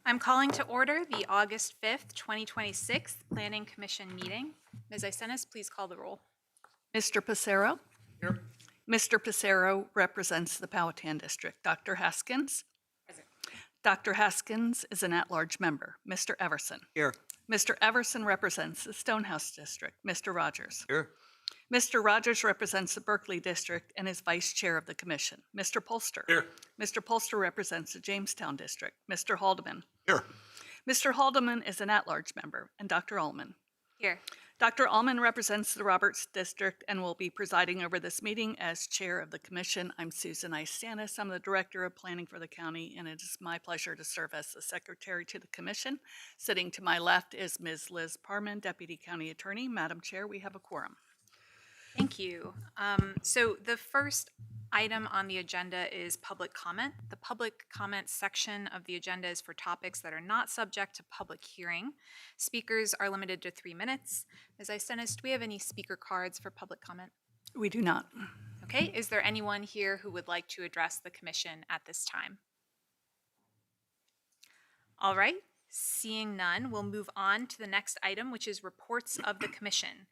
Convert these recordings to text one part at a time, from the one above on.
I'm calling to order the August 5th, 2026 Planning Commission meeting. Ms. Isenas, please call the roll. Mr. Pissarro? Here. Mr. Pissarro represents the Powhatan District. Dr. Haskins? Present. Dr. Haskins is an at-large member. Mr. Everson? Here. Mr. Everson represents the Stonehouse District. Mr. Rogers? Here. Mr. Rogers represents the Berkeley District and is Vice Chair of the Commission. Mr. Polster? Here. Mr. Polster represents the Jamestown District. Mr. Haldeman? Here. Mr. Haldeman is an at-large member. And Dr. Allman? Here. Dr. Allman represents the Roberts District and will be presiding over this meeting as Chair of the Commission. I'm Susan Isenas. I'm the Director of Planning for the county, and it is my pleasure to serve as the Secretary to the Commission. Sitting to my left is Ms. Liz Parman, Deputy County Attorney. Madam Chair, we have a quorum. Thank you. So the first item on the agenda is public comment. The public comment section of the agenda is for topics that are not subject to public hearing. Speakers are limited to 3 minutes. Ms. Isenas, do we have any speaker cards for public comment? We do not. Okay, is there anyone here who would like to address the commission at this time? All right, seeing none, we'll move on to the next item, which is reports of the commission.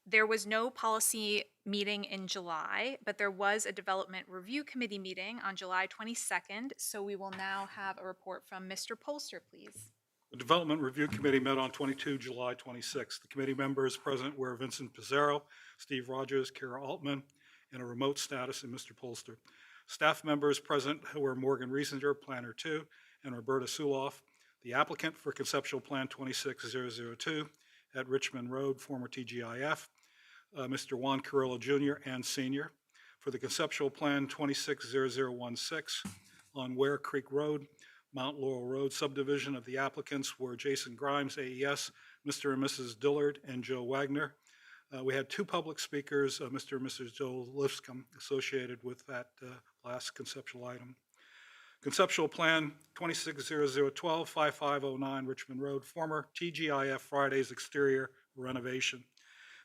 There was no policy meeting in July, but there was a development review committee meeting on July 22nd. So we will now have a report from Mr. Polster, please. The Development Review Committee met on July 26. The committee members present were Vincent Pissarro, Steve Rogers, Kara Altman, and a remote status in Mr. Polster. Staff members present were Morgan Riesinger, Planner 2, and Roberta Suloff, the applicant for Conceptual Plan 26002 at Richmond Road, former TGIF, Mr. Juan Carrillo Jr. and Sr. For the Conceptual Plan 260016 on Ware Creek Road, Mount Laurel Road subdivision. Of the applicants were Jason Grimes, AES, Mr. and Mrs. Dillard, and Joe Wagner. We had 2 public speakers, Mr. and Mrs. Joel Lipscomb, associated with that last conceptual item. Conceptual Plan 260012, 5509 Richmond Road, former TGIF Fridays exterior renovation.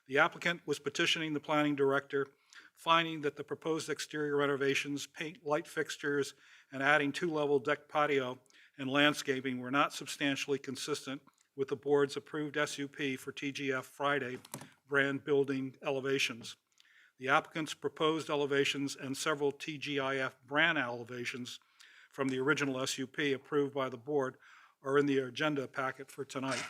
The applicant was petitioning the planning director, finding that the proposed exterior renovations, paint, light fixtures, and adding 2-level deck patio and landscaping were not substantially consistent with the board's approved SUP for TGF Friday brand building elevations. The applicant's proposed elevations and several TGIF brand elevations from the original SUP approved by the board are in the agenda packet for tonight.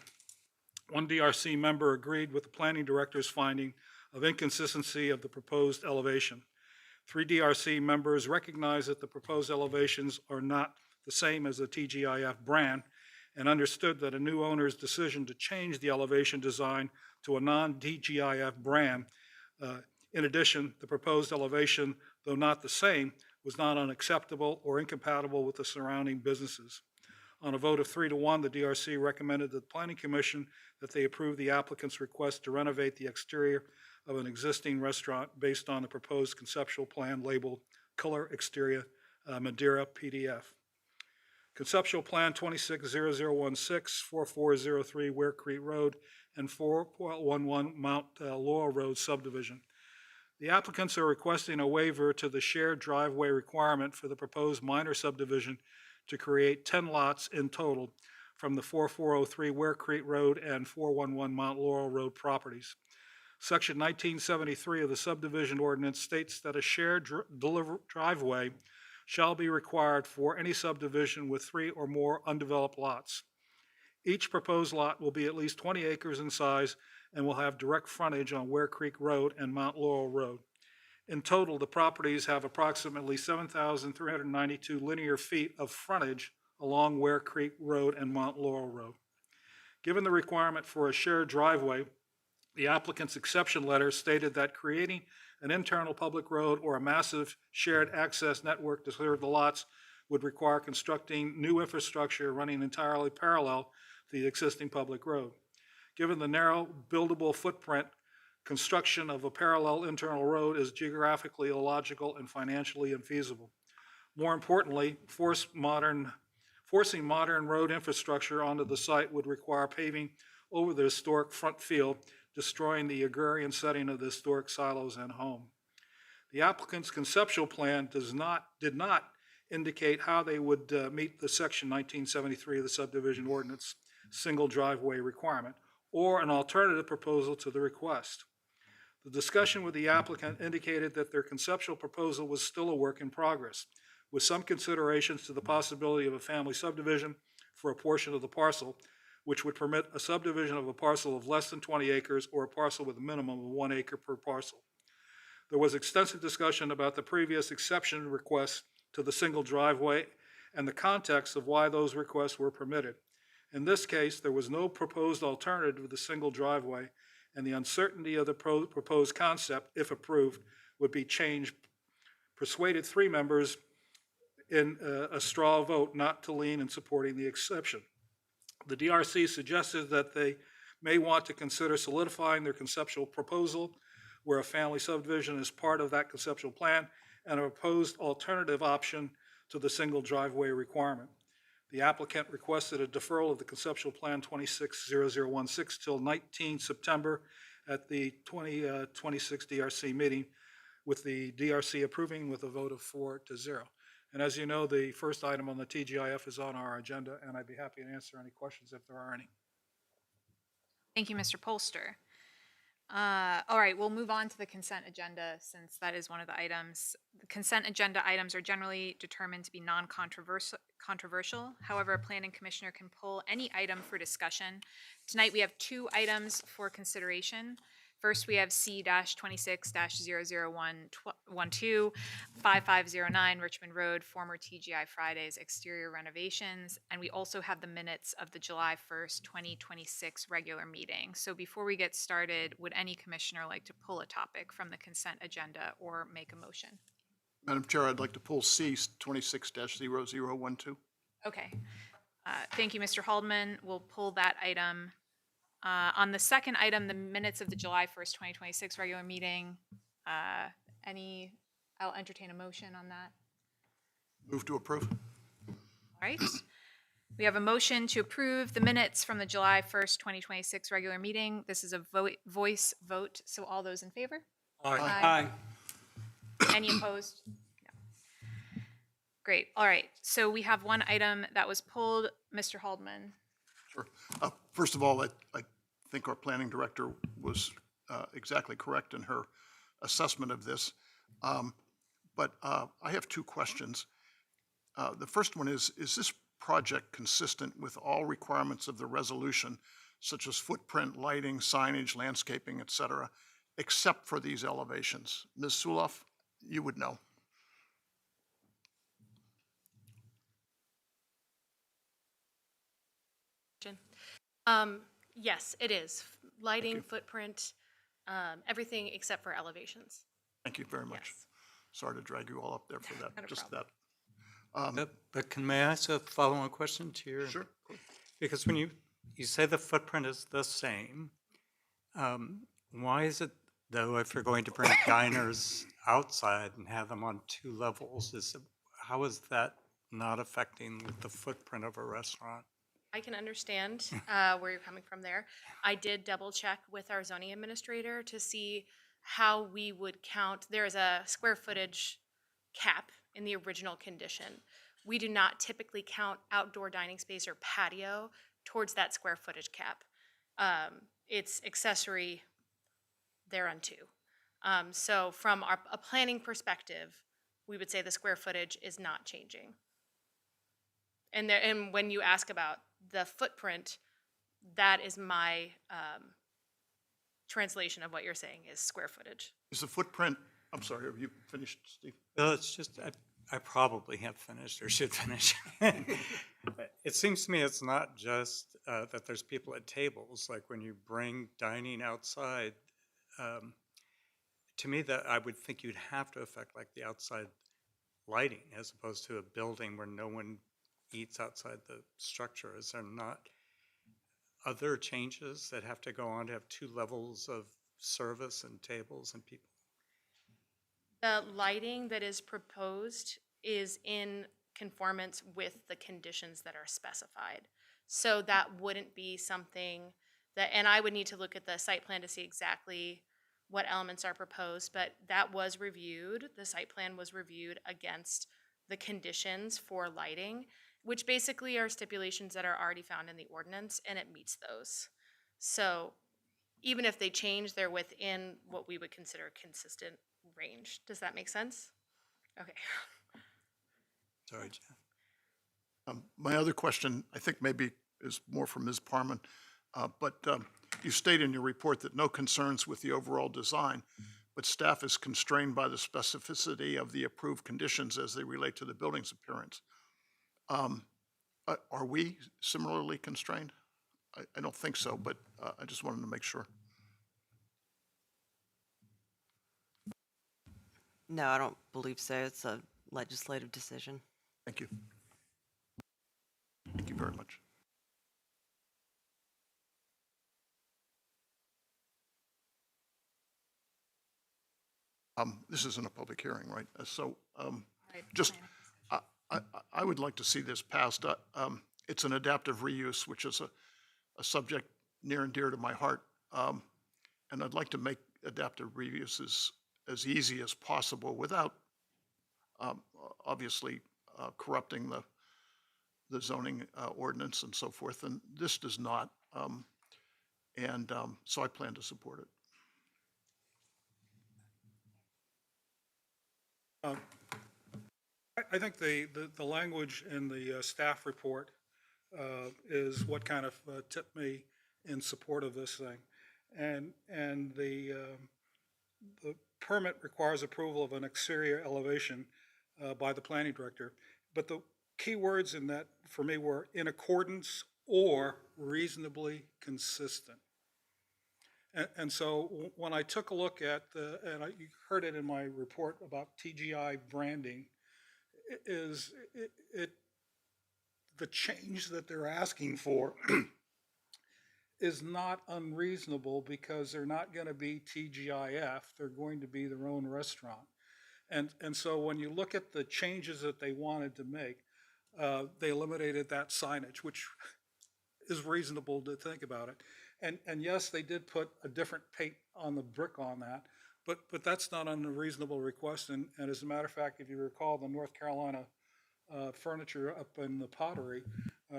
One DRC member agreed with the planning director's finding of inconsistency of the proposed elevation. 3 DRC members recognize that the proposed elevations are not the same as the TGIF brand and understood that a new owner's decision to change the elevation design to a non-TGIF brand. In addition, the proposed elevation, though not the same, was not unacceptable or incompatible with the surrounding businesses. On a vote of 3-1, the DRC recommended to the Planning Commission that they approve the applicant's request to renovate the exterior of an existing restaurant based on the proposed conceptual plan labeled Color Exterior Madeira PDF. Conceptual Plan 260016, 4403 Ware Creek Road, and 4.11 Mount Laurel Road subdivision. The applicants are requesting a waiver to the shared driveway requirement for the proposed minor subdivision to create 10 lots in total from the 4403 Ware Creek Road and 411 Mount Laurel Road properties. Section 1973 of the subdivision ordinance states that a shared driveway shall be required for any subdivision with 3 or more undeveloped lots. Each proposed lot will be at least 20 acres in size and will have direct frontage on Ware Creek Road and Mount Laurel Road. In total, the properties have approximately 7,392 linear feet of frontage along Ware Creek Road and Mount Laurel Road. Given the requirement for a shared driveway, the applicant's exception letter stated that creating an internal public road or a massive shared access network to serve the lots would require constructing new infrastructure running entirely parallel to the existing public road. Given the narrow buildable footprint, construction of a parallel internal road is geographically illogical and financially infeasible. More importantly, forcing modern road infrastructure onto the site would require paving over the historic front field, destroying the agrarian setting of the historic silos and home. The applicant's conceptual plan did not indicate how they would meet the section 1973 of the subdivision ordinance single driveway requirement, or an alternative proposal to the request. The discussion with the applicant indicated that their conceptual proposal was still a work in progress, with some considerations to the possibility of a family subdivision for a portion of the parcel, which would permit a subdivision of a parcel of less than 20 acres or a parcel with a minimum of 1 acre per parcel. There was extensive discussion about the previous exception requests to the single driveway and the context of why those requests were permitted. In this case, there was no proposed alternative to the single driveway, and the uncertainty of the proposed concept, if approved, would be changed, persuaded 3 members in a straw vote not to lean in supporting the exception. The DRC suggested that they may want to consider solidifying their conceptual proposal where a family subdivision is part of that conceptual plan and a proposed alternative option to the single driveway requirement. The applicant requested a deferral of the conceptual plan 260016 till 19 September at the 2026 DRC meeting, with the DRC approving with a vote of 4-0. And as you know, the first item on the TGIF is on our agenda, and I'd be happy to answer any questions if there are any. Thank you, Mr. Polster. All right, we'll move on to the consent agenda since that is one of the items. The consent agenda items are generally determined to be non-controversial. However, a planning commissioner can pull any item for discussion. Tonight, we have 2 items for consideration. First, we have C-26-00112, 5509 Richmond Road, former TGI Fridays exterior renovations. And we also have the minutes of the July 1st, 2026 regular meeting. So before we get started, would any commissioner like to pull a topic from the consent agenda or make a motion? Madam Chair, I'd like to pull C 26-0012. Okay. Thank you, Mr. Haldeman. We'll pull that item. On the second item, the minutes of the July 1st, 2026 regular meeting, I'll entertain a motion on that. Move to approve. All right. We have a motion to approve the minutes from the July 1st, 2026 regular meeting. This is a voice vote, so all those in favor? Aye. Any opposed? No. Great. All right. So we have one item that was pulled. Mr. Haldeman. Sure. First of all, I think our planning director was exactly correct in her assessment of this. But I have 2 questions. The first one is this project consistent with all requirements of the resolution, such as footprint, lighting, signage, landscaping, et cetera, except for these elevations? Ms. Suloff, you would know. Yes, it is. Lighting, footprint, everything except for elevations. Thank you very much. Yes. Sorry to drag you all up there for that. Not a Just problem. that. But can I ask a follow-on question to your? Sure. Because when you say the footprint is the same, why is it, though, if you're going to bring diners outside and have them on 2 levels, how is that not affecting the footprint of a restaurant? I can understand where you're coming from there. I did double check with our zoning administrator to see how we would count. There is a square footage cap in the original condition. We do not typically count outdoor dining space or patio towards that square footage cap. It's accessory thereunto. So from a planning perspective, we would say the square footage is not changing. And when you ask about the footprint, that is my translation of what you're saying is square footage. Is the footprint, I'm sorry, have you finished, Steve? Well, it's just, I probably have finished or should finish. It seems to me it's not just that there's people at tables, like when you bring dining outside, to me that I would think you'd have to affect like the outside lighting as opposed to a building where no one eats outside the structure. Is there not other changes that have to go on to have 2 levels of service and tables and people? The lighting that is proposed is in conformance with the conditions that are specified. So that wouldn't be something that, and I would need to look at the site plan to see exactly what elements are proposed, but that was reviewed. The site plan was reviewed against the conditions for lighting, which basically are stipulations that are already found in the ordinance, and it meets those. So even if they change, they're within what we would consider a consistent range. Does that make sense? Okay. Sorry, Jeff. My other question, I think maybe is more for Ms. Parman, but you state in your report that no concerns with the overall design, but staff is constrained by the specificity of the approved conditions as they relate to the building's appearance. Are we similarly constrained? I don't think so, but I just wanted to make sure. No, I don't believe so. It's a legislative decision. Thank you. Thank you very much. This isn't a public hearing, right? Just, I would like to see this passed. It's an adaptive reuse, which is a subject near and dear to my heart. And I'd like to make adaptive reuse as easy as possible without obviously corrupting the zoning ordinance and so forth. And this does not. So I plan to support it. I think the language in the staff report is what kind of tipped me in support of this thing. And the permit requires approval of an exterior elevation by the planning director. But the key words in that for me were in accordance or reasonably consistent. And so when I took a look at you heard it in my report about TGI branding, the change that they're asking for is not unreasonable because they're not going to be TGIF, they're going to be their own restaurant. And so when you look at the changes that they wanted to make, they eliminated that signage, which is reasonable to think about it. And yes, they did put a different paint on the brick on that, but that's not an unreasonable request. And as a matter of fact, if you recall the North Carolina furniture up in the Pottery,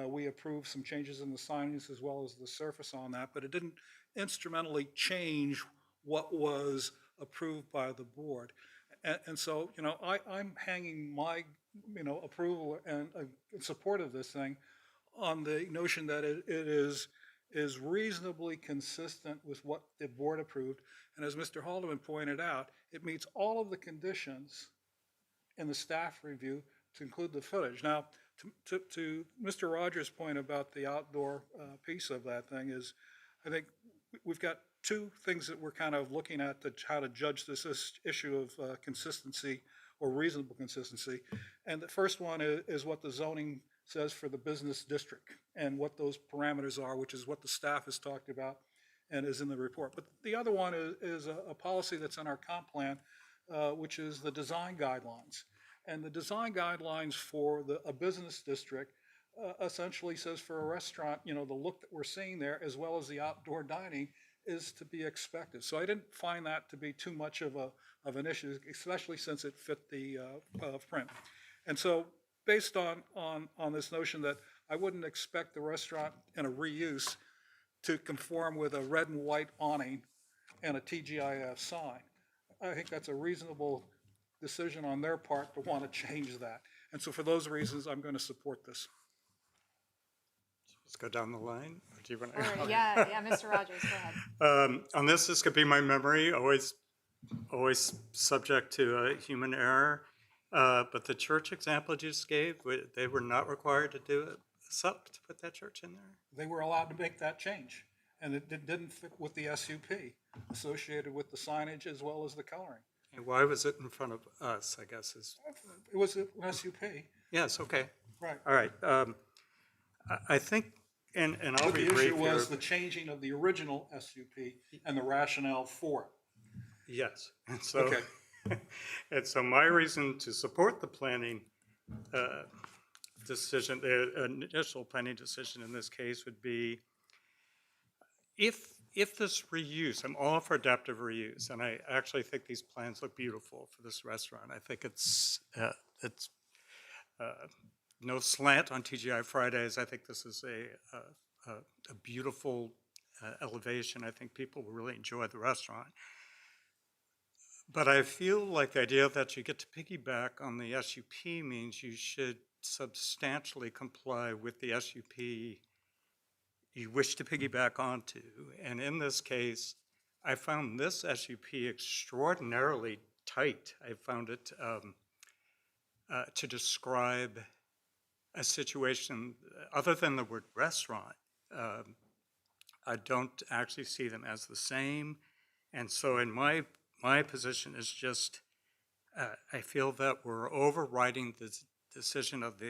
we approved some changes in the signage as well as the surface on that, but it didn't instrumentally change what was approved by the board. And so, I'm hanging my, approval and support of this thing on the notion that it is reasonably consistent with what the board approved. And as Mr. Haldeman pointed out, it meets all of the conditions in the staff review to include the footage. Now, to Mr. Rogers' point about the outdoor piece of that thing is, I think we've got two things that we're kind of looking at to how to judge this issue of consistency or reasonable consistency. And the first one is what the zoning says for the business district and what those parameters are, which is what the staff has talked about and is in the report. But the other one is a policy that's in our comp plan, which is the design guidelines. And the design guidelines for a business district essentially says for a restaurant, the look that we're seeing there, as well as the outdoor dining, is to be expected. So I didn't find that to be too much of an issue, especially since it fit the print. And so based on this notion that I wouldn't expect the restaurant in a reuse to conform with a red and white awning and a TGIF sign, I think that's a reasonable decision on their part to want to change that. And so for those reasons, I'm going to support this. Let's go down the line. Or do you want Or, yeah, Mr. Rogers, go ahead. On this could be my memory, always subject to human error. But the church example you just gave, they were not required to do it, to put that church in there? They were allowed to make that change, and it didn't fit with the SUP associated with the signage as well as the coloring. And why was it in front of us, I guess is? It was an SUP. Yes, okay. Right. All right. I think, and I'll But be the brief issue was here. the changing of the original SUP and the rationale for it. Yes, and so, Okay. and so my reason to support the planning decision, the initial planning decision in this case would be, if this reuse, I'm all for adaptive reuse, and I actually think these plans look beautiful for this restaurant. I think it's no slant on TGI Fridays. I think this is a beautiful elevation. I think people will really enjoy the restaurant. But I feel like the idea that you get to piggyback on the SUP means you should substantially comply with the SUP you wish to piggyback onto. And in this case, I found this SUP extraordinarily tight. I found it to describe a situation, other than the word restaurant, I don't actually see them as the same. And so in my position is just, I feel that we're overriding the decision of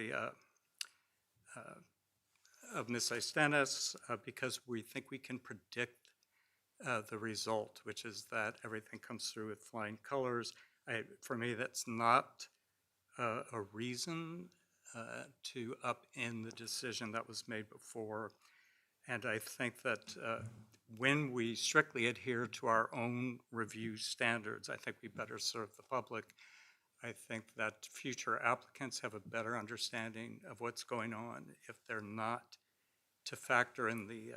Ms. Aistanis because we think we can predict the result, which is that everything comes through with flying colors. For me, that's not a reason to upend the decision that was made before. And I think that when we strictly adhere to our own review standards, I think we better serve the public. I think that future applicants have a better understanding of what's going on if they're not to factor in the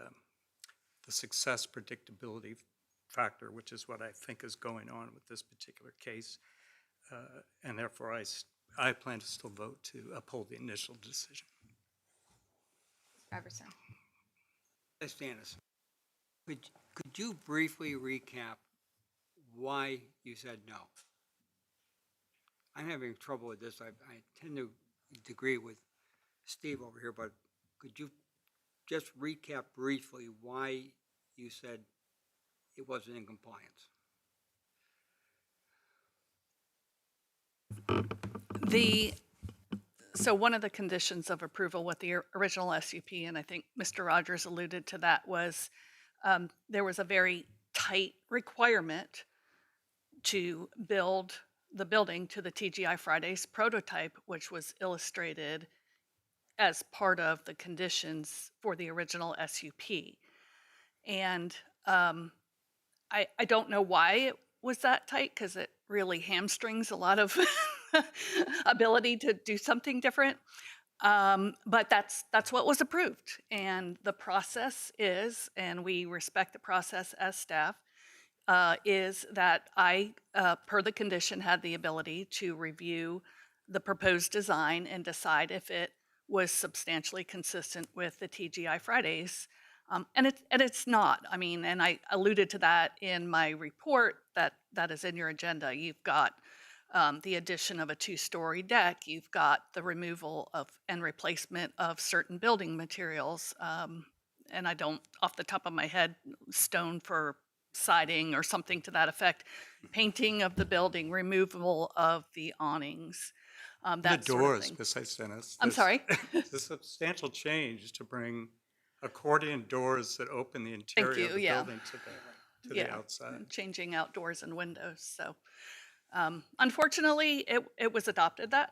success predictability factor, which is what I think is going on with this particular case. And therefore, I plan to still vote to uphold the initial decision. Iverson. Stannis, could you briefly recap why you said no? I'm having trouble with this. I tend to agree with Steve over here, but could you just recap briefly why you said it wasn't in compliance? So one of the conditions of approval with the original SUP, and I think Mr. Rogers alluded to that, was there was a very tight requirement to build the building to the TGI Fridays prototype, which was illustrated as part of the conditions for the original SUP. And I don't know why it was that tight, because it really hamstrings a lot of ability to do something different. But that's what was approved. And the process is, and we respect the process as staff, is that I, per the condition, had the ability to review the proposed design and decide if it was substantially consistent with the TGI Fridays. And it's not. I mean, and I alluded to that in my report that is in your agenda. You've got the addition of a 2-story deck. You've got the removal of and replacement of certain building materials. And I don't, off the top of my head, stone for siding or something to that effect. Painting of the building, removal of the awnings. That The sort of doors, thing. Ms. Aistanis. I'm sorry? It's a substantial change to bring accordion doors that open the interior of the building to the outside. Changing out doors and windows. So unfortunately, it was adopted. That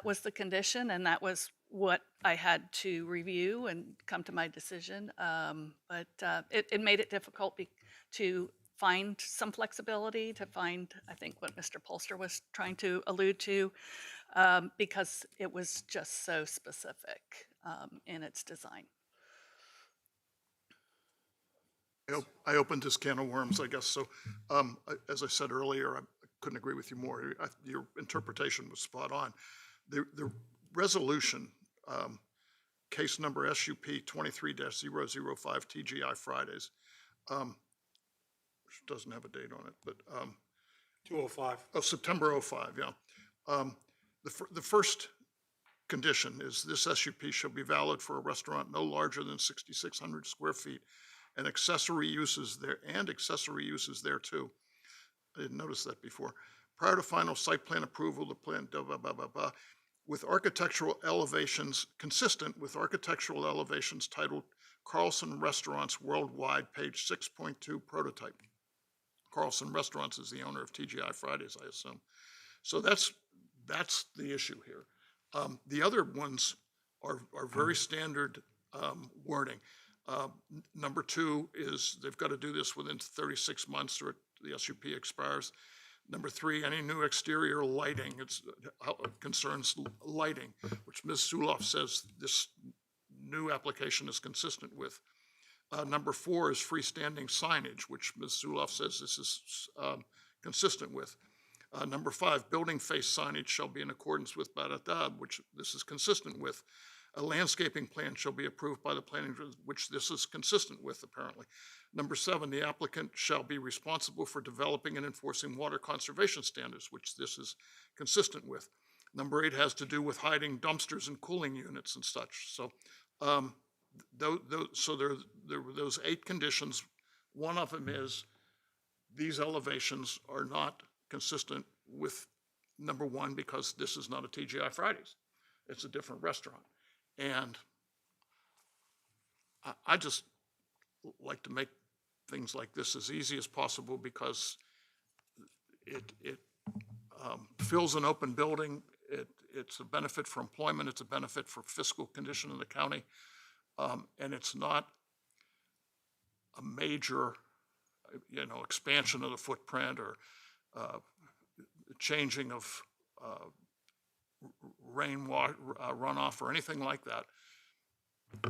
was the condition, and that was what I had to review and come to my decision. But it made it difficult to find some flexibility, to find, I think, what Mr. Polster was trying to allude to, because it was just so specific in its design. I opened this can of worms, I guess. So, as I said earlier, I couldn't agree with you more. Your interpretation was spot on. The resolution, case number SUP 23-005 TGI Fridays, which doesn't have a date on it, but 205. September 05, yeah. The first condition is this SUP shall be valid for a restaurant no larger than 6,600 square feet and accessory uses there too. I didn't notice that before. Prior to final site plan approval, the plan with architectural elevations consistent with architectural elevations titled Carlson Restaurants Worldwide, page 6.2 prototype. Carlson Restaurants is the owner of TGI Fridays, I assume. So that's the issue here. The other ones are very standard wording. Number 2 is they've got to do this within 36 months or the SUP expires. Number 3, any new exterior lighting, concerns lighting, which Ms. Suloff says this new application is consistent with. Number 4 is freestanding signage, which Ms. Suloff says this is consistent with. Number 5, building face signage shall be in accordance with which this is consistent with. A landscaping plan shall be approved by the planning, which this is consistent with, apparently. Number 7, the applicant shall be responsible for developing and enforcing water conservation standards, which this is consistent with. Number 8 has to do with hiding dumpsters and cooling units and such. So, there were those 8 conditions. One of them is these elevations are not consistent with number 1 because this is not a TGI Fridays. It's a different restaurant. And I just like to make things like this as easy as possible because it fills an open building. It's a benefit for employment. It's a benefit for fiscal condition in the county. And it's not a major, expansion of the footprint or changing of runoff or anything like that.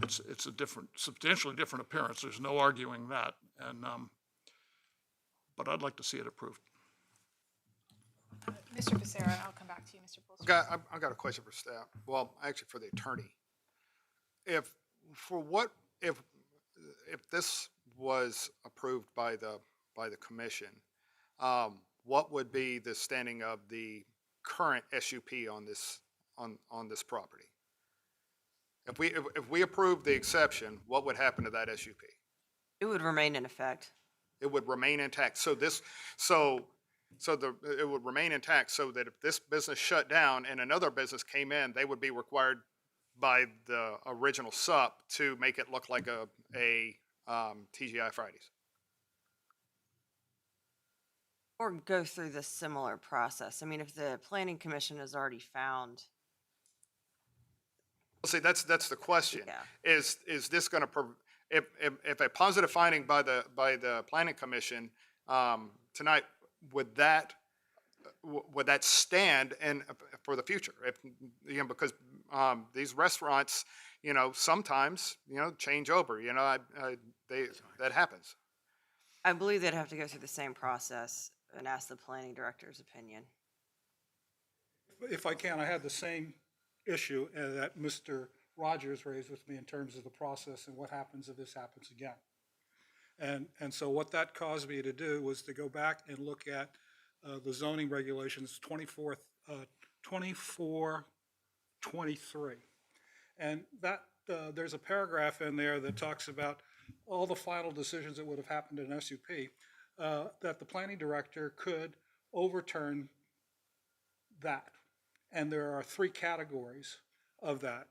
It's a substantially different appearance. There's no arguing that. And but I'd like to see it approved. Mr. Becerra, I'll come back to you, Mr. Polster. I've got a question for staff. Well, actually for the attorney. If this was approved by the commission, what would be the standing of the current SUP on this property? If we approve the exception, what would happen to that SUP? It would remain in effect. It would remain intact. So it would remain intact so that if this business shut down and another business came in, they would be required by the original SUP to make it look like a TGI Fridays. Or go through the similar process. I mean, if the planning commission has already found, See, that's the question. Yeah. Is this going to if a positive finding by the planning commission tonight, would that stand and for the future? Because these restaurants, sometimes change over. That happens. I believe they'd have to go through the same process and ask the planning director's opinion. If I can, I had the same issue that Mr. Rogers raised with me in terms of the process and what happens if this happens again. And so what that caused me to do was to go back and look at the zoning regulations 2423. And that there's a paragraph in there that talks about all the final decisions that would have happened in SUP, that the planning director could overturn that. And there are 3 categories of that.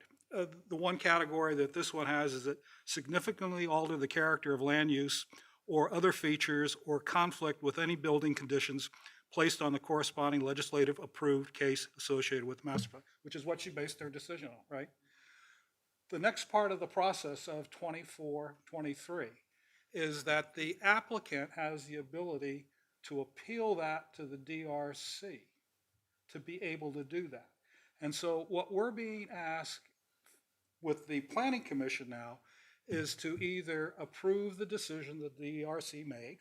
The one category that this one has is that significantly alter the character of land use or other features or conflict with any building conditions placed on the corresponding legislative approved case associated with master plan, which is what she based their decision on, right? The next part of the process of 2423 is that the applicant has the ability to appeal that to the DRC to be able to do that. And so what we're being asked with the Planning Commission now is to either approve the decision that the DRC made,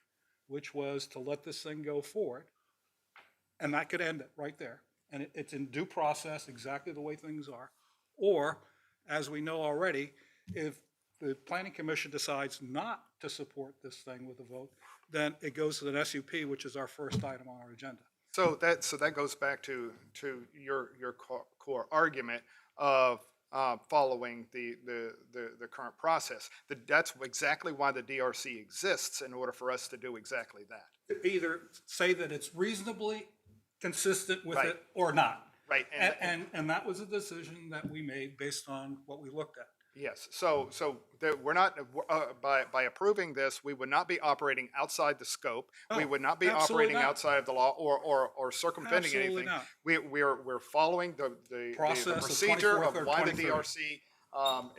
which was to let this thing go forward, and that could end it right there. And it's in due process, exactly the way things are. Or, as we know already, if the Planning Commission decides not to support this thing with a vote, then it goes to the SUP, which is our first item on our agenda. So that goes back to your core argument of following the current process. That's exactly why the DRC exists, in order for us to do exactly that. Either say that it's reasonably consistent with Right. it or not. Right. And that was a decision that we made based on what we looked at. Yes. So we're not by approving this, we would not be operating outside the scope. We would not be absolutely operating not. outside of the law or circumventing Absolutely anything. not. We're following the Process of procedure of 24th or why the 23rd. DRC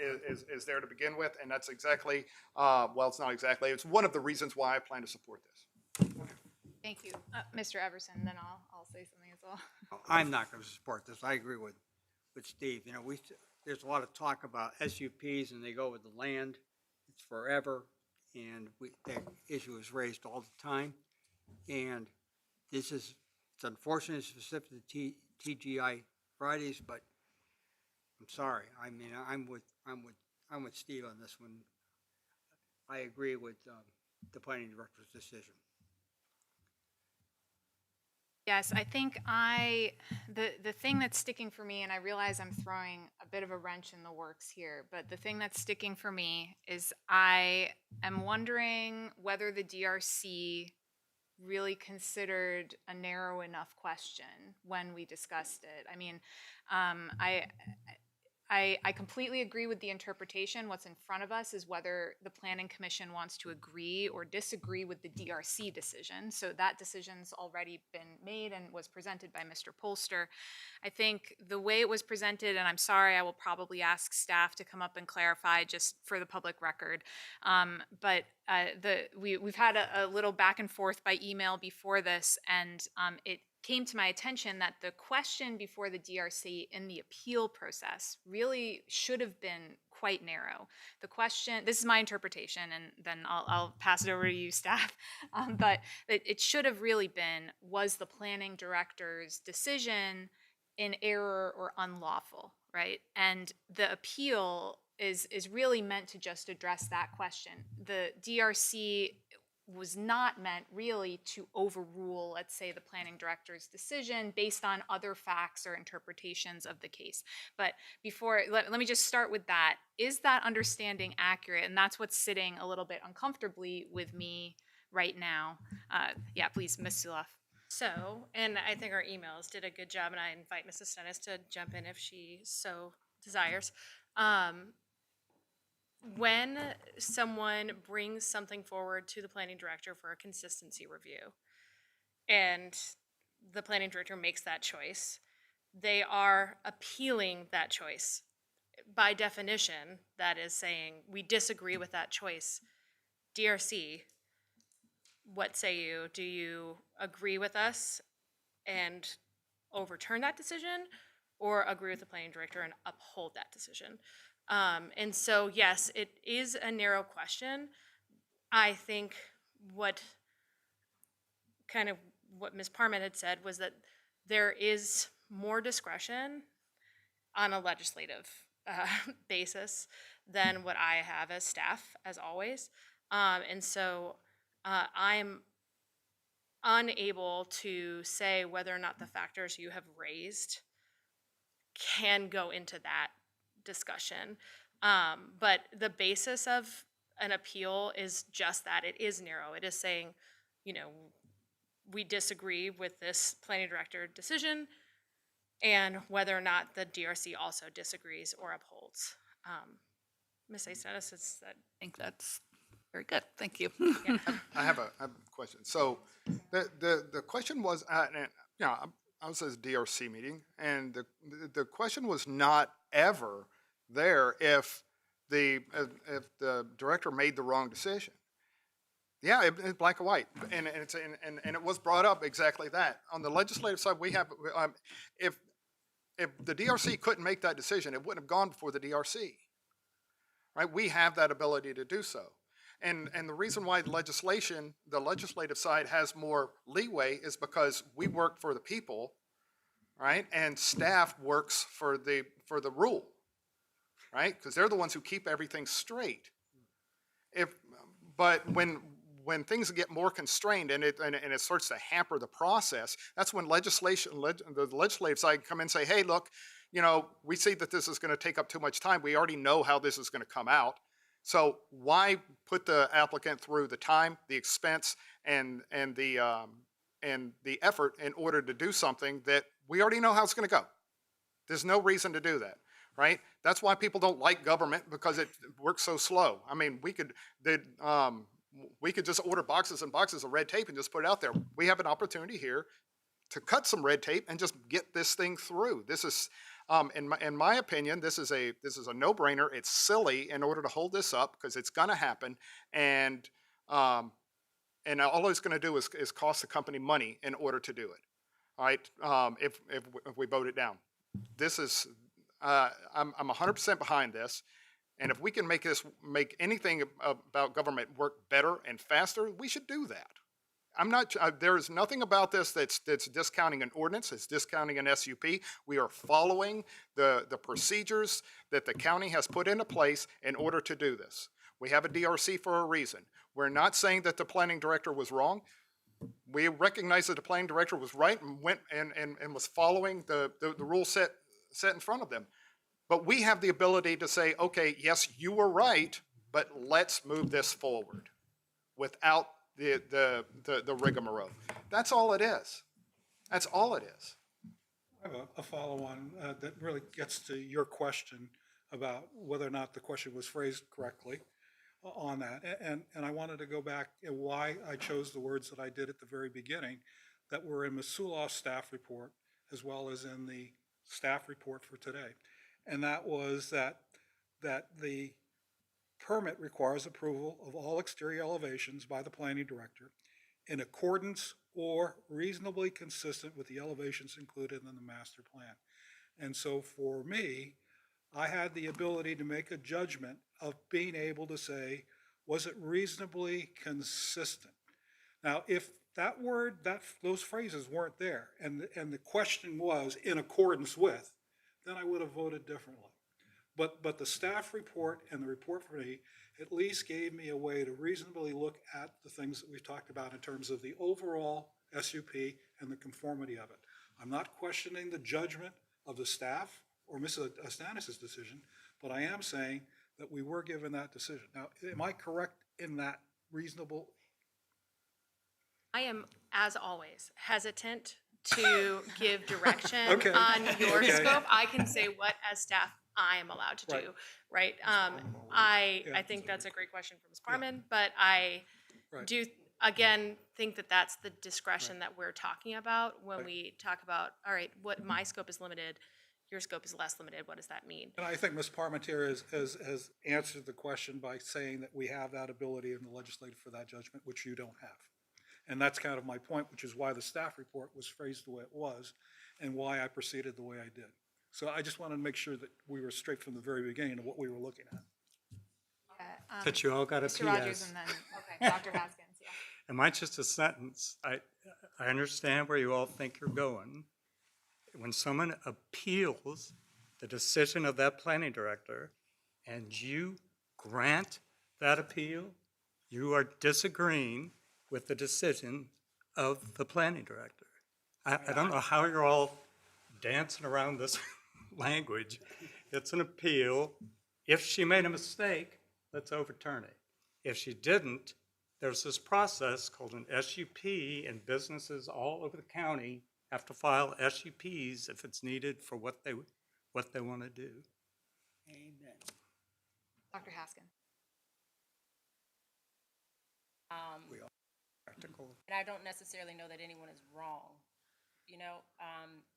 is there to begin with, and that's exactly well, it's not exactly. It's one of the reasons why I plan to support this. Thank you. Mr. Everson, then I'll say something as well. I'm not going to support this. I agree with Steve. You know, there's a lot of talk about SUPs and they go with the land. It's forever. And that issue is raised all the time. And it's unfortunate it's specific to TGI Fridays, but I'm sorry. I mean, I'm with Steve on this one. I agree with the planning director's decision. Yes, I think the thing that's sticking for me, and I realize I'm throwing a bit of a wrench in the works here, but the thing that's sticking for me is I am wondering whether the DRC really considered a narrow enough question when we discussed it. I mean, I completely agree with the interpretation. What's in front of us is whether the Planning Commission wants to agree or disagree with the DRC decision. So that decision's already been made and was presented by Mr. Polster. I think the way it was presented, and I'm sorry, I will probably ask staff to come up and clarify just for the public record. But we've had a little back and forth by email before this, and it came to my attention that the question before the DRC in the appeal process really should have been quite narrow. The question, this is my interpretation, and then I'll pass it over to you, staff, but it should have really been, was the planning director's decision in error or unlawful, right? And the appeal is really meant to just address that question. The DRC was not meant really to overrule, let's say, the planning director's decision based on other facts or interpretations of the case. But let me just start with that. Is that understanding accurate? And that's what's sitting a little bit uncomfortably with me right now. Yeah, please, Ms. Suloff. So, and I think our emails did a good job, and I invite Mrs. Stennis to jump in if she so desires. When someone brings something forward to the planning director for a consistency review, and the planning director makes that choice, they are appealing that choice. By definition, that is saying, we disagree with that choice. DRC, what say you? Do you agree with us and overturn that decision, or agree with the planning director and uphold that decision? And so, yes, it is a narrow question. I think what Ms. Parman had said was that there is more discretion on a legislative basis than what I have as staff, as always. And so I'm unable to say whether or not the factors you have raised can go into that discussion. But the basis of an appeal is just that. It is narrow. It is saying, we disagree with this planning director decision, and whether or not the DRC also disagrees or upholds. Ms. Stennis, I think that's very good. Thank you. yeah. I have a question. So the question was, I was at a DRC meeting, and the question was not ever there if the director made the wrong decision. Yeah, it's black and white, and it was brought up exactly that. On the legislative side, we have if the DRC couldn't make that decision, it wouldn't have gone before the DRC. Right? We have that ability to do so. And the reason why the legislative side has more leeway is because we work for the people, right? And staff works for the rule, right? Because they're the ones who keep everything straight. But when things get more constrained and it starts to hamper the process, that's when the legislative side can come in and say, hey, look, we see that this is going to take up too much time. We already know how this is going to come out. So why put the applicant through the time, the expense, and the effort in order to do something that we already know how it's going to go? There's no reason to do that, right? That's why people don't like government, because it works so slow. I mean, we could just order boxes and boxes of red tape and just put it out there. We have an opportunity here to cut some red tape and just get this thing through. This is, in my opinion, this is a no-brainer. It's silly in order to hold this up, because it's going to happen, and And all it's going to do is cost the company money in order to do it. All right, if we vote it down, this is I'm 100% behind this. And if we can make anything about government work better and faster, we should do that. I'm not. There is nothing about this that's discounting an ordinance. It's discounting an SUP. We are following the procedures that the county has put into place in order to do this. We have a DRC for a reason. We're not saying that the planning director was wrong. We recognize that the planning director was right and went and was following the rules set in front of them. But we have the ability to say, okay, yes, you were right, but let's move this forward without the rigmarole. That's all it is. That's all it is. I have a follow-on that really gets to your question about whether or not the question was phrased correctly on that. And I wanted to go back and why I chose the words that I did at the very beginning that were in Ms. Sulaw's staff report as well as in the staff report for today. And that was that the permit requires approval of all exterior elevations by the planning director in accordance or reasonably consistent with the elevations included in the master plan. And so for me, I had the ability to make a judgment of being able to say, was it reasonably consistent? Now, if that word, those phrases weren't there, and the question was in accordance with, then I would have voted differently. But the staff report and the report for me at least gave me a way to reasonably look at the things that we've talked about in terms of the overall SUP and the conformity of it. I'm not questioning the judgment of the staff or Ms. Astanis's decision, but I am saying that we were given that decision. Now, am I correct in that reasonable? I am, as always, hesitant to give direction Okay. on your Okay. scope. I can say what, as staff, I am allowed to do, right? I think that's a great question from Ms. Parman, but I Right. do, again, think that that's the discretion that we're talking about when we talk about, all right, what my scope is limited, your scope is less limited, what does that mean? And I think Ms. Parmentier has answered the question by saying that we have that ability in the legislature for that judgment, which you don't have. And that's kind of my point, which is why the staff report was phrased the way it was and why I proceeded the way I did. So I just wanted to make sure that we were straight from the very beginning of what we were looking at. That you all got a Mr. Rogers PS. and then, okay, Dr. Haskins, yeah. Am I just a sentence? I understand where you all think you're going. When someone appeals the decision of that planning director and you grant that appeal, you are disagreeing with the decision of the planning director. I don't know how you're all dancing around this language. It's an appeal. If she made a mistake, let's overturn it. If she didn't, there's this process called an SUP, and businesses all over the county have to file SUPs if it's needed for what they want to do. Amen. Dr. Haskin. Practical. And I don't necessarily know that anyone is wrong,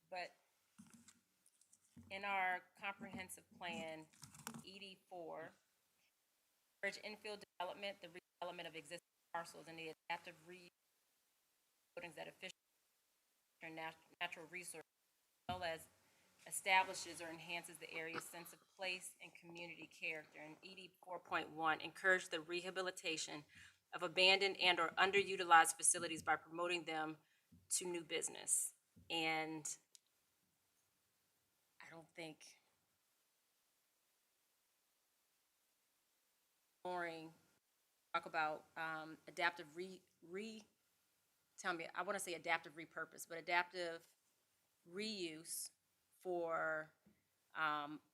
but in our comprehensive plan, ED4, encourage infill development, the redevelopment of existing parcels, and the adaptive reuse buildings that efficiently natural resources, as well as establishes or enhances the area's sense of place and community character. And ED 4.1, encourage the rehabilitation of abandoned and or underutilized facilities by promoting them to new business. And I don't think boring talk about adaptive I want to say adaptive repurpose, but adaptive reuse for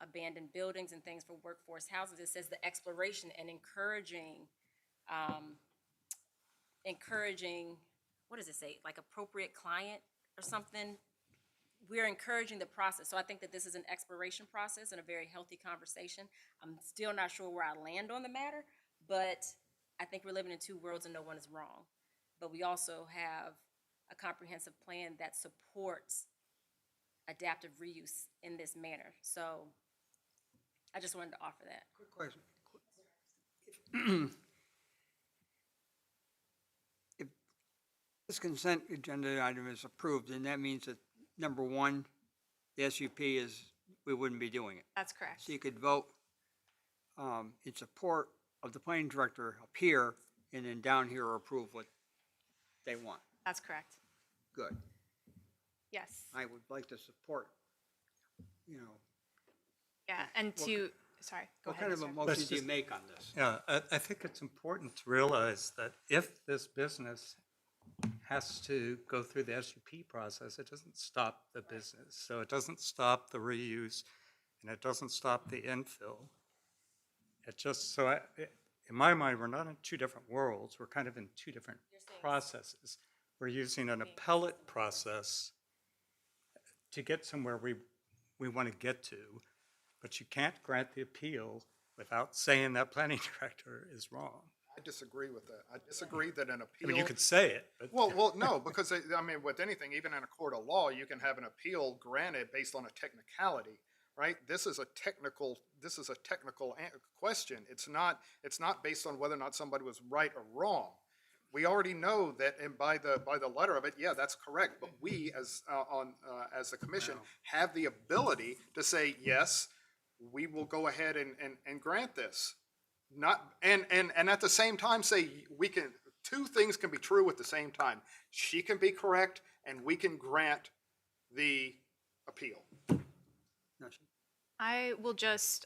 abandoned buildings and things for workforce housing. It says the exploration and encouraging, what does it say? Like appropriate client or something. We're encouraging the process. So I think that this is an exploration process and a very healthy conversation. I'm still not sure where I land on the matter, but I think we're living in two worlds and no one is wrong. But we also have a comprehensive plan that supports adaptive reuse in this manner. So I just wanted to offer that. Quick question. If This consent agenda item is approved, and that means that number one, the SUP is, we wouldn't be doing it. That's correct. So you could vote in support of the planning director up here, and then down here approve what they want. That's correct. Good. Yes. I would like to support, Yeah, and to, sorry, go what ahead. kind of a Mr. motion do you just- make on this? Yeah, I think it's important to realize that if this business has to go through the SUP process, it doesn't stop the business. So it doesn't stop the reuse, and it doesn't stop the infill. It just, in my mind, we're not in two different worlds. We're kind of in two different processes. We're using an appellate process to get somewhere we want to get to, but you can't grant the appeal without saying that planning director is wrong. I disagree with that. I disagree that an I appeal. mean, you could say it, but. Well, no, because I mean, with anything, even in a court of law, you can have an appeal granted based on a technicality, right? This is a technical question. It's not based on whether or not somebody was right or wrong. We already know that, and by the letter of it, yeah, that's correct. But we, as the commission, have the ability to say, yes, we will go ahead and grant this. Not and at the same time say we can, two things can be true at the same time. She can be correct and we can grant the appeal.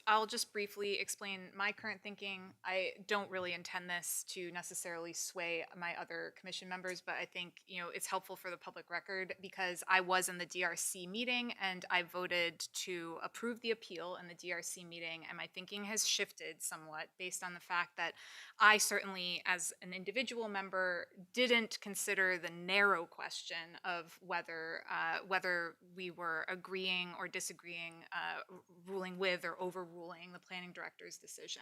I'll just briefly explain my current thinking. I don't really intend this to necessarily sway my other commission members, but I think, it's helpful for the public record because I was in the DRC meeting and I voted to approve the appeal in the DRC meeting, and my thinking has shifted somewhat based on the fact that I certainly, as an individual member, didn't consider the narrow question of whether we were agreeing or disagreeing, ruling with or overruling the planning director's decision.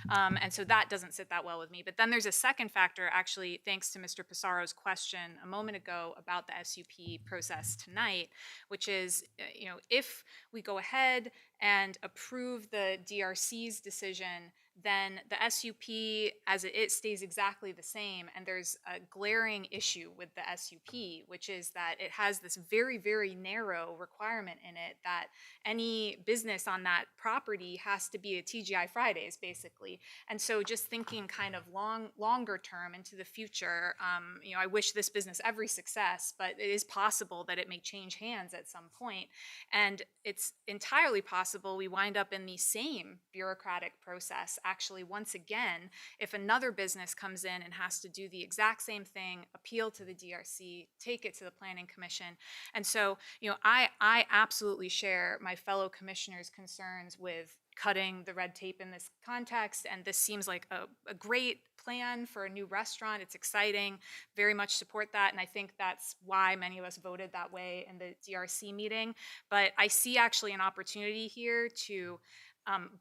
And so that doesn't sit that well with me. But then there's a second factor, actually, thanks to Mr. Pissaro's question a moment ago about the SUP process tonight, which is, if we go ahead and approve the DRC's decision, then the SUP as it stays exactly the same. And there's a glaring issue with the SUP, which is that it has this very, very narrow requirement in it that any business on that property has to be a TGI Fridays, basically. And so just thinking kind of longer term into the future, I wish this business every success, but it is possible that it may change hands at some point. And it's entirely possible we wind up in the same bureaucratic process actually once again if another business comes in and has to do the exact same thing, appeal to the DRC, take it to the Planning Commission. And so, I absolutely share my fellow commissioners' concerns with cutting the red tape in this context, and this seems like a great plan for a new restaurant. It's exciting, very much support that, and I think that's why many of us voted that way in the DRC meeting. But I see actually an opportunity here to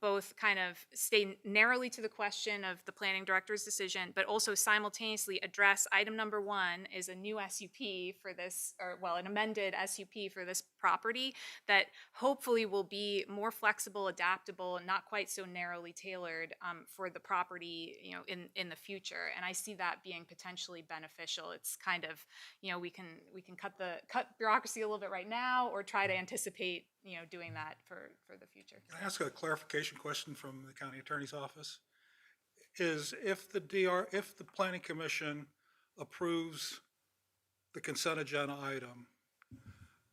both kind of stay narrowly to the question of the planning director's decision, but also simultaneously address item number one is a new SUP for this, an amended SUP for this property that hopefully will be more flexible, adaptable, and not quite so narrowly tailored for the property, in the future. And I see that being potentially beneficial. It's kind of, we can cut bureaucracy a little bit right now, or try to anticipate doing that for the future. Can I ask a clarification question from the county attorney's office? Is if the planning commission approves the consent agenda item,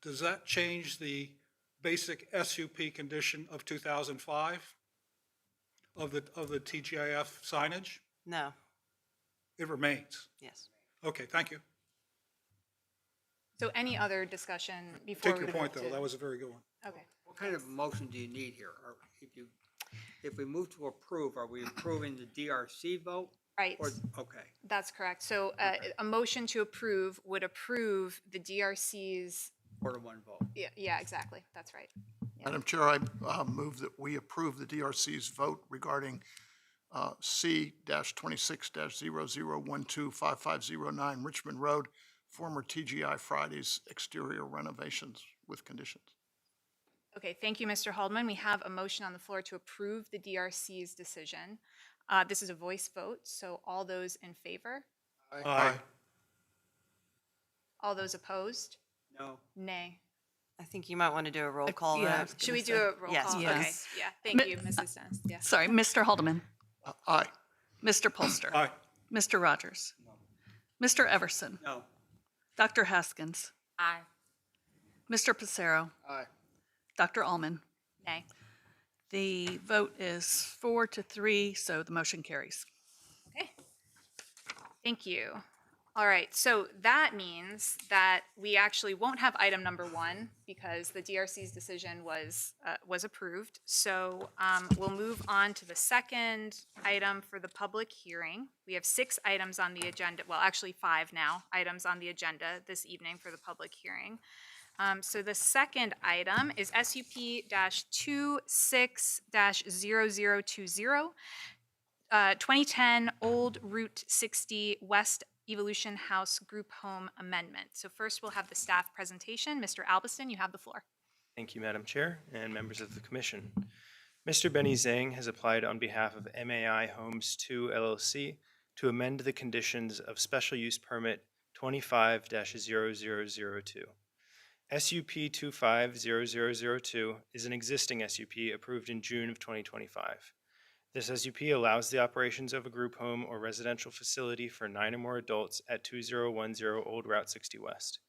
does that change the basic SUP condition of 2005 of the TGIF signage? No, It remains. yes. Okay, thank you. So any other discussion before Take we your point, move though. to- That was a very good one. Okay. What kind of a motion do you need here? Or if we move to approve, are we approving the DRC vote? Right. Or, okay. That's correct. So a motion to approve would approve the DRC's, 4-1 vote. yeah, exactly. That's right. Madam Chair, I move that we approve the DRC's vote regarding C-26-00125509 Richmond Road, former TGI Fridays exterior renovations with conditions. Okay, thank you, Mr. Haldeman. We have a motion on the floor to approve the DRC's decision. This is a voice vote, so all those in favor? Aye. All those opposed? No. Nay. I think you might want to do a roll call yeah, I vote. was Should we gonna do say. a roll Yes, call? please. Okay, yeah, thank you, Mrs. Dennis, yeah. Sorry, Mr. Haldeman, Aye. Mr. Polster. Aye. Mr. Rogers. Mr. Everson. No. Dr. Haskins. Aye. Mr. Pacero. Aye. Dr. Allman. Nay. The vote is 4-3, so the motion carries. Okay. Thank you. All right, so that means that we actually won't have item number 1 because the DRC's decision was approved. So we'll move on to the second item for the public hearing. We have 6 items on the agenda, well, actually 5 now, items on the agenda this evening for the public hearing. So the second item is SUP-26-0020, 2010 Old Route 60 West Evolution House Group Home Amendment. So first we'll have the staff presentation. Mr. Albiston, you have the floor. Thank you, Madam Chair and members of the Commission. Mr. Benny Zhang has applied on behalf of MAI Homes 2 LLC to amend the conditions of Special Use Permit 25-0002. SUP 25-0002 is an existing SUP approved in June of 2025. This SUP allows the operations of a group home or residential facility for 9 or more adults at 2010 Old Route 60 West.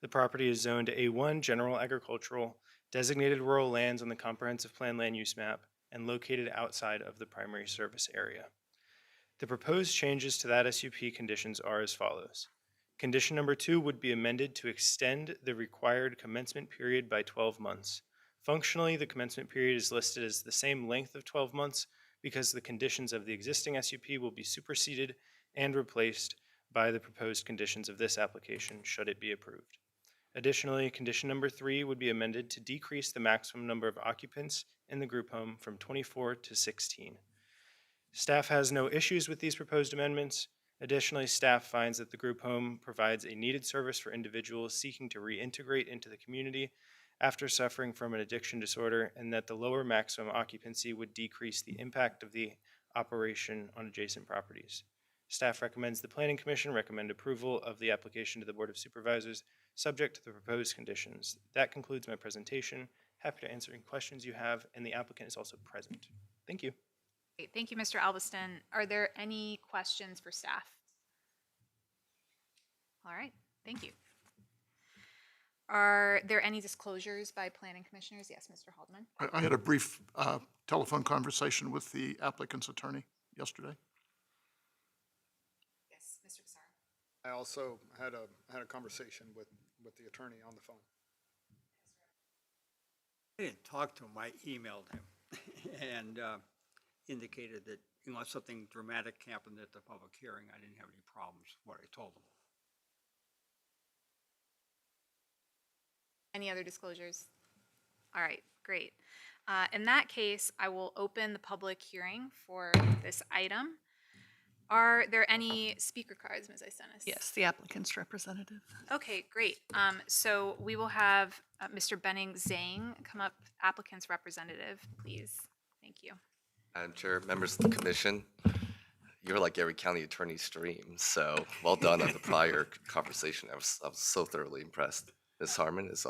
The property is zoned A1 General Agricultural, designated rural lands on the Comprehensive Plan Land Use Map, and located outside of the primary service area. The proposed changes to that SUP conditions are as follows. Condition number 2 would be amended to extend the required commencement period by 12 months. Functionally, the commencement period is listed as the same length of 12 months because the conditions of the existing SUP will be superseded and replaced by the proposed conditions of this application should it be approved. Additionally, condition number 3 would be amended to decrease the maximum number of occupants in the group home from 24 to 16. Staff has no issues with these proposed amendments. Additionally, staff finds that the group home provides a needed service for individuals seeking to reintegrate into the community after suffering from an addiction disorder, and that the lower maximum occupancy would decrease the impact of the operation on adjacent properties. Staff recommends the Planning Commission recommend approval of the application to the Board of Supervisors, subject to the proposed conditions. That concludes my presentation. Happy to answer any questions you have, and the applicant is also present. Thank you. Great. Thank you, Mr. Albiston. Are there any questions for staff? All right, thank you. Are there any disclosures by planning commissioners? Yes, Mr. Haldeman. I had a brief telephone conversation with the applicant's attorney yesterday. Yes, Mr. Pissarro. I also had a conversation with the attorney on the phone. I didn't talk to him, I emailed him and indicated that unless something dramatic happened at the public hearing, I didn't have any problems with what I told him. Any other disclosures? All right, great. In that case, I will open the public hearing for this item. Are there any speaker cards, Ms. Isenis? Yes, the applicant's representative. Okay, great. So we will have Mr. Benning Zhang come up, applicant's representative, please. Thank you. Madam Chair, members of the commission, you're like every county attorney's dream, so well done on the prior conversation. I was so thoroughly impressed. Ms. Parman, as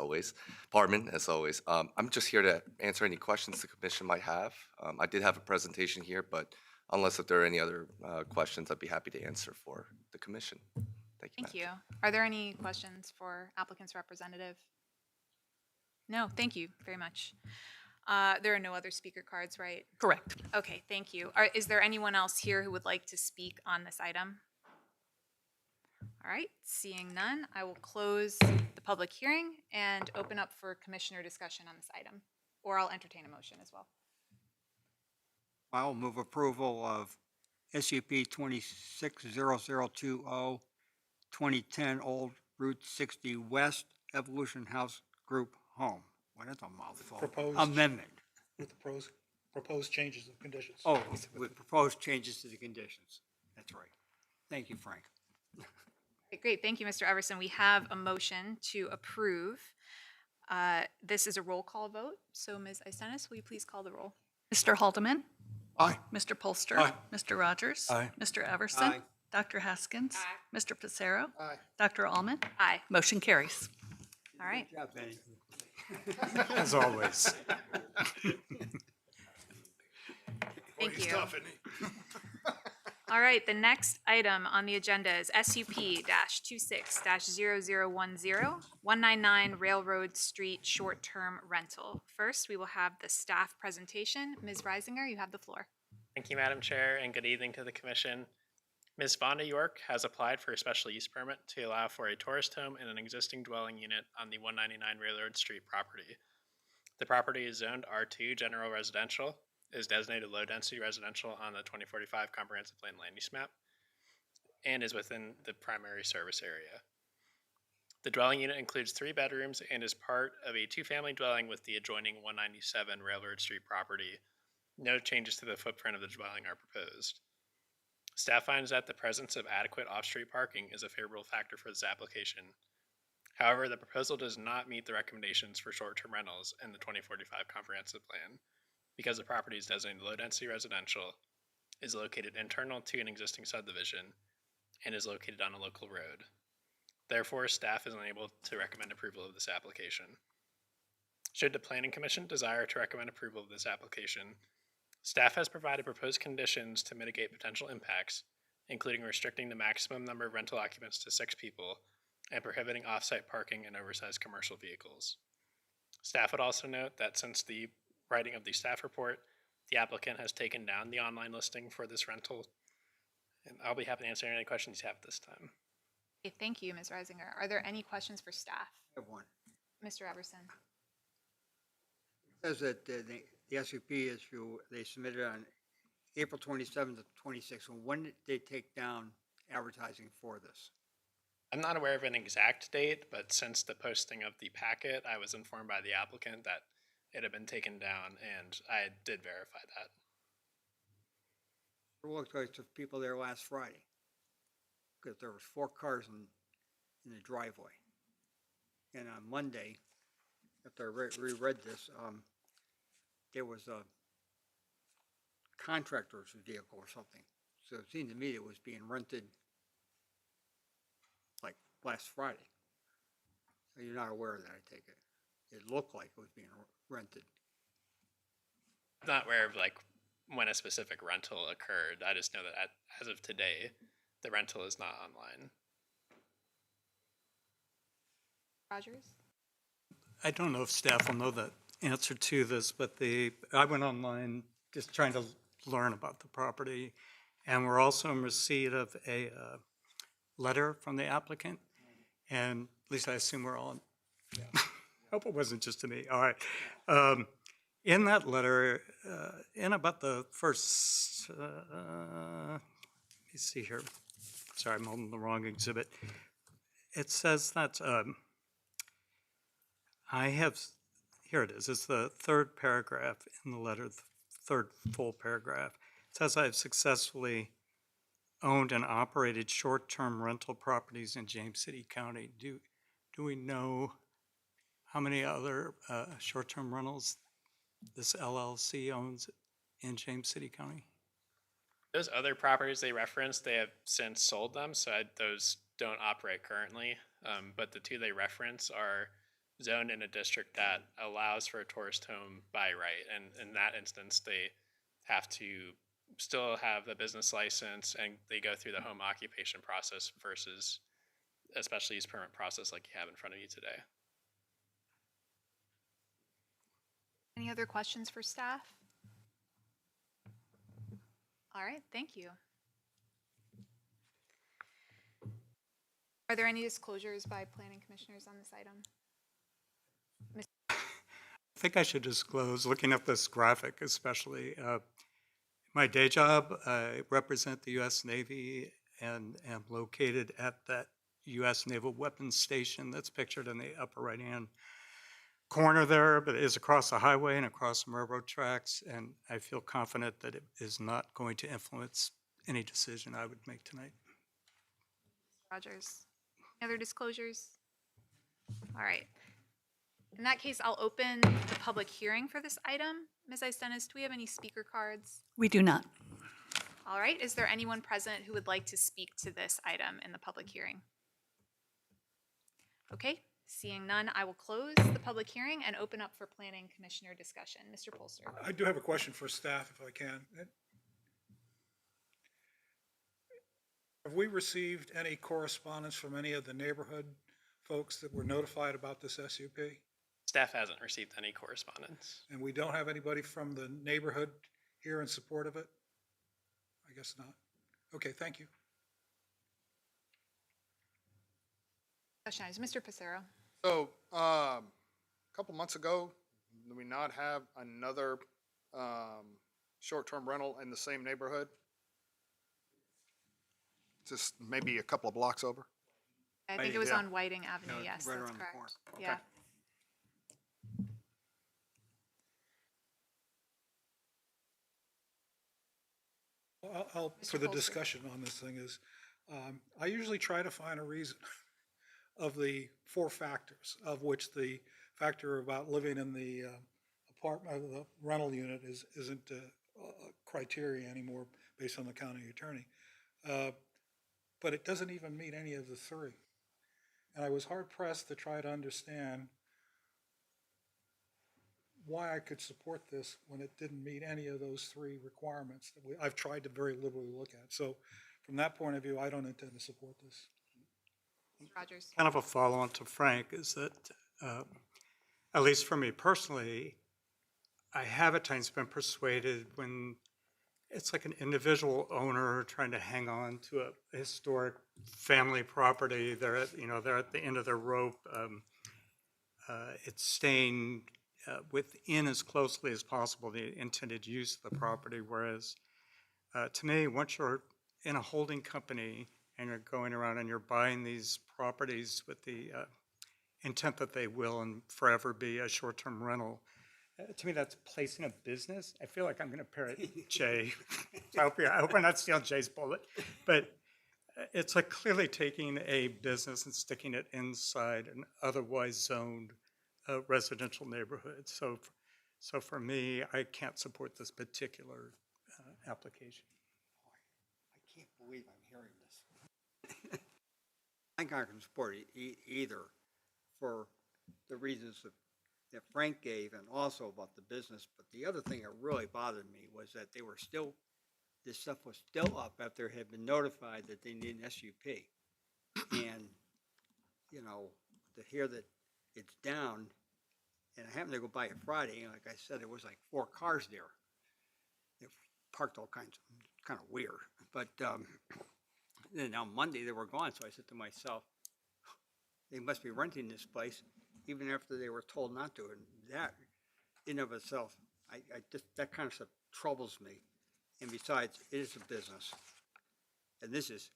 always. I'm just here to answer any questions the commission might have. I did have a presentation here, but unless if there are any other questions, I'd be happy to answer for the commission. Thank you. Thank you. Are there any questions for applicant's representative? No, thank you very much. There are no other speaker cards, right? Correct. Okay, thank you. Is there anyone else here who would like to speak on this item? All right, seeing none, I will close the public hearing and open up for commissioner discussion on this item, or I'll entertain a motion as well. I'll move approval of SUP 26-0020, 2010 Old Route 60 West Evolution House Group Home. What is a mouthful? Proposed. Amendment. With the proposed changes of conditions. Oh, with proposed changes to the conditions. That's right. Thank you, Frank. Okay, great, thank you, Mr. Everson. We have a motion to approve. This is a roll call vote, so Ms. Isenis, will you please call the roll? Mr. Haldeman? Aye. Mr. Polster? Aye. Mr. Rogers? Aye. Mr. Everson? Aye. Dr. Haskins. Mr. Pacero. Aye. Dr. Allman. Aye. Motion carries. All right. Good job, Benny. As always. Thank He's you. tough, isn't he? All right, the next item on the agenda is SUP-26-0010, 199 Railroad Street Short-Term Rental. First, we will have the staff presentation. Ms. Reisinger, you have the floor. Thank you, Madam Chair, and good evening to the Commission. Ms. Vonda York has applied for a special use permit to allow for a tourist home in an existing dwelling unit on the 199 Railroad Street property. The property is zoned R2 General Residential, is designated low-density residential on the 2045 Comprehensive Plan Land Use Map, and is within the primary service area. The dwelling unit includes 3 bedrooms and is part of a 2-family dwelling with the adjoining 197 Railroad Street property. No changes to the footprint of the dwelling are proposed. Staff finds that the presence of adequate off-street parking is a favorable factor for this application. However, the proposal does not meet the recommendations for short-term rentals in the 2045 Comprehensive Plan because the property is designated low-density residential, is located internal to an existing subdivision, and is located on a local road. Therefore, staff is unable to recommend approval of this application. Should the Planning Commission desire to recommend approval of this application, staff has provided proposed conditions to mitigate potential impacts, including restricting the maximum number of rental occupants to 6 people and prohibiting off-site parking and oversized commercial vehicles. Staff would also note that since the writing of the staff report, the applicant has taken down the online listing for this rental, and I'll be happy to answer any questions you have at this time. Okay, thank you, Ms. Reisinger. Are there any questions for staff? I have one. Mr. Everson? It says that the SUP issue, they submitted on April 27th to 26th. When did they take down advertising for this? I'm not aware of an exact date, but since the posting of the packet, I was informed by the applicant that it had been taken down, and I did verify that. There looked like the people there last Friday, because there was 4 cars in the driveway. And on Monday, after I reread this, there was a contractor's vehicle or something. So it seemed to me it was being rented like last Friday. So you're not aware of that, I take it. It looked like it was being rented. I'm not aware of when a specific rental occurred. I just know that as of today, the rental is not online. Rogers? I don't know if staff will know the answer to this, but I went online just trying to learn about the property, and we're also in receipt of a letter from the applicant, and at least I assume we're all, hope it wasn't just to me. All right. In that letter, in about the first, let me see here. Sorry, I'm holding the wrong exhibit. It says that here it is. It's the 3rd paragraph in the letter, the 3rd full paragraph. It says I have successfully owned and operated short-term rental properties in James City County. Do we know how many other short-term rentals this LLC owns in James City County? Those other properties they referenced, they have since sold them, so those don't operate currently. But the 2 they reference are zoned in a district that allows for a tourist home by right. And in that instance, they have to still have the business license and they go through the home occupation process versus a special use permit process like you have in front of you today. Any other questions for staff? All right, thank you. Are there any disclosures by planning commissioners on this item? I think I should disclose, looking up this graphic especially, my day job, I represent the U.S. Navy and am located at that U.S. Naval Weapons Station that's pictured in the upper right-hand corner there, but it is across the highway and across some railroad tracks, and I feel confident that it is not going to influence any decision I would make tonight. Rogers. Any other disclosures? All right. In that case, I'll open the public hearing for this item. Ms. Istenis, do we have any speaker cards? We do not. All right, is there anyone present who would like to speak to this item in the public hearing? Okay, seeing none, I will close the public hearing and open up for planning commissioner discussion. Mr. Polster. I do have a question for staff, if I can. Have we received any correspondence from any of the neighborhood folks that were notified about this SUP? Staff hasn't received any correspondence. And we don't have anybody from the neighborhood here in support of it? I guess not. Okay, thank you. Question is Mr. Pissarro. So, a couple months ago, did we not have another short-term rental in the same neighborhood? Just maybe a couple of blocks over? I think it was Yeah. on Whiting Avenue, No, yes, right that's around the corner. correct. Yeah. For the Polster. discussion on this thing is, I usually try to find a reason of the 4 factors, of which the factor about living in the apartment, the rental unit isn't a criteria anymore based on the county attorney. But it doesn't even meet any of the 3. And I was hard pressed to try to understand why I could support this when it didn't meet any of those 3 requirements that I've tried to very liberally look at. So from that point of view, I don't intend to support this. Mr. Rogers. Kind of a follow-on to Frank is that, at least for me personally, I have at times been persuaded when it's like an individual owner trying to hang on to a historic family property. They're at the end of their rope. It's staying within as closely as possible the intended use of the property. Whereas to me, once you're in a holding company and you're going around and you're buying these properties with the intent that they will and forever be a short-term rental, to me, that's placing a business. I feel like I'm going to parrot Jay. I hope I'm not stealing Jay's bullet. But it's like clearly taking a business and sticking it inside an otherwise zoned residential neighborhood. So for me, I can't support this particular application. I can't believe I'm hearing this. I can't support it either for the reasons that Frank gave and also about the business. But the other thing that really bothered me was that this stuff was still up after it had been notified that they need an SUP. And, to hear that it's down, and I happened to go by it Friday, and like I said, there was like 4 cars there. They parked all kinds of, kind of weird. But then on Monday they were gone, so I said to myself, they must be renting this place even after they were told not to. And that in of itself, I just, that kind of stuff troubles me. And besides, it is a business. And this is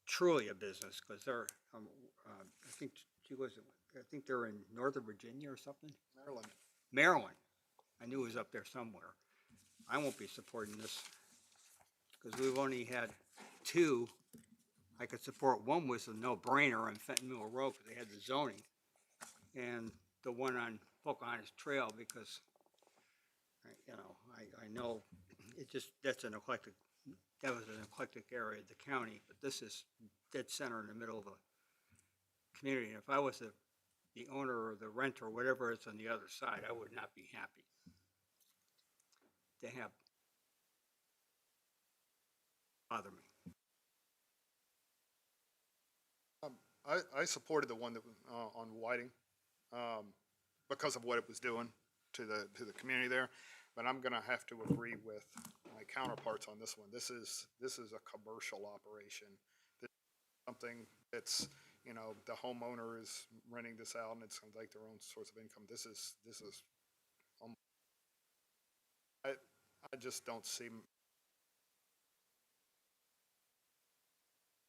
truly a business because they're, I think they're in Northern Virginia or something. Maryland. I knew it was up there somewhere. I won't be supporting this because we've only had 2. I could support. One was a no-brainer on Fenton Mill Road because they had the zoning, and the one on Pocahontas Trail because, I know it just, that was an eclectic area of the county, but this is dead center in the middle of a community. And if I was the owner or the renter or whatever is on the other side, I would not be happy to have bother me. I supported the one that on Whiting because of what it was doing to the community there, but I'm going to have to agree with my counterparts on this one. This is a commercial operation. This is something that's the homeowner is renting this out and it's like their own source of income. This is I just don't see.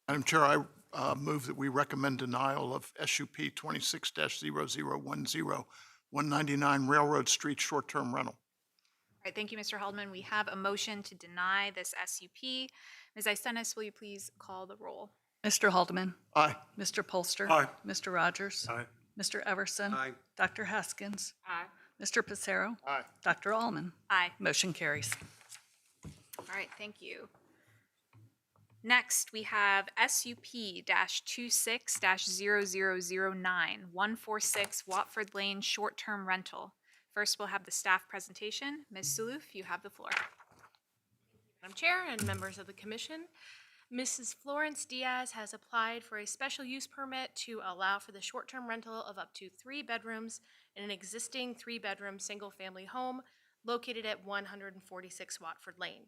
Madam Chair, I move that we recommend denial of SUP 26-0010, 199 Railroad Street short-term rental. All right, thank you, Mr. Haldeman. We have a motion to deny this SUP. Ms. Isenis, will you please call the roll? Mr. Haldeman? Aye. Mr. Polster? Aye. Mr. Rogers? Aye. Mr. Everson? Aye. Dr. Haskins? Aye. Mr. Pissarro? Aye. Dr. Allman? Aye. Motion carries. All right, thank you. Next, we have SUP-26-0009, 146 Watford Lane short-term rental. First, we'll have the staff presentation. Ms. Saloof, you have the floor. Madam Chair and members of the commission, Mrs. Florence Diaz has applied for a special use permit to allow for the short-term rental of up to 3 bedrooms in an existing 3-bedroom single-family home located at 146 Watford Lane.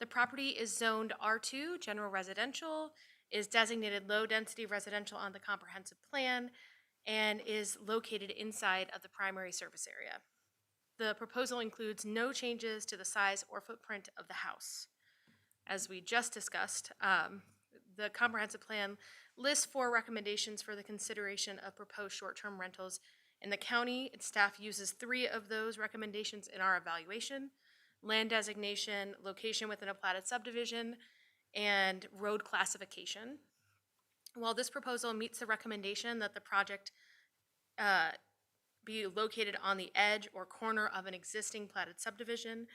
The property is zoned R2, general residential, is designated low-density residential on the comprehensive plan, and is located inside of the primary service area. The proposal includes no changes to the size or footprint of the house. As we just discussed, the comprehensive plan lists 4 recommendations for the consideration of proposed short-term rentals in the county. Its staff uses 3 of those recommendations in our evaluation: land designation, location within a platted subdivision, and road classification. While this proposal meets the recommendation that the project be located on the edge or corner of an existing platted subdivision,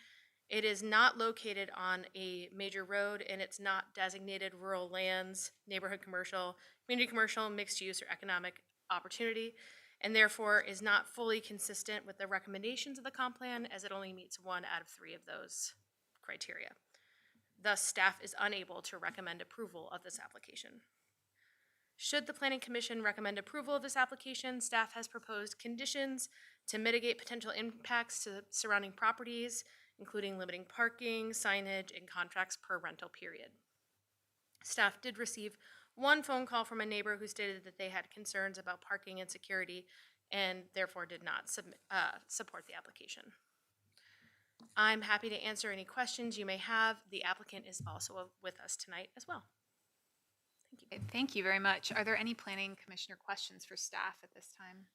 it is not located on a major road, and it's not designated rural lands, neighborhood commercial, community commercial, mixed use, or economic opportunity, and therefore is not fully consistent with the recommendations of the comp plan, as it only meets 1 out of 3 of those criteria. Thus, staff is unable to recommend approval of this application. Should the Planning Commission recommend approval of this application, staff has proposed conditions to mitigate potential impacts to surrounding properties, including limiting parking, signage, and contracts per rental period. Staff did receive 1 phone call from a neighbor who stated that they had concerns about parking and security and therefore did not support the application. I'm happy to answer any questions you may have. The applicant is also with us tonight as well. Okay, thank you very much. Are there any planning commissioner questions for staff at this time?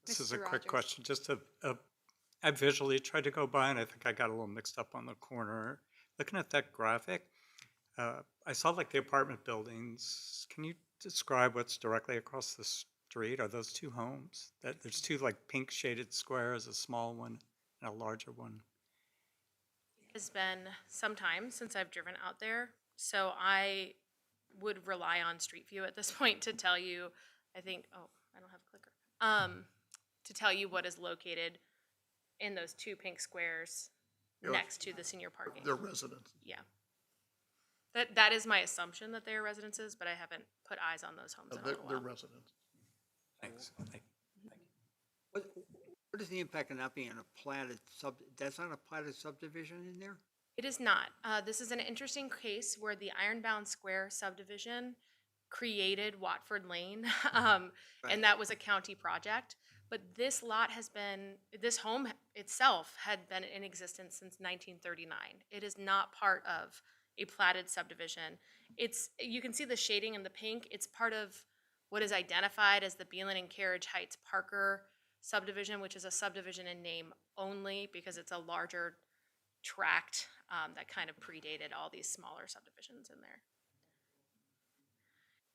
This is Mr. a quick Rogers. question, just I visually tried to go by and I think I got a little mixed up on the corner. Looking at that graphic, I saw like the apartment buildings. Can you describe what's directly across the street? Are those 2 homes? There's 2 like pink shaded squares, a small one and a larger one. It has been some time since I've driven out there, so I would rely on Street View at this point to tell you, I think, oh, I don't have a clicker, to tell you what is located in those 2 pink squares Yeah, next to the senior parking. They're residents. Yeah. That is my assumption that they are residences, but I haven't put eyes on those homes in a little They're while. residents. Thanks. What is the impact of not being a platted that's not a platted subdivision in there? It is not. This is an interesting case where the Ironbound Square subdivision created Watford Lane, and that was a county project. But this lot this home itself had been in existence since 1939. It is not part of a platted subdivision. You can see the shading in the pink. It's part of what is identified as the Beelan and Carriage Heights Parker subdivision, which is a subdivision in name only because it's a larger tract that kind of predated all these smaller subdivisions in there.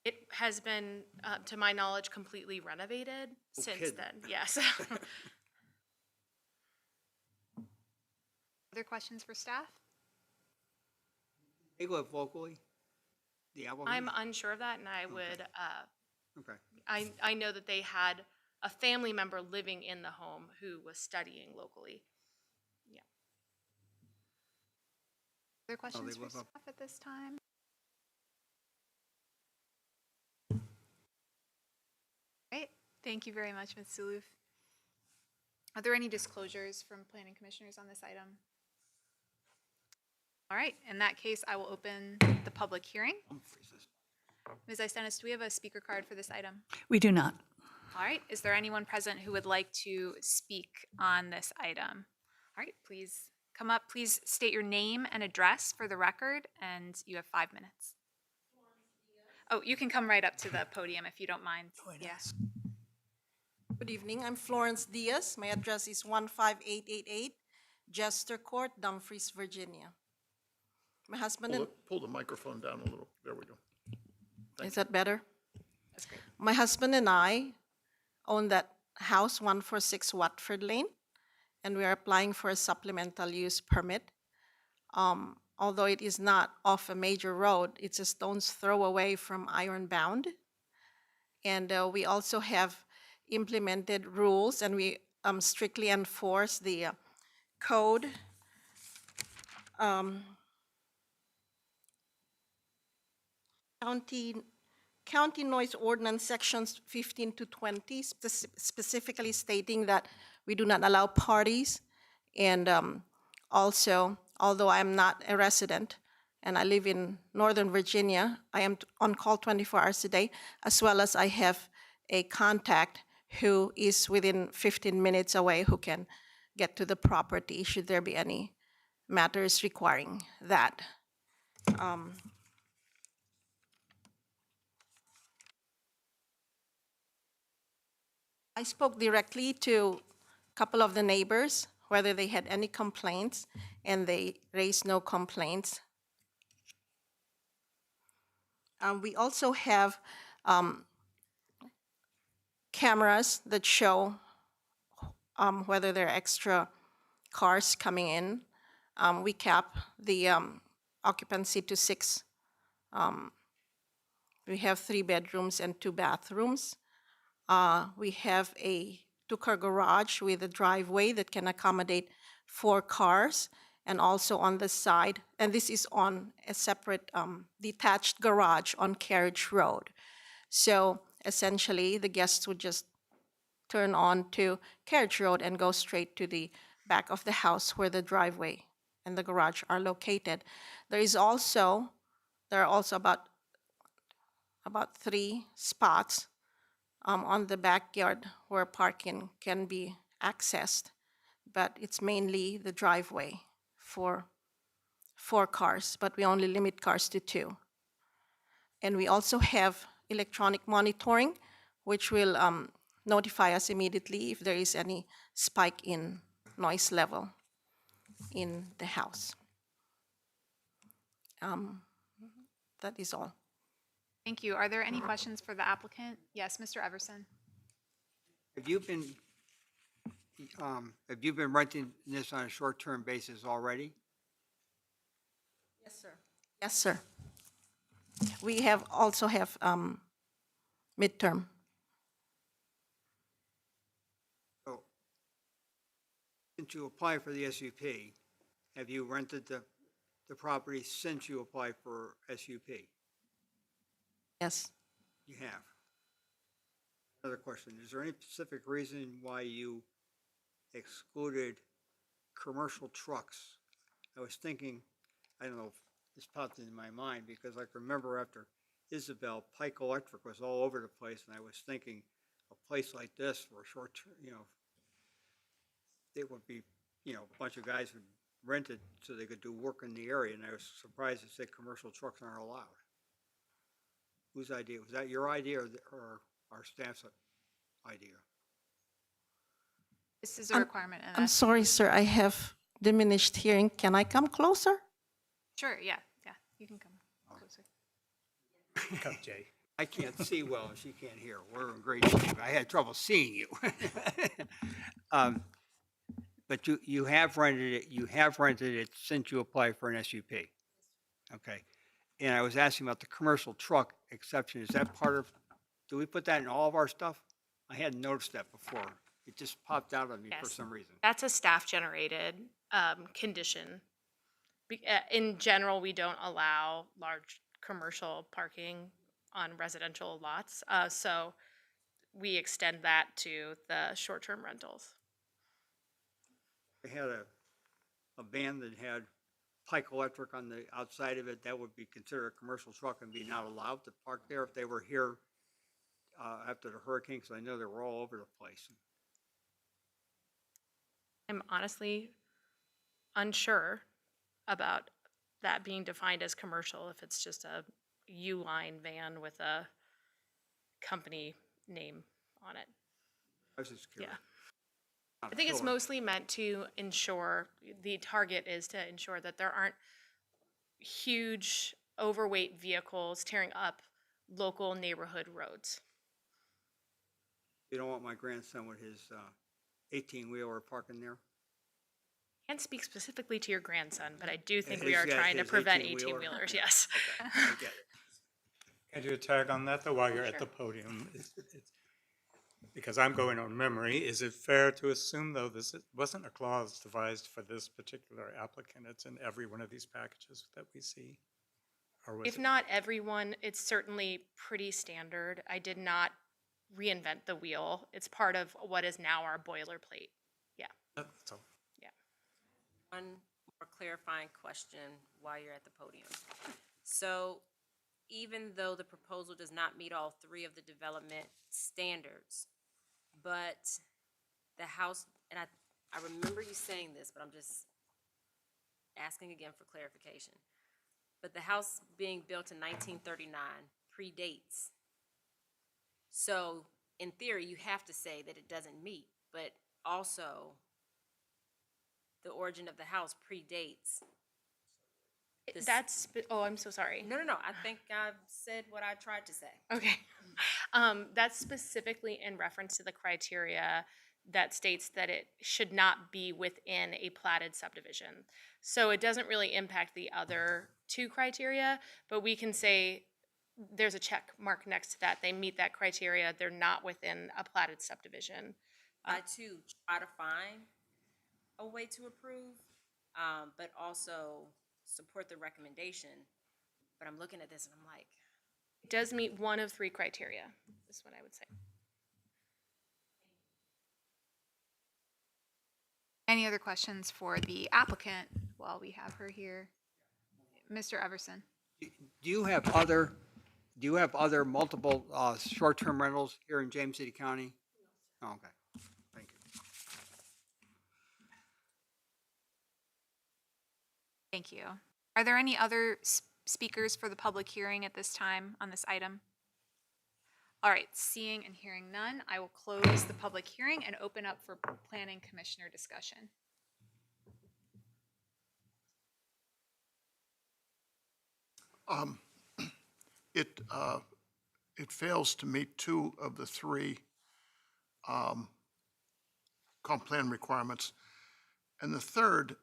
It has been, to my knowledge, completely renovated since kidding. then, yes. Other questions for staff? They live locally? The applicant? I'm unsure of that, and I would, Okay. I know that they had a family member living in the home who was studying locally. Yeah. Other questions for live staff up- at this time? Great, thank you very much, Ms. Saloof. Are there any disclosures from planning commissioners on this item? All right, in that case, I will open the public hearing. Ms. Istenis, do we have a speaker card for this item? We do not. All right, is there anyone present who would like to speak on this item? All right, please come up. Please state your name and address for the record, and you have 5 minutes. Oh, you can come right up to the podium if you don't mind. Yes. Good evening, I'm Florence Diaz. My address is 15888 Jester Court, Dumfries, Virginia. My husband and... Pull the microphone down a little. There we go. Is that better? That's great. My husband and I own that house, 146 Watford Lane, and we are applying for a supplemental use permit. although it is not off a major road, it's a stone's throw away from Ironbound. And we also have implemented rules, and we strictly enforce the code. County County Noise Ordinance Sections 15 to 20, specifically stating that we do not allow parties. And also, although I am not a resident and I live in Northern Virginia, I am on call 24 hours a day, as well as I have a contact who is within 15 minutes away who can get to the property should there be any matters requiring that. I spoke directly to a couple of the neighbors, whether they had any complaints, and they raised no complaints. We also have cameras that show whether there are extra cars coming in. We cap the occupancy to 6. We have 3 bedrooms and 2 bathrooms. We have a 2-car garage with a driveway that can accommodate 4 cars, and also on the side, and this is on a separate detached garage on Carriage Road. So essentially, the guests would just turn on to Carriage Road and go straight to the back of the house where the driveway and the garage are located. There are also about 3 spots on the backyard where parking can be accessed, but it's mainly the driveway for 4 cars, but we only limit cars to 2. And we also have electronic monitoring, which will notify us immediately if there is any spike in noise level in the house. That is all. Thank you. Are there any questions for the applicant? Yes, Mr. Everson. Have you been renting this on a short-term basis already? Yes, sir. Yes, sir. We also have midterm. So, since you applied for the SUP, have you rented the property since you applied for SUP? Yes. You have. Another question, is there any specific reason why you excluded commercial trucks? I was thinking, I don't know if this popped into my mind, because I can remember after Isabel, Pike Electric was all over the place, and I was thinking a place like this for a short term, it would be, a bunch of guys would rent it so they could do work in the area, and I was surprised to say commercial trucks aren't allowed. Whose idea? Was that your idea or our staff's idea? This is a requirement. And I'm sorry, sir, I have diminished hearing. Can I come closer? Sure, yeah, you can come closer. Come, Jay. I can't see well and she can't hear. We're in great shape. I had trouble seeing you. But you have rented it since you applied for an SUP. Okay. And I was asking about the commercial truck exception. Is that part of, do we put that in all of our stuff? I hadn't noticed that before. It just popped out of me for Yes. some reason. That's a staff-generated condition. In general, we don't allow large commercial parking on residential lots, so we extend that to the short-term rentals. I had a van that had Pike Electric on the outside of it. That would be considered a commercial truck and be not allowed to park there if they were here after the hurricane, because I know they were all over the place. I'm honestly unsure about that being defined as commercial, if it's just a U-Line van with a company name on it. I was just curious. Yeah. I think it's mostly meant to ensure, the target is to ensure that there aren't huge overweight vehicles tearing up local neighborhood roads. You don't want my grandson with his 18-wheeler parking there? Can't speak specifically to your grandson, but I do think we are He's got trying to his prevent 18-wheeler. 18-wheelers, yes. Okay, I get it. Can I do a tag on that, though, while you're at Sure. the podium? Because I'm going on memory, is it fair to assume, though, wasn't a clause devised for this particular applicant? It's in every one of these packages that we see? Or was If it? not everyone, it's certainly pretty standard. I did not reinvent the wheel. It's part of what is now our boilerplate. Yeah, That's all. yeah. One more clarifying question while you're at the podium. So even though the proposal does not meet all three of the development standards, but the house, and I remember you saying this, but I'm just asking again for clarification. But the house being built in 1939 predates. So in theory, you have to say that it doesn't meet, but also the origin of the house predates. this- Oh, I'm so sorry. No, I think I've said what I tried to say. Okay. That's specifically in reference to the criteria that states that it should not be within a platted subdivision. So it doesn't really impact the other two criteria, but we can say there's a check mark next to that. They meet that criteria. They're not within a platted subdivision. I too try to find a way to approve, but also support the recommendation. But I'm looking at this and I'm like, It does meet one of three criteria, is what I would say. Any other questions for the applicant while we have her here? Mr. Everson? Do you have other multiple short-term rentals here in James City County? Oh, okay, thank you. Thank you. Are there any other speakers for the public hearing at this time on this item? All right, seeing and hearing none, I will close the public hearing and open up for planning commissioner discussion. It fails to meet two of the three comp plan requirements. And the third,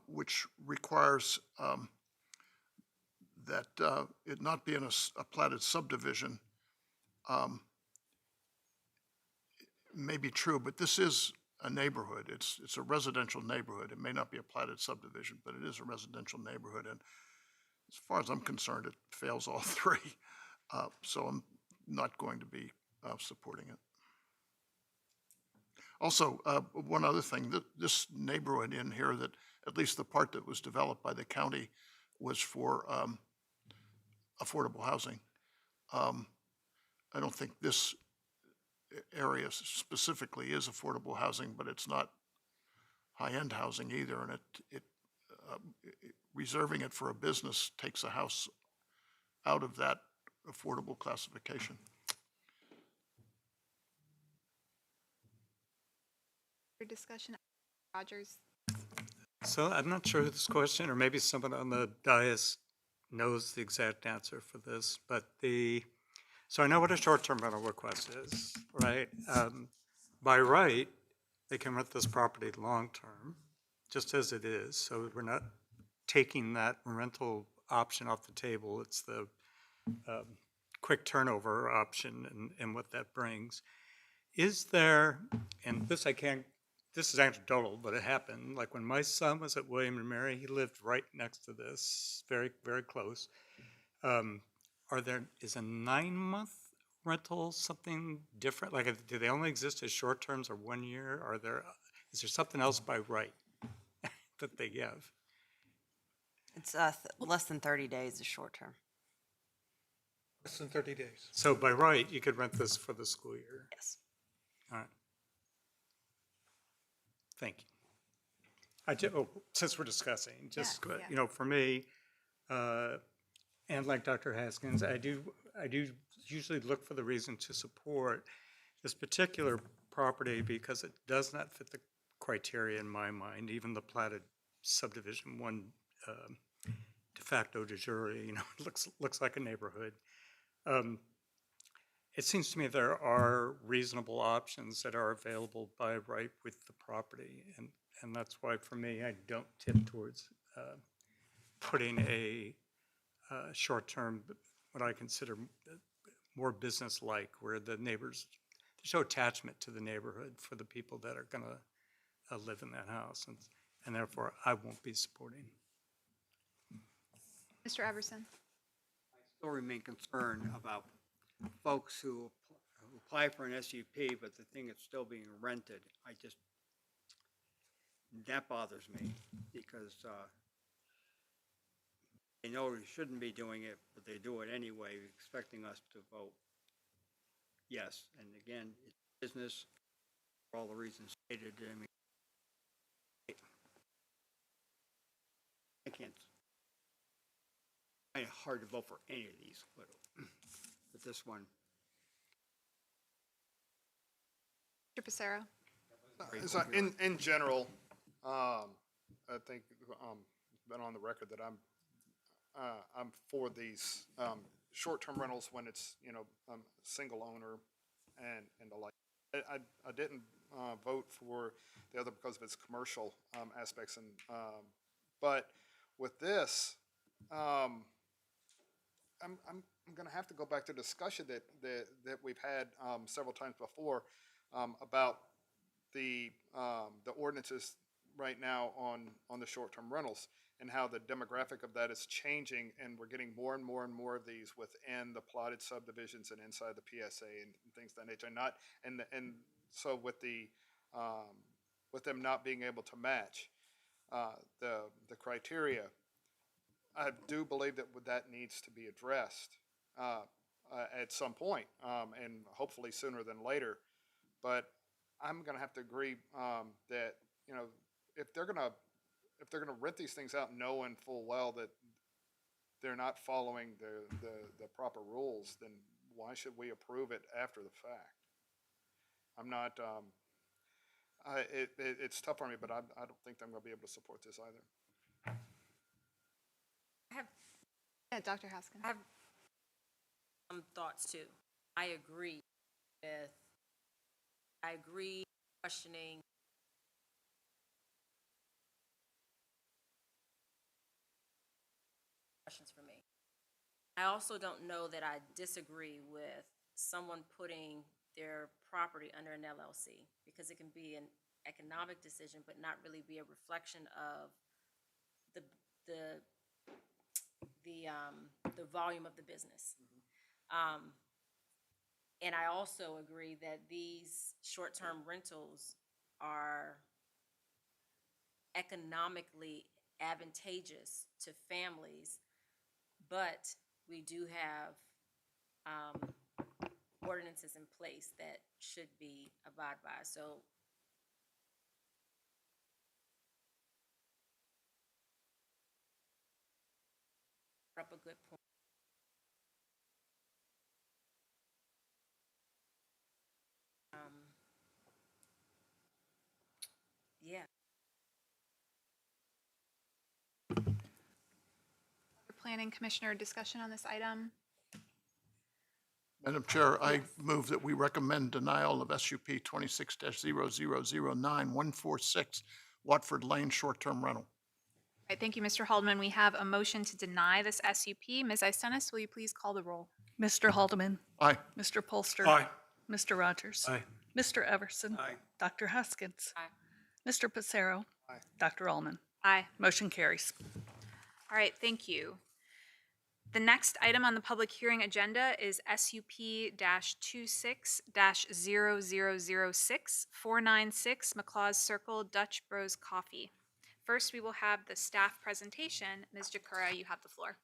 which requires that it not be in a platted subdivision, may be true, but this is a neighborhood. It's a residential neighborhood. It may not be a platted subdivision, but it is a residential neighborhood. And as far as I'm concerned, it fails all three. So I'm not going to be supporting it. Also, one other thing, this neighborhood in here, that at least the part that was developed by the county was for affordable housing. I don't think this area specifically is affordable housing, but it's not high-end housing either, and reserving it for a business takes a house out of that affordable classification. Discussion, Rogers. So I'm not sure who this question, or maybe someone on the dais knows the exact answer for this, but so I know what a short-term rental request is, right? By right, they can rent this property long-term, just as it is, so we're not taking that rental option off the table. It's the quick turnover option and what that brings. Is there, and this is anecdotal, but it happened, like when my son was at William and Mary, he lived right next to this, very, very close. Is a 9-month rental something different? Like, do they only exist as short terms or 1 year? Is there something else by right that they give? It's less than 30 days is short term. Less than 30 days. So by right, you could rent this for the school year? Yes. All right. Thank you. Since we're discussing, just, Yeah. For me, and like Dr. Haskins, I do usually look for the reason to support this particular property because it does not fit the criteria in my mind, even the platted subdivision one de facto de jure, looks like a neighborhood. It seems to me there are reasonable options that are available by right with the property, And that's why, for me, I don't tip towards putting a short-term, what I consider more business-like, where the neighbors, there's no attachment to the neighborhood for the people that are going to live in that house. And therefore, I won't be supporting. Mr. Everson? Still remain concerned about folks who apply for an SUP, but the thing is still being rented. That bothers me because they know we shouldn't be doing it, but they do it anyway, expecting us to vote yes. And again, it's business for all the reasons stated. I mean, I can't. It's hard to vote for any of these, but this one. Mr. Pacero? So in general, I think been on the record that I'm for these short-term rentals when it's single owner and the like. I didn't vote for the other because of its commercial aspects but with this I'm going to have to go back to the discussion that we've had several times before about the ordinances right now on the short-term rentals and how the demographic of that is changing, and we're getting more and more and more of these within the plotted subdivisions and inside the PSA and things of that nature. And so with them not being able to match the criteria, I do believe that needs to be addressed at some point, and hopefully sooner than later. But I'm going to have to agree that if they're going to rent these things out knowing full well that they're not following the proper rules, then why should we approve it after the fact? I'm not. It's tough for me, but I don't think I'm going to be able to support this either. Yeah, Dr. Haskins. I have some thoughts too. I agree questioning questions for me. I also don't know that I disagree with someone putting their property under an LLC, because it can be an economic decision but not really be a reflection of the volume of the business. And I also agree that these short-term rentals are economically advantageous to families, but we do have ordinances in place that should be abided by. So up a good point. Yeah. Planning Commissioner, discussion on this item? Madam Chair, I move that we recommend denial of SUP 26-0009-146 Watford Lane short-term rental. All right, thank you, Mr. Haldeman. We have a motion to deny this SUP. Ms. Istenis, will you please call the roll? Mr. Haldeman? Aye. Mr. Polster? Aye. Mr. Rogers? Aye. Mr. Everson? Aye. Dr. Haskins? Aye. Mr. Pacero? Aye. Dr. Allman? Aye. Motion carries. All right, thank you. The next item on the public hearing agenda is SUP-26-0006, 496 McLaws Circle, Dutch Bros Coffee. First, we will have the staff presentation. Ms. Jakura, you have the floor.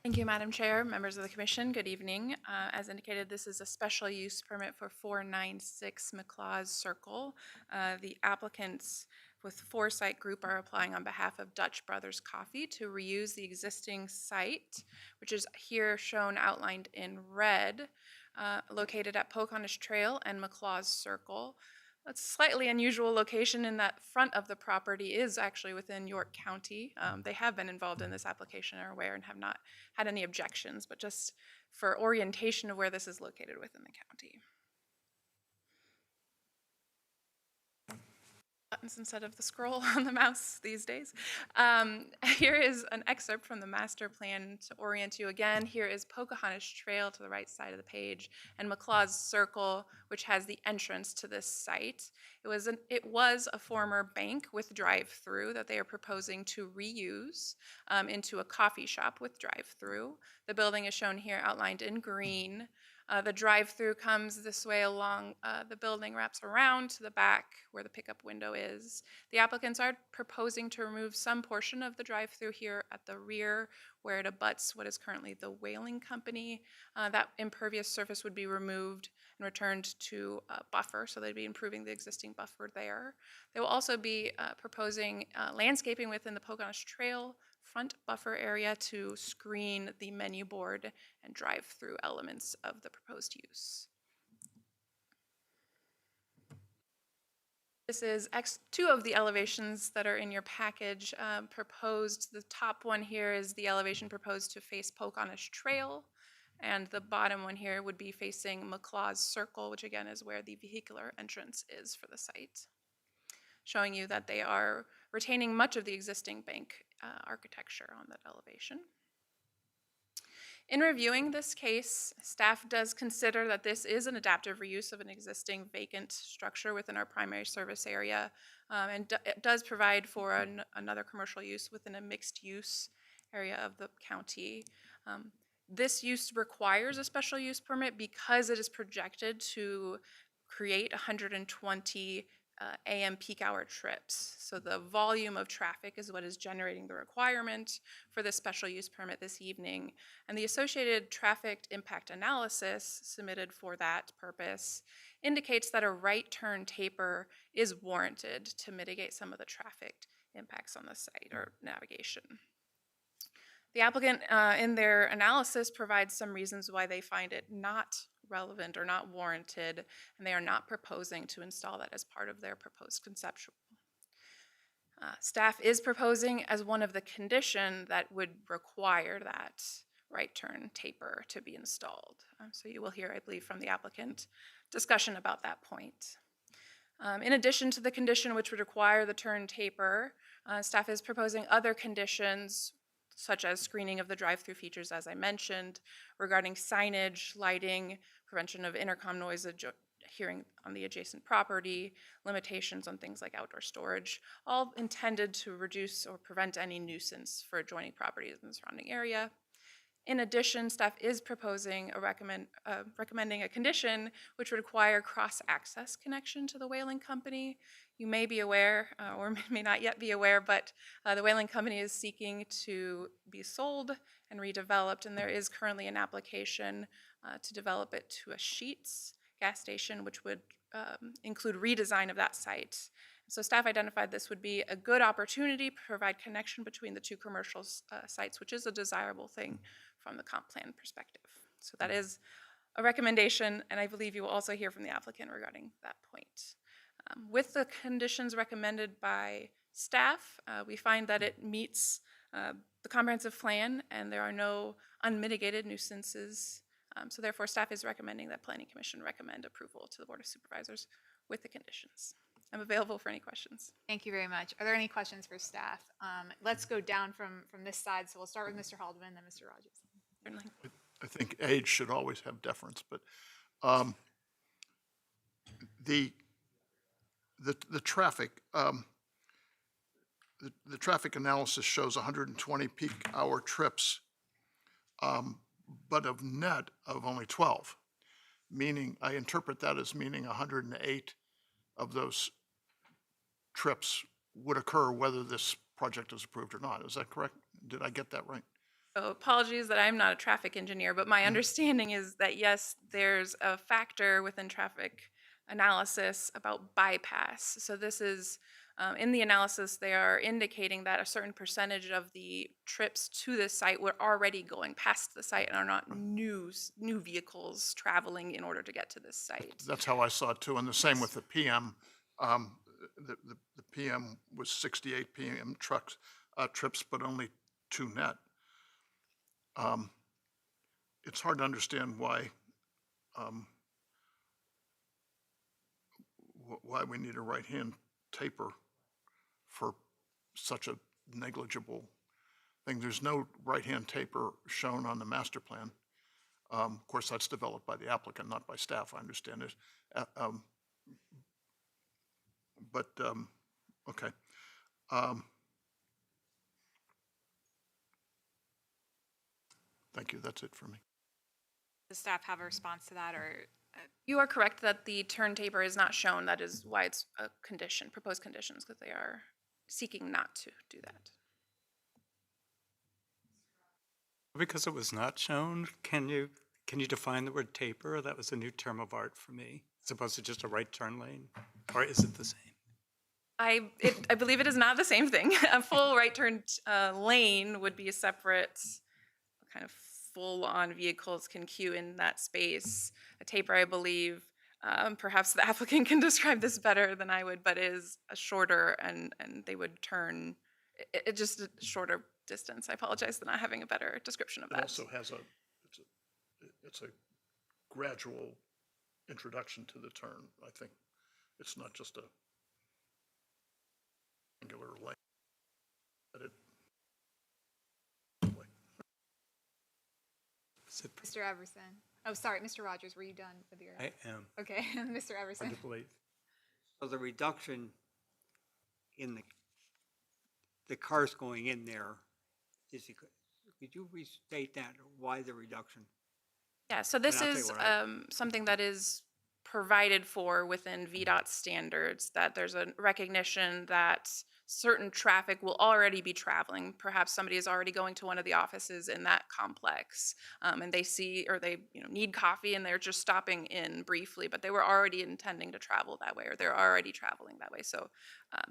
Thank you, Madam Chair, members of the Commission. Good evening. As indicated, this is a special use permit for 496 McLaws Circle. The applicants with Foresight Group are applying on behalf of Dutch Brothers Coffee to reuse the existing site, which is here shown outlined in red, located at Pocahontas Trail and McLaws Circle. It's a slightly unusual location in that front of the property is actually within York County. They have been involved in this application, are aware, and have not had any objections, but just for orientation of where this is located within the county. buttons instead of the scroll on the mouse these days. Here is an excerpt from the master plan to orient you again. Here is Pocahontas Trail to the right side of the page, and McLaws Circle, which has the entrance to this site. It was a former bank with drive-through that they are proposing to reuse into a coffee shop with drive-through. The building is shown here outlined in green. The drive-through comes this way along the building, wraps around to the back where the pickup window is. The applicants are proposing to remove some portion of the drive-through here at the rear where it abuts what is currently the Whaling Company. That impervious surface would be removed and returned to a buffer, so they'd be improving the existing buffer there. They will also be proposing landscaping within the Pocahontas Trail front buffer area to screen the menu board and drive-through elements of the proposed use. This is two of the elevations that are in your package proposed. The top one here is the elevation proposed to face Pocahontas Trail, and the bottom one here would be facing McLaws Circle, which again is where the vehicular entrance is for the site, showing you that they are retaining much of the existing bank architecture on that elevation. In reviewing this case, staff does consider that this is an adaptive reuse of an existing vacant structure within our primary service area, and it does provide for another commercial use within a mixed use area of the county. This use requires a special use permit because it is projected to create 120 AM peak hour trips. So the volume of traffic is what is generating the requirement for this special use permit this evening. And the associated traffic impact analysis submitted for that purpose indicates that a right turn taper is warranted to mitigate some of the traffic impacts on the site or navigation. The applicant in their analysis provides some reasons why they find it not relevant or not warranted, and they are not proposing to install that as part of their proposed conceptual. Staff is proposing as one of the condition that would require that right turn taper to be installed. So you will hear, I believe, from the applicant discussion about that point. In addition to the condition which would require the turn taper, staff is proposing other conditions such as screening of the drive-through features, as I mentioned, regarding signage, lighting, prevention of intercom noise hearing on the adjacent property, limitations on things like outdoor storage, all intended to reduce or prevent any nuisance for adjoining properties in the surrounding area. In addition, staff is proposing recommending a condition which would require cross-access connection to the Whaling Company. You may be aware, or may not yet be aware, but the Whaling Company is seeking to be sold and redeveloped, and there is currently an application to develop it to a Sheetz gas station, which would include redesign of that site. So staff identified this would be a good opportunity to provide connection between the two commercial sites, which is a desirable thing from the comp plan perspective. So that is a recommendation, and I believe you will also hear from the applicant regarding that point. With the conditions recommended by staff, we find that it meets the comprehensive plan and there are no unmitigated nuisances. So therefore, staff is recommending that Planning Commission recommend approval to the Board of Supervisors with the conditions. I'm available for any questions. Thank you very much. Are there any questions for staff? Let's go down from this side. So we'll start with Mr. Haldeman, then Mr. Rogers. Certainly. I think age should always have deference, but the traffic, the traffic analysis shows 120 peak hour trips, but of net of only 12, meaning, I interpret that as meaning 108 of those trips would occur whether this project is approved or not. Is that correct? Did I get that right? So apologies that I'm not a traffic engineer, but my understanding is that yes, there's a factor within traffic analysis about bypass. So this is, in the analysis, they are indicating that a certain percentage of the trips to this site were already going past the site and are not new vehicles traveling in order to get to this site. That's how I saw it too, and the same with the PM. The PM was 68 PM trips, but only 2 net. It's hard to understand why we need a right-hand taper for such a negligible thing. There's no right-hand taper shown on the master plan. Of course, that's developed by the applicant, not by staff, I understand it. Okay. Thank you, that's it for me. Does staff have a response to that, or? You are correct that the turn taper is not shown. That is why it's a condition, proposed conditions, because they are seeking not to do that. Because it was not shown, can you define the word taper? That was a new term of art for me, as opposed to just a right turn lane, or is it the same? I believe it is not the same thing. A full right turn lane would be a separate kind of full-on vehicles can queue in that space. A taper, I believe, perhaps the applicant can describe this better than I would, but is a shorter and they would turn, it just a shorter distance. I apologize for not having a better description of It that. also has it's a gradual introduction to the turn. I think it's not just a angular lane. Mr. Everson. Oh, sorry, Mr. Rogers, were you done with your? I am. Okay, Mr. Everson. Hard to believe. So the reduction in the cars going in there is, could you restate that, why the reduction? Yeah, so this And I'll tell is you what something that is provided for within VDOT standards, that there's a recognition that certain traffic will already be traveling. Perhaps somebody is already going to one of the offices in that complex, and they see, or they need coffee and they're just stopping in briefly, but they were already intending to travel that way, or they're already traveling that way. So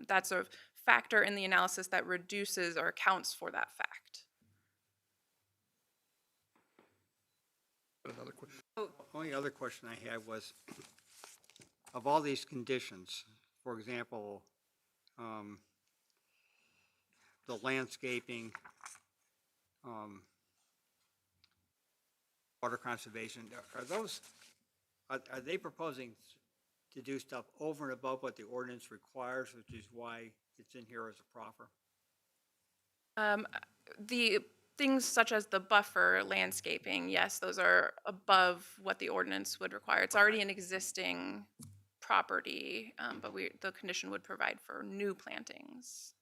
that's a factor in the analysis that reduces or accounts for that fact. Another question. Only other question I had was, of all these conditions, for example, the landscaping, water conservation, are they proposing to do stuff over and above what the ordinance requires, which is why it's in here as a proffer? The things such as the buffer landscaping, yes, those are above what the ordinance would require. It's already an existing property, but the condition would provide for new plantings.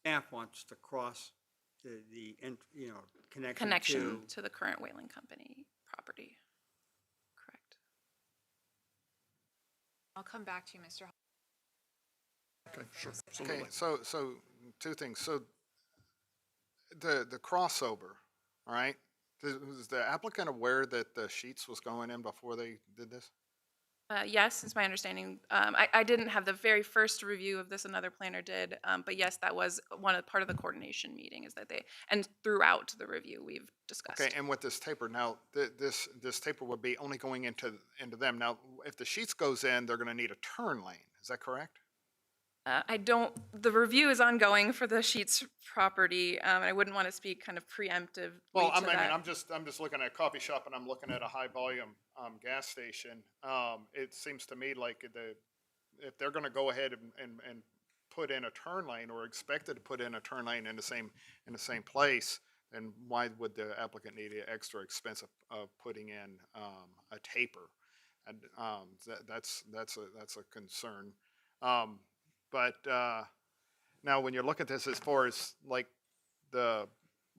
Staff wants to cross the Connection to the current whaling company property. Correct. I'll come back to you, Mr. Hall. Okay, sure, Okay, absolutely. so two things. So the crossover, all right? Was the applicant aware that the sheets was going in before they did this? Yes, is my understanding. I didn't have the very first review of this, another planner did, but yes, that was part of the coordination meeting, is that and throughout the review, we've discussed. Okay, and with this taper, now, this taper would be only going into them. Now, if the sheets goes in, they're gonna need a turn lane, is that correct? The review is ongoing for the Sheets property, and I wouldn't want to speak kind of preemptively Well, to I mean, that. I'm just looking at a coffee shop and I'm looking at a high volume, gas station. It seems to me like if they're gonna go ahead and put in a turn lane, or expected to put in a turn lane in the same place, then why would the applicant need the extra expense of putting in, a taper? And, that's a concern. But now, when you look at this as far as like the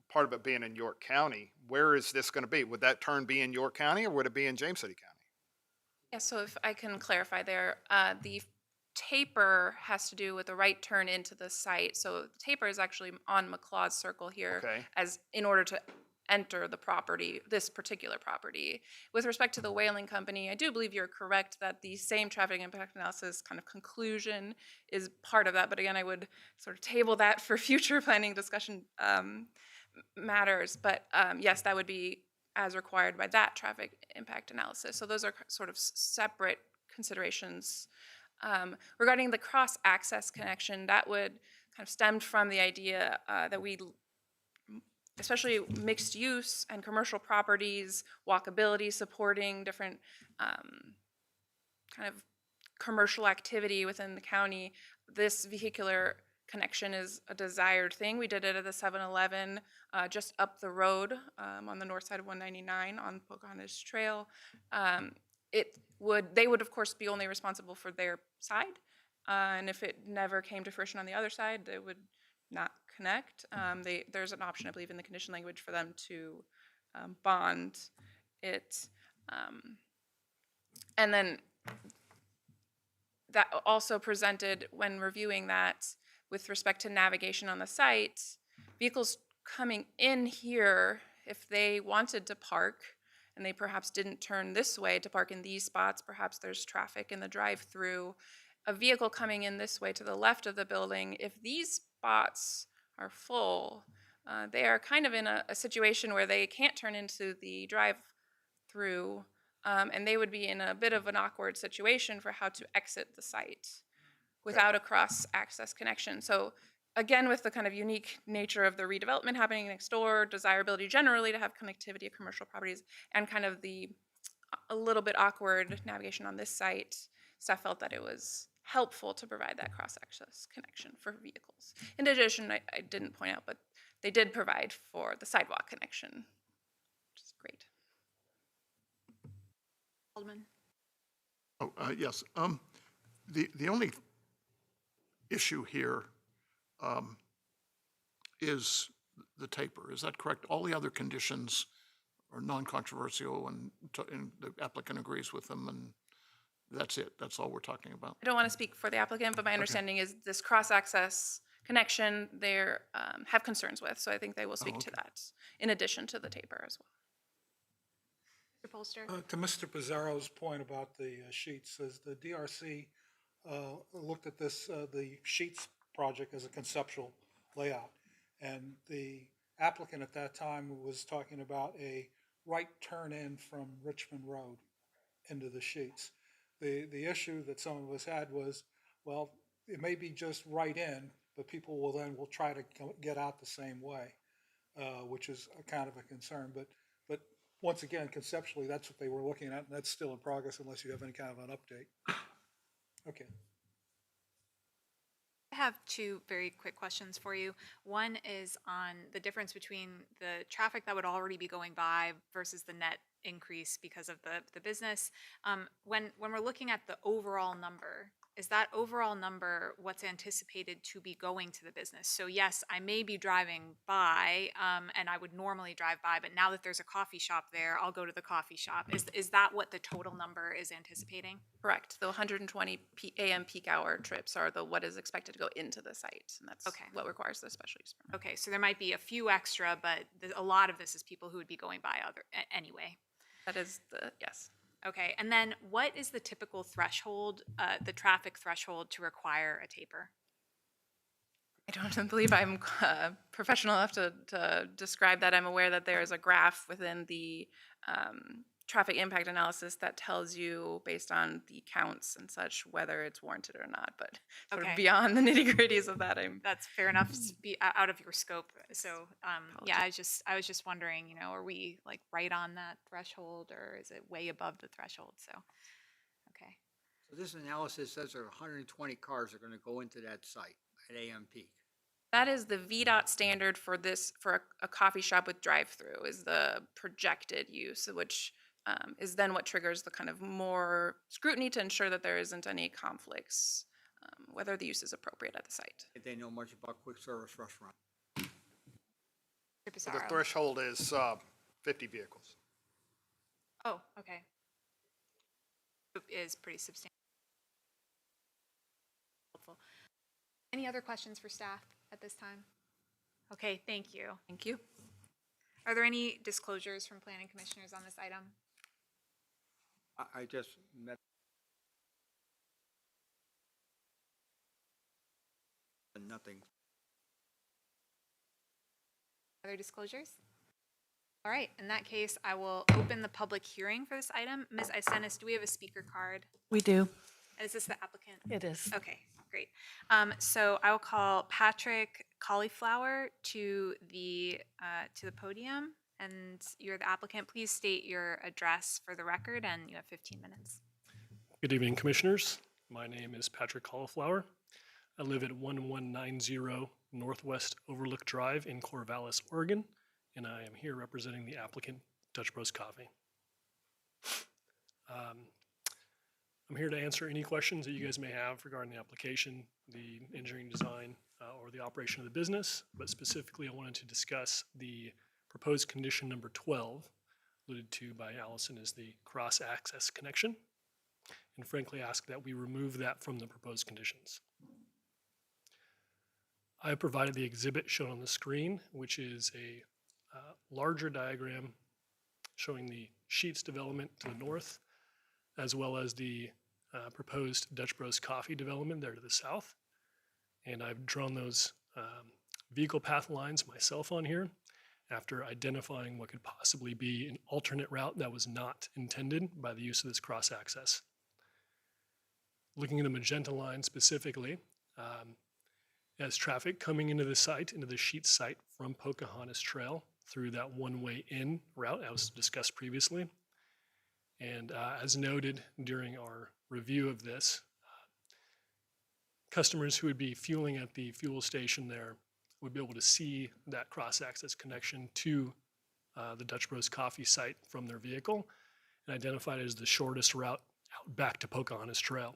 part of it being in York County, where is this going to be? Would that turn be in York County, or would it be in James City County? Yeah, so if I can clarify there, the taper has to do with the right turn into the site. So the taper is actually on McLaws Circle here, Okay. as in order to enter the property, this particular property. With respect to the whaling company, I do believe you're correct that the same traffic impact analysis kind of conclusion is part of that. But again, I would sort of table that for future planning discussion matters. But yes, that would be as required by that traffic impact analysis. So those are sort of separate considerations. Regarding the cross-access connection, that would kind of stemmed from the idea that we, especially mixed use and commercial properties, walkability, supporting different kind of commercial activity within the county, this vehicular connection is a desired thing. We did it at the 7-Eleven just up the road on the north side of 199 on Pocahontas Trail. They would of course be only responsible for their side, and if it never came to fruition on the other side, they would not connect. There's an option, I believe, in the condition language for them to bond it. And then that also presented, when reviewing that, with respect to navigation on the site, vehicles coming in here, if they wanted to park and they perhaps didn't turn this way to park in these spots, perhaps there's traffic in the drive-through, a vehicle coming in this way to the left of the building, if these spots are full, they are kind of in a situation where they can't turn into the drive-through, and they would be in a bit of an awkward situation for how to exit the site without a cross-access connection. So again, with the kind of unique nature of the redevelopment happening next door, desirability generally to have connectivity of commercial properties, and kind of a little bit awkward navigation on this site, staff felt that it was helpful to provide that cross-access connection for vehicles. In addition, I didn't point out, but they did provide for the sidewalk connection, which is great. Alderman. Oh, yes. The only issue here is the taper. Is that correct? All the other conditions are non-controversial, and the applicant agrees with them, and that's it. That's all we're talking about. I don't want to speak for the applicant, but my understanding is this cross-access connection they have concerns with, so I think they will speak to that in addition to the taper as well. Mr. Polster? To Mr. Pizarro's point about the sheets, as the DRC looked at this, the sheets project as a conceptual layout, and the applicant at that time was talking about a right turn in from Richmond Road into the sheets. The issue that some of us had was, well, it may be just right in, but people will try to get out the same way, which is a kind of a concern. But once again, conceptually, that's what they were looking at, and that's still in progress unless you have any kind of an update. Okay. I have two very quick questions for you. One is on the difference between the traffic that would already be going by versus the net increase because of the business. When we're looking at the overall number, is that overall number what's anticipated to be going to the business? So yes, I may be driving by, and I would normally drive by, but now that there's a coffee shop there, I'll go to the coffee shop. Is that what the total number is anticipating? Correct. The 120 a.m. peak hour trips are what is expected to go into the site, and that's what requires the special use permit. Okay, so there might be a few extra, but a lot of this is people who would be going by anyway. That is yes. Okay, and then what is the typical threshold, the traffic threshold to require a taper? I don't believe I'm professional enough to describe that. I'm aware that there is a graph within the traffic impact analysis that tells you, based on the counts and such, whether it's warranted or not. But sort of beyond the nitty-gritties of that, that's fair enough to be out of your scope. So yeah, I was just wondering, are we like right on that threshold, or is it way above the threshold? So okay. So this analysis says there are 120 cars are going to go into that site at AM peak. That is the VDOT standard for a coffee shop with drive-through, is the projected use, which is then what triggers the kind of more scrutiny to ensure that there isn't any conflicts, whether the use is appropriate at the site. They know much about quick service restaurant. So the threshold is 50 vehicles. Oh, okay. It is pretty substantial. Helpful. Any other questions for staff at this time? Okay, thank you. Thank you. Are there any disclosures from planning commissioners on this item? I just met nothing. Other disclosures? All right, in that case, I will open the public hearing for this item. Ms. Isenis, do we have a speaker card? We do. Is this the applicant? It is. Okay, great. So I will call Patrick Cauliflower to the podium, and you're the applicant. Please state your address for the record, and you have 15 minutes. Good evening, Commissioners. My name is Patrick Cauliflower. I live at 1190 Northwest Overlook Drive in Corvallis, Oregon, and I am here representing the applicant, Dutch Bros Coffee. I'm here to answer any questions that you guys may have regarding the application, the engineering design, or the operation of the business, but specifically I wanted to discuss the proposed condition number 12, alluded to by Allison as the cross-access connection, and frankly ask that we remove that from the proposed conditions. I have provided the exhibit shown on the screen, which is a larger diagram showing the Sheets development to the north, as well as the proposed Dutch Bros Coffee development there to the south. And I've drawn those vehicle path lines myself on here after identifying what could possibly be an alternate route that was not intended by the use of this cross-access. Looking at the magenta line specifically, as traffic coming into the site, into the Sheets site from Pocahontas Trail through that one-way in route that was discussed previously. And as noted during our review of this, customers who would be fueling at the fuel station there would be able to see that cross-access connection to the Dutch Bros Coffee site from their vehicle and identified it as the shortest route out back to Pocahontas Trail.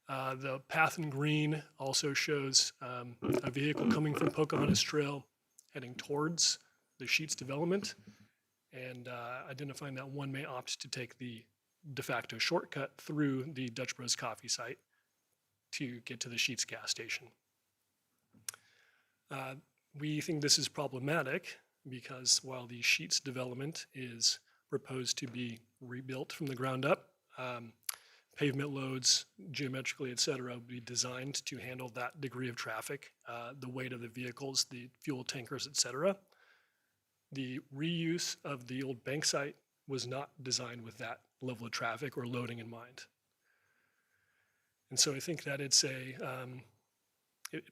The path in green also shows a vehicle coming from Pocahontas Trail heading towards the Sheets development and identifying that one may opt to take the de facto shortcut through the Dutch Bros Coffee site to get to the Sheets gas station. We think this is problematic because while the Sheets development is proposed to be rebuilt from the ground up, pavement loads, geometrically, et cetera, will be designed to handle that degree of traffic, the weight of the vehicles, the fuel tankers, et cetera. The reuse of the old bank site was not designed with that level of traffic or loading in mind. And so I think that it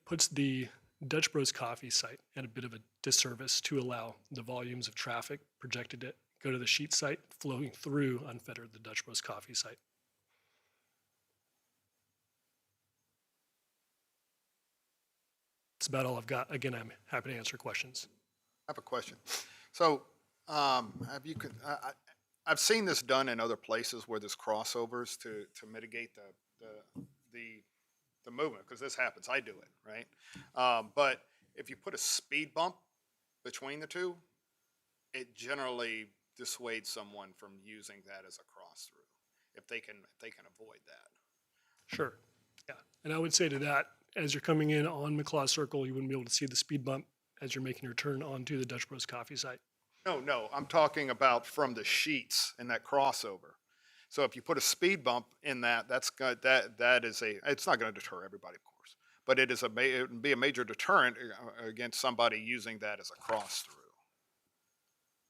puts the Dutch Bros Coffee site at a bit of a disservice to allow the volumes of traffic projected to go to the Sheets site flowing through unfettered the Dutch Bros Coffee site. That's about all I've got. Again, I'm happy to answer questions. I have a question. So, I've seen this done in other places where there's crossovers to mitigate the movement, because this happens. I do it, right? But if you put a speed bump between the two, it generally dissuades someone from using that as a cross through if they can avoid that. Sure. Yeah. And I would say to that, as you're coming in on McLaws Circle, you wouldn't be able to see the speed bump as you're making your turn onto the Dutch Bros Coffee site. No, I'm talking about from the Sheets and that crossover. So if you put a speed bump in that's good. That is it's not going to deter everybody, of course, but it would be a major deterrent against somebody using that as a cross through.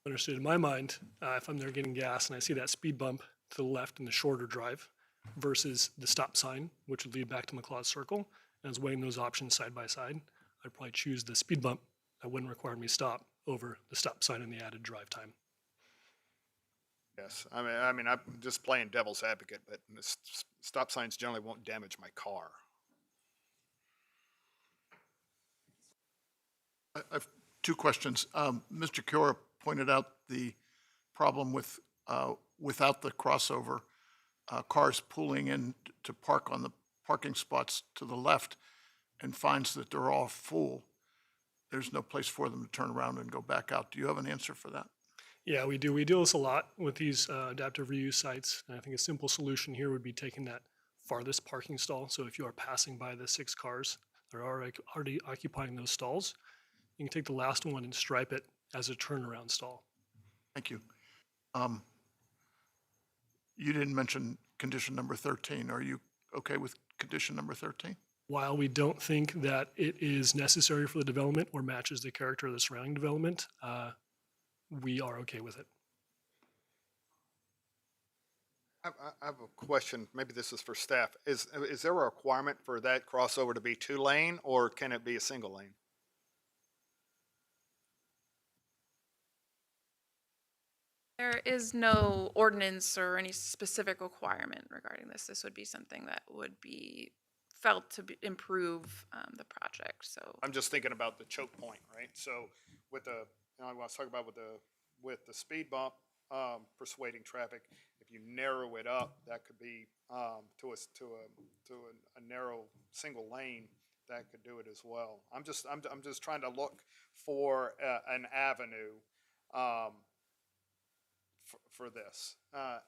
Understood. In my mind, if I'm there getting gas and I see that speed bump to the left in the shorter drive versus the stop sign, which would lead back to McLaws Circle, and I was weighing those options side by side, I'd probably choose the speed bump that wouldn't require me to stop over the stop sign and the added drive time. Yes, I mean, I'm just playing devil's advocate, but the stop signs generally won't damage my car. I have two questions. Mr. Kiora pointed out the problem with, without the crossover, cars pulling in to park on the parking spots to the left and finds that they're all full. There's no place for them to turn around and go back out. Do you have an answer for that? Yeah, we do. We do this a lot with these adaptive reuse sites. And I think a simple solution here would be taking that farthest parking stall. So if you are passing by the 6 cars that are already occupying those stalls, you can take the last one and stripe it as a turnaround stall. Thank you. You didn't mention condition number 13. Are you okay with condition number 13? While we don't think that it is necessary for the development or matches the character of the surrounding development, we are okay with it. I have a question. Maybe this is for staff. Is there a requirement for that crossover to be 2-lane, or can it be a single lane? There is no ordinance or any specific requirement regarding this. This would be something that would be felt to improve the project, so. I'm just thinking about the choke point, right? So with the, I want to talk about with the speed bump, persuading traffic, if you narrow it up, that could be, to a narrow single lane, that could do it as well. I'm just trying to look for, an avenue, for this. I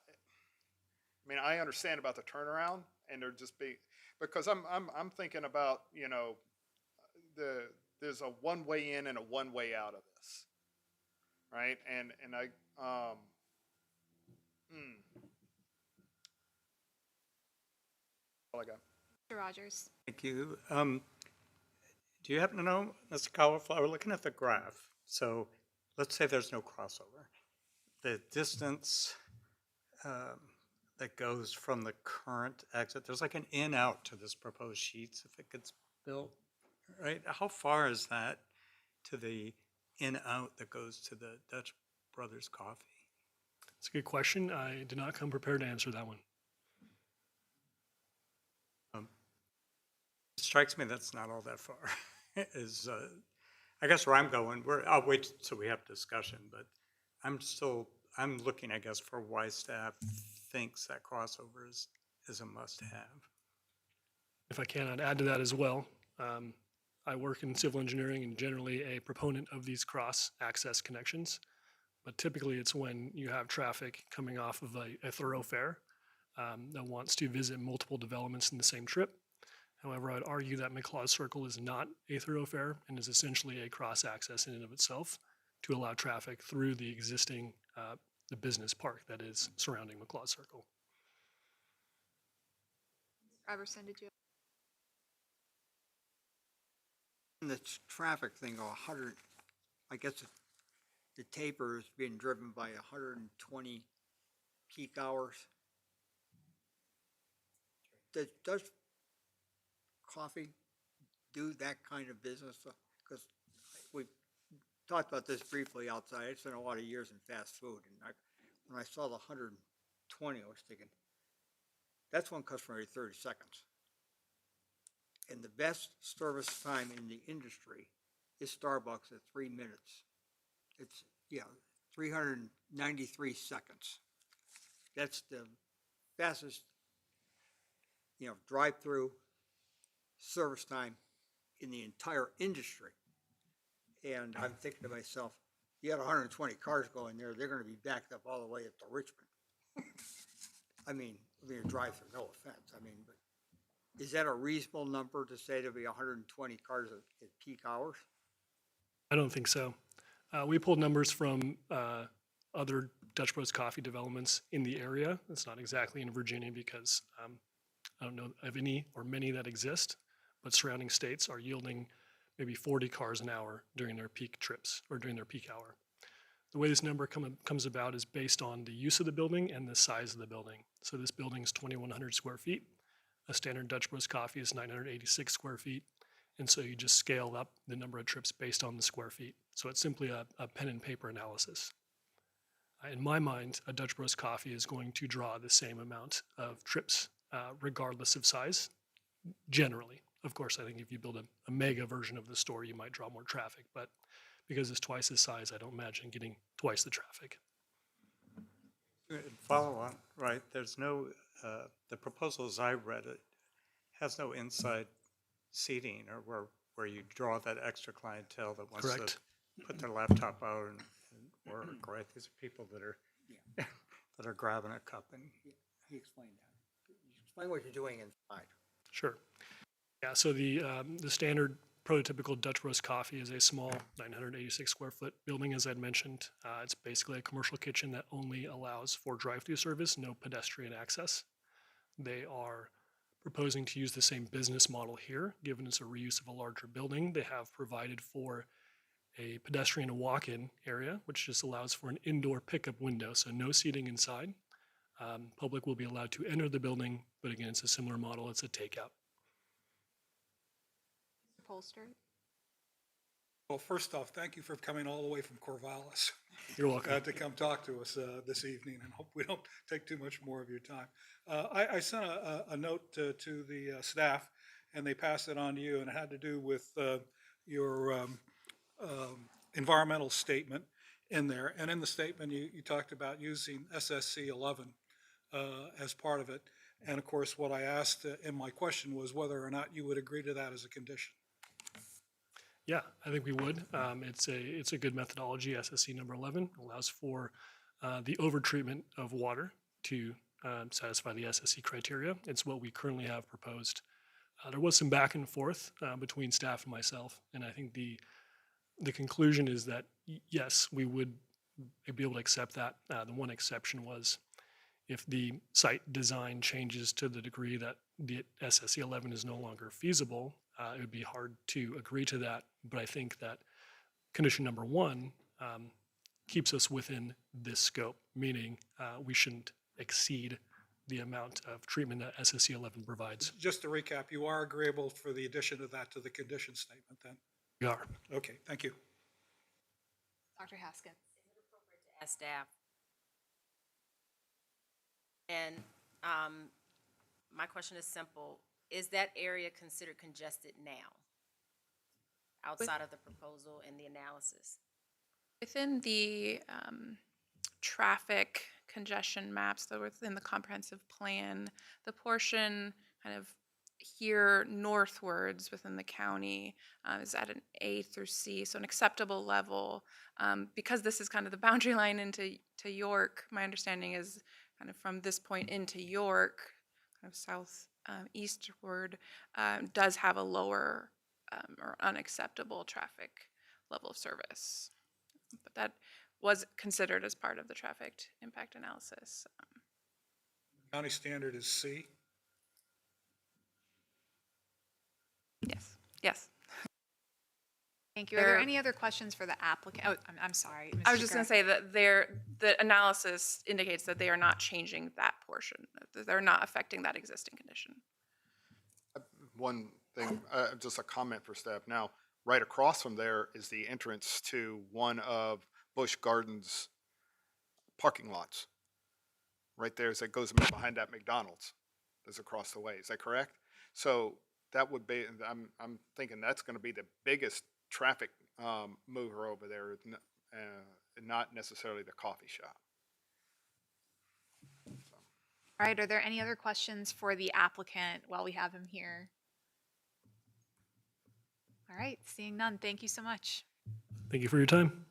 mean, I understand about the turnaround and there just be, because I'm thinking about, you know, there's a one way in and a one way out of this, right? And I, all I got. Mr. Rogers. Thank you. Do you happen to know, Mr. Cauliflower, looking at the graph, so let's say there's no crossover. The distance that goes from the current exit, there's like an in-out to this proposed sheets if it gets built, right? How far is that to the in-out that goes to the Dutch Brothers Coffee? It's a good question. I did not come prepared to answer that one. It strikes me that's not all that far. I guess where I'm going, I'll wait till we have discussion, but I'm looking, I guess, for why staff thinks that crossover is a must-have. If I can, I'd add to that as well. I work in civil engineering and generally a proponent of these cross-access connections, but typically it's when you have traffic coming off of a thoroughfare that wants to visit multiple developments in the same trip. However, I'd argue that McLaws Circle is not a thoroughfare and is essentially a cross-access in and of itself to allow traffic through the existing the business park that is surrounding McLaws Circle. Robertson, did you? And the traffic thing, 100, I guess the taper is being driven by 120 peak hours. Does coffee do that kind of business? Because we talked about this briefly outside. I spent a lot of years in fast food, and when I saw the 120, I was thinking, that's one customer every 30 seconds. And the best service time in the industry is Starbucks at 3 minutes. It's, 393 seconds. That's the fastest, drive-through service time in the entire industry. And I'm thinking to myself, you got 120 cars going there, they're going to be backed up all the way up to Richmond. I mean, a drive-through, no offense. I mean, but is that a reasonable number to say there'll be 120 cars at peak hours? I don't think so. We pulled numbers from other Dutch Bros coffee developments in the area. It's not exactly in Virginia because I don't know of any or many that exist, but surrounding states are yielding maybe 40 cars an hour during their peak trips or during their peak hour. The way this number comes about is based on the use of the building and the size of the building. So this building is 2,100 square feet. A standard Dutch Bros coffee is 986 square feet. And so you just scale up the number of trips based on the square feet. So it's simply a pen and paper analysis. In my mind, a Dutch Bros coffee is going to draw the same amount of trips regardless of size, generally. Of course, I think if you build a mega version of the store, you might draw more traffic, but because it's twice the size, I don't imagine getting twice the traffic. Follow on, right? There's no, the proposal as I read it has no inside seating or where you draw that extra clientele that wants Correct. to put their laptop out and work, right? These are people that are that are grabbing a cup and. He explained that. Explain what you're doing inside. Sure. Yeah, so the standard prototypical Dutch Bros coffee is a small 986 square foot building, as I'd mentioned. It's basically a commercial kitchen that only allows for drive-through service, no pedestrian access. They are proposing to use the same business model here, given it's a reuse of a larger building. They have provided for a pedestrian walk-in area, which just allows for an indoor pickup window, so no seating inside. Public will be allowed to enter the building, but again, it's a similar model. It's a takeout. Polster. Well, first off, thank you for coming all the way from Corvallis. You're welcome. To come talk to us this evening, and hope we don't take too much more of your time. I sent a note to the staff, and they passed it on to you, and it had to do with your environmental statement in there. And in the statement, you talked about using SSC 11 as part of it. And of course, what I asked in my question was whether or not you would agree to that as a condition. Yeah, I think we would. It's a good methodology. SSC number 11 allows for the overtreatment of water to satisfy the SSC criteria. It's what we currently have proposed. There was some back and forth between staff and myself, and I think the conclusion is that yes, we would be able to accept that. The one exception was if the site design changes to the degree that the SSC 11 is no longer feasible, it would be hard to agree to that. But I think that condition number 1 keeps us within this scope, meaning we shouldn't exceed the amount of treatment that SSC 11 provides. Just to recap, you are agreeable for the addition of that to the condition statement then? We are. Okay, thank you. Dr. Haskins. As staff. And my question is simple. Is that area considered congested now? Outside of the proposal and the analysis? Within the traffic congestion maps that were within the comprehensive plan, the portion kind of here northwards within the county is at an A through C, so an acceptable level. Because this is kind of the boundary line into York, my understanding is kind of from this point into York, kind of south eastward, does have a lower or unacceptable traffic level of service. But that was considered as part of the traffic impact analysis. County standard is C. Yes, yes. Thank you. Are there any other questions for the applicant? Oh, I'm sorry. I was just going to say that the analysis indicates that they are not changing that portion. That they're not affecting that existing condition. One thing, just a comment for staff. Now, right across from there is the entrance to one of Busch Gardens' parking lots. Right there, as it goes behind that McDonald's that's across the way. Is that correct? So that would be, I'm thinking that's going to be the biggest traffic mover over there, not necessarily the coffee shop. All right, are there any other questions for the applicant while we have him here? All right, seeing none, thank you so much. Thank you for your time.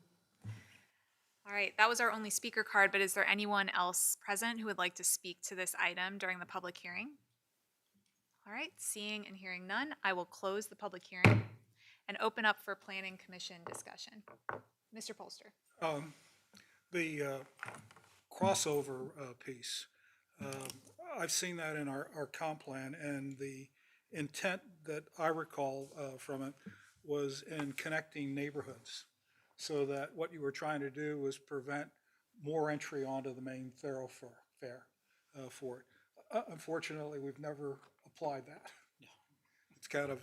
All right, that was our only speaker card, but is there anyone else present who would like to speak to this item during the public hearing? All right, seeing and hearing none, I will close the public hearing and open up for Planning Commission discussion. Mr. Polster. The crossover piece, I've seen that in our comp plan, and the intent that I recall from it was in connecting neighborhoods, so that what you were trying to do was prevent more entry onto the main thoroughfare for it. Unfortunately, we've never applied that. It's kind of,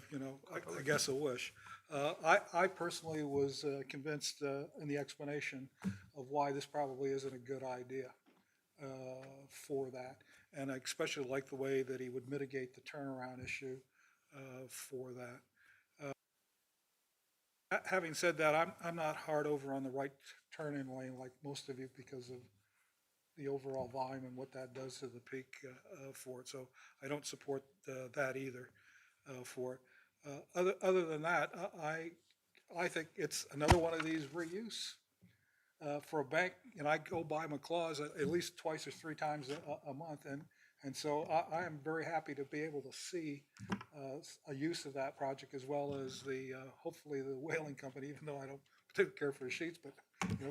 I guess a wish. I personally was convinced in the explanation of why this probably isn't a good idea for that. And I especially like the way that he would mitigate the turnaround issue for that. Having said that, I'm not hard over on the right turn-in lane like most of you because of the overall volume and what that does to the peak for it. So I don't support that either for it. Other than that, I think it's another one of these reuse for a bank. And I go by McLaws at least twice or three times a month, and so I am very happy to be able to see a use of that project, as well as the hopefully the whaling company, even though I don't particularly care for the sheets, but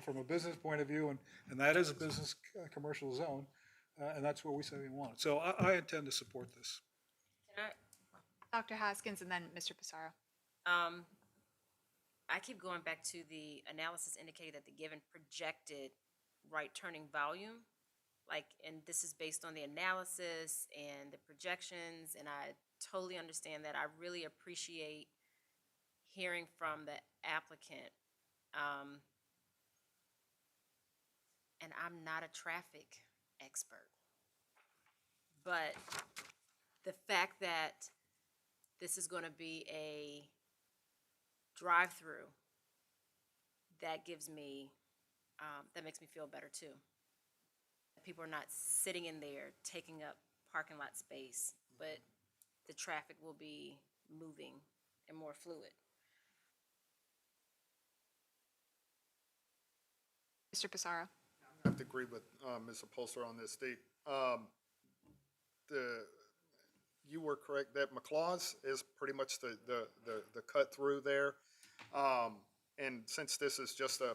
from a business point of view, and that is a business commercial zone, and that's where we say we want it. So I intend to support this. Dr. Haskins and then Mr. Pissarro. I keep going back to the analysis indicated that the given projected right turning volume, and this is based on the analysis and the projections, and I totally understand that. I really appreciate hearing from the applicant, and I'm not a traffic expert, but the fact that this is going to be a drive-through, that gives me, that makes me feel better too. People are not sitting in there taking up parking lot space, but the traffic will be moving and more fluid. Mr. Pissarro. I have to agree with Ms. Upholster on this, Steve. You were correct that McLaws is pretty much the cut through there. And since this is just an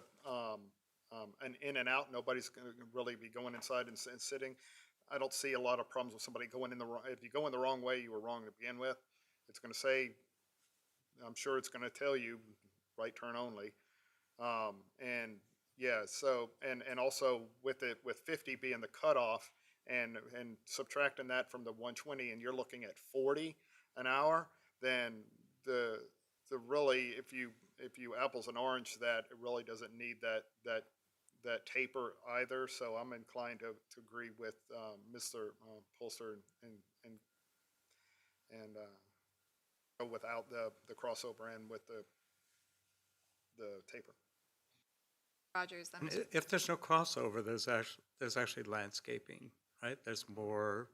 in and out, nobody's going to really be going inside and sitting. I don't see a lot of problems with somebody going in the wrong. If you go in the wrong way, you were wrong to begin with. It's going to say, I'm sure it's going to tell you right turn only. And yeah, so and also with 50 being the cutoff and subtracting that from the 120, and you're looking at 40 an hour, then the really if you apples and orange that, it really doesn't need that taper either. So I'm inclined to agree with Mr. Pulser and without the crossover and with the taper. Rogers, then. And if there's no crossover, there's actually landscaping, right? There's more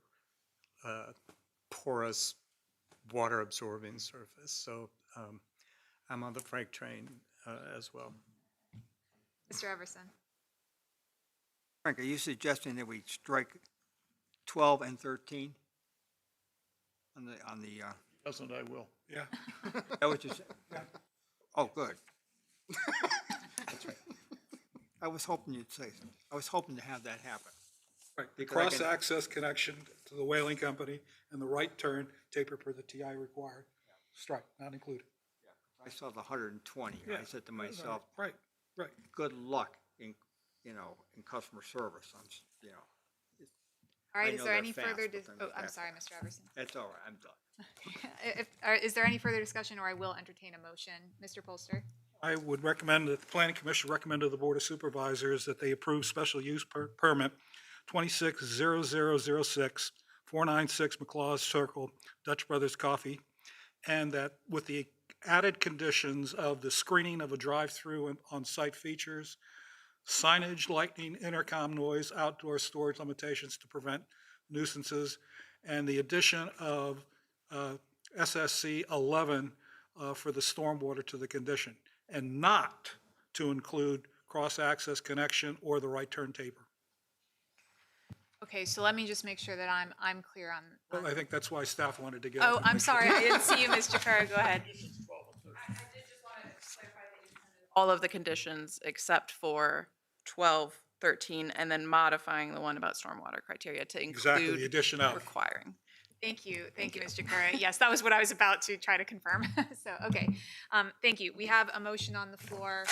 porous water absorbing surface. So I'm on the freight train as well. Mr. Everson. Frank, are you suggesting that we strike 12 and 13 on the? Doesn't I will. Yeah. That what you said? Oh, good. That's right. I was hoping you'd say so. I was hoping to have that happen. Right, the Because I can- cross-access connection to the whaling company and the right turn taper per the TI required. Strike, not included. I saw the 120. Yeah. I said to myself, Right. good luck in customer service. All right, I is know there they're any fast, further, but they're not I'm that sorry, fast. Mr. Everson. That's all right, I'm done. Is there any further discussion, or I will entertain a motion? Mr. Polster? I would recommend that the Planning Commission recommend to the Board of Supervisors that they approve special use permit 260006, 496 McLaws Circle, Dutch Brothers Coffee, and that with the added conditions of the screening of a drive-through and on-site features, signage, lighting, intercom noise, outdoor storage limitations to prevent nuisances, and the addition of SSC 11 for the stormwater to the condition, and not to include cross-access connection or the right turn taper. Okay, so let me just make sure that I'm clear on. Well, I think that's why staff wanted to get. Oh, I'm sorry, I didn't see you, Ms. Jafaro, go ahead. I did just want to clarify that you included all of the conditions except for 12, 13, and then modifying the one about stormwater criteria to Exactly, the include addition of. Thank requiring. you, Ms. Jakara. Yes, that was what I was about to try to confirm. So, okay, thank you. We have a motion on the floor.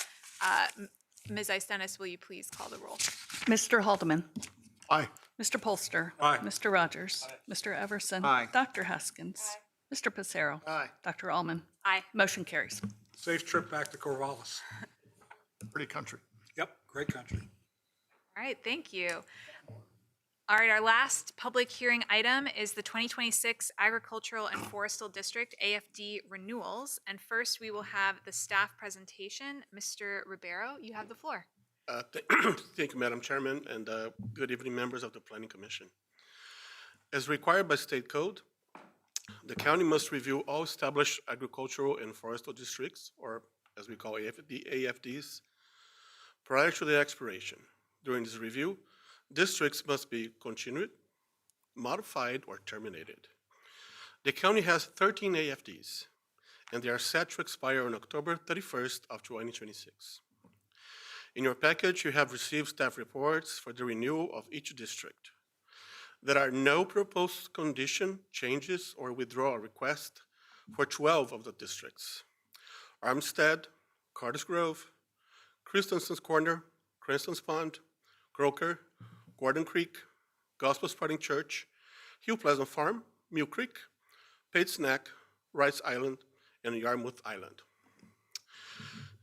Ms. Istenis, will you please call the roll? Mr. Haldeman. Aye. Mr. Polster. Aye. Mr. Rogers. Mr. Everson. Aye. Dr. Haskins. Mr. Pissarro. Aye. Dr. Allman. Aye. Motion carries. Safe trip back to Corvallis. Pretty country. Yep, great country. All right, thank you. All right, our last public hearing item is the 2026 Agricultural and Forestal District AFD renewals. And first, we will have the staff presentation. Mr. Ribeiro, you have the floor. Thank you, Madam Chairman, and good evening, members of the Planning Commission. As required by state code, the county must review all established agricultural and forestal districts, or as we call AFDs, prior to their expiration. During this review, districts must be continued, modified, or terminated. The county has 13 AFDs, and they are set to expire on October 31st of 2026. In your package, you have received staff reports for the renewal of each district. There are no proposed condition changes or withdrawal requests for 12 of the districts: Armstead, Carter's Grove, Christensen's Corner, Cranston's Pond, Croker, Gordon Creek, Gospel Spreading Church, Hill Pleasant Farm, Mill Creek, Pate's Neck, Rice Island, and Yarmouth Island.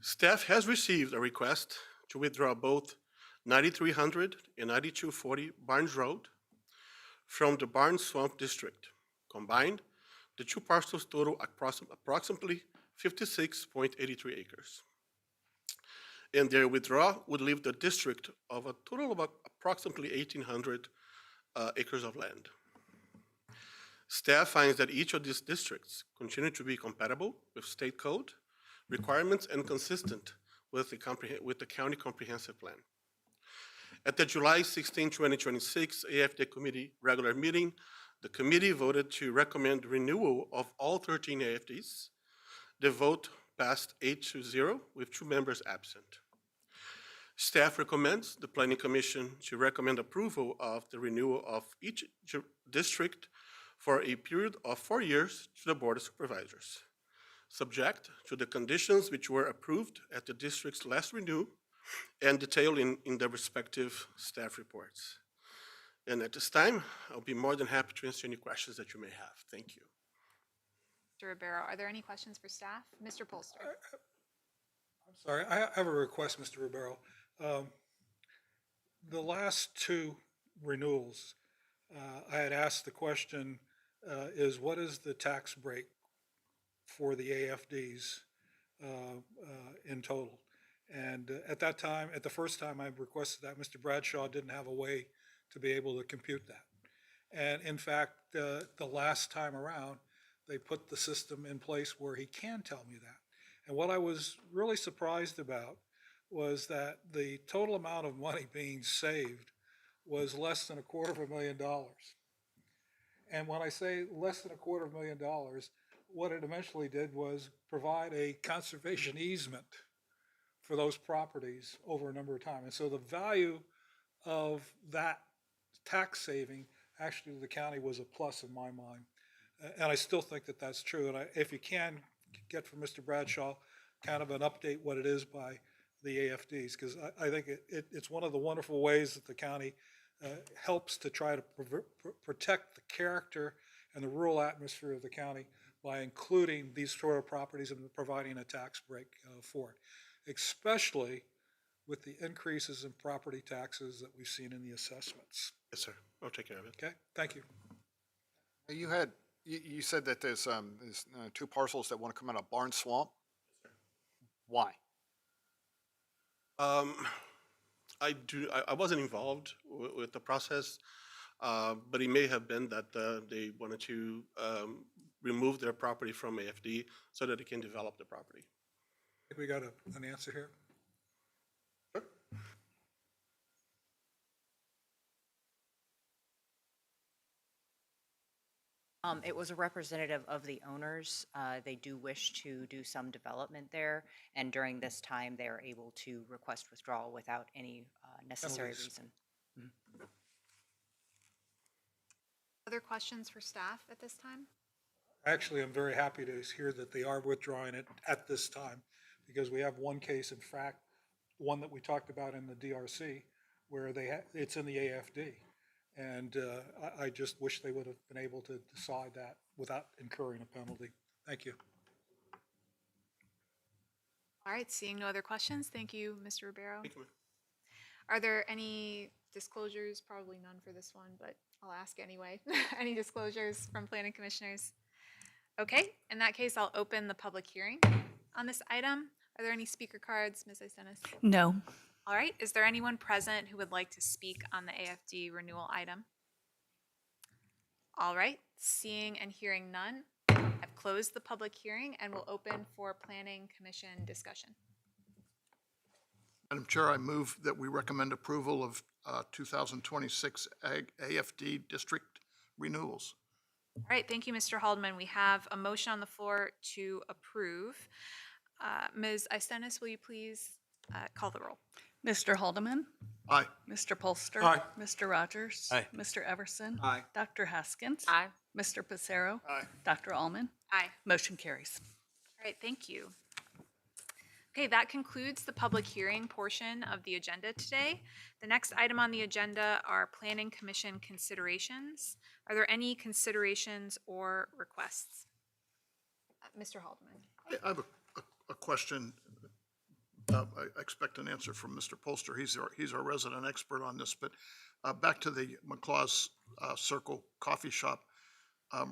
Staff has received a request to withdraw both 9300 and 9240 Barnes Road from the Barnes Swamp District. Combined, the two parcels total approximately 56.83 acres. And their withdrawal would leave the district of a total of approximately 1,800 acres of land. Staff finds that each of these districts continue to be compatible with state code requirements and consistent with the county comprehensive plan. At the July 16, 2026 AFD Committee regular meeting, the committee voted to recommend renewal of all 13 AFDs. The vote passed 8-0 with 2 members absent. Staff recommends the Planning Commission to recommend approval of the renewal of each district for a period of 4 years to the Board of Supervisors, subject to the conditions which were approved at the district's last renew and detailed in the respective staff reports. And at this time, I'll be more than happy to answer any questions that you may have. Thank you. Mr. Ribeiro, are there any questions for staff? Mr. Polster. I'm sorry, I have a request, Mr. Ribeiro. The last 2 renewals, I had asked the question, is what is the tax break for the AFDs in total? And at that time, at the first time I requested that, Mr. Bradshaw didn't have a way to be able to compute that. And in fact, the last time around, they put the system in place where he can tell me that. And what I was really surprised about was that the total amount of money being saved was less than $250,000. And when I say less than $250,000, what it eventually did was provide a conservation easement for those properties over a number of times. And so the value of that tax saving actually to the county was a plus in my mind. And I still think that that's true. And if you can get from Mr. Bradshaw kind of an update what it is by the AFDs, because I think it's one of the wonderful ways that the county helps to try to protect the character and the rural atmosphere of the county by including these sort of properties and providing a tax break for it, especially with the increases in property taxes that we've seen in the assessments. Yes, sir. I'll take care of it. Okay, thank you. You said that there's 2 parcels that want to come out of Barnes Swamp. Why? I wasn't involved with the process, but it may have been that they wanted to remove their property from AFD so that they can develop the property. I think we got an answer here. Sure. It was a representative of the owners. They do wish to do some development there, and during this time, they are able to request withdrawal without any necessary Penalties. reason. Other questions for staff at this time? Actually, I'm very happy to hear that they are withdrawing it at this time, because we have one case, in fact, one that we talked about in the DRC, where it's in the AFD. And I just wish they would have been able to decide that without incurring a penalty. Thank you. All right, seeing no other questions, thank you, Mr. Ribeiro. Thank you, ma'am. Are there any disclosures? Probably none for this one, but I'll ask anyway. Any disclosures from planning commissioners? Okay, in that case, I'll open the public hearing on this item. Are there any speaker cards, Ms. Isenis? No. All right, is there anyone present who would like to speak on the AFD renewal item? All right, seeing and hearing none, I've closed the public hearing and will open for planning commission discussion. Madam Chair, I move that we recommend approval of 2026 AFD district renewals. All right, thank you, Mr. Haldeman. We have a motion on the floor to approve. Ms. Isenis, will you please call the roll? Mr. Haldeman? Aye. Mr. Polster? Aye. Mr. Rogers? Aye. Mr. Everson? Aye. Dr. Haskins? Aye. Mr. Pissarro? Aye. Dr. Allman? Aye. Motion carries. All right, thank you. Okay, that concludes the public hearing portion of the agenda today. The next item on the agenda are planning commission considerations. Are there any considerations or requests? Mr. Haldeman. I have a question I expect an answer from Mr. Polster. He's our resident expert on this, but back to the McLaws Circle Coffee Shop,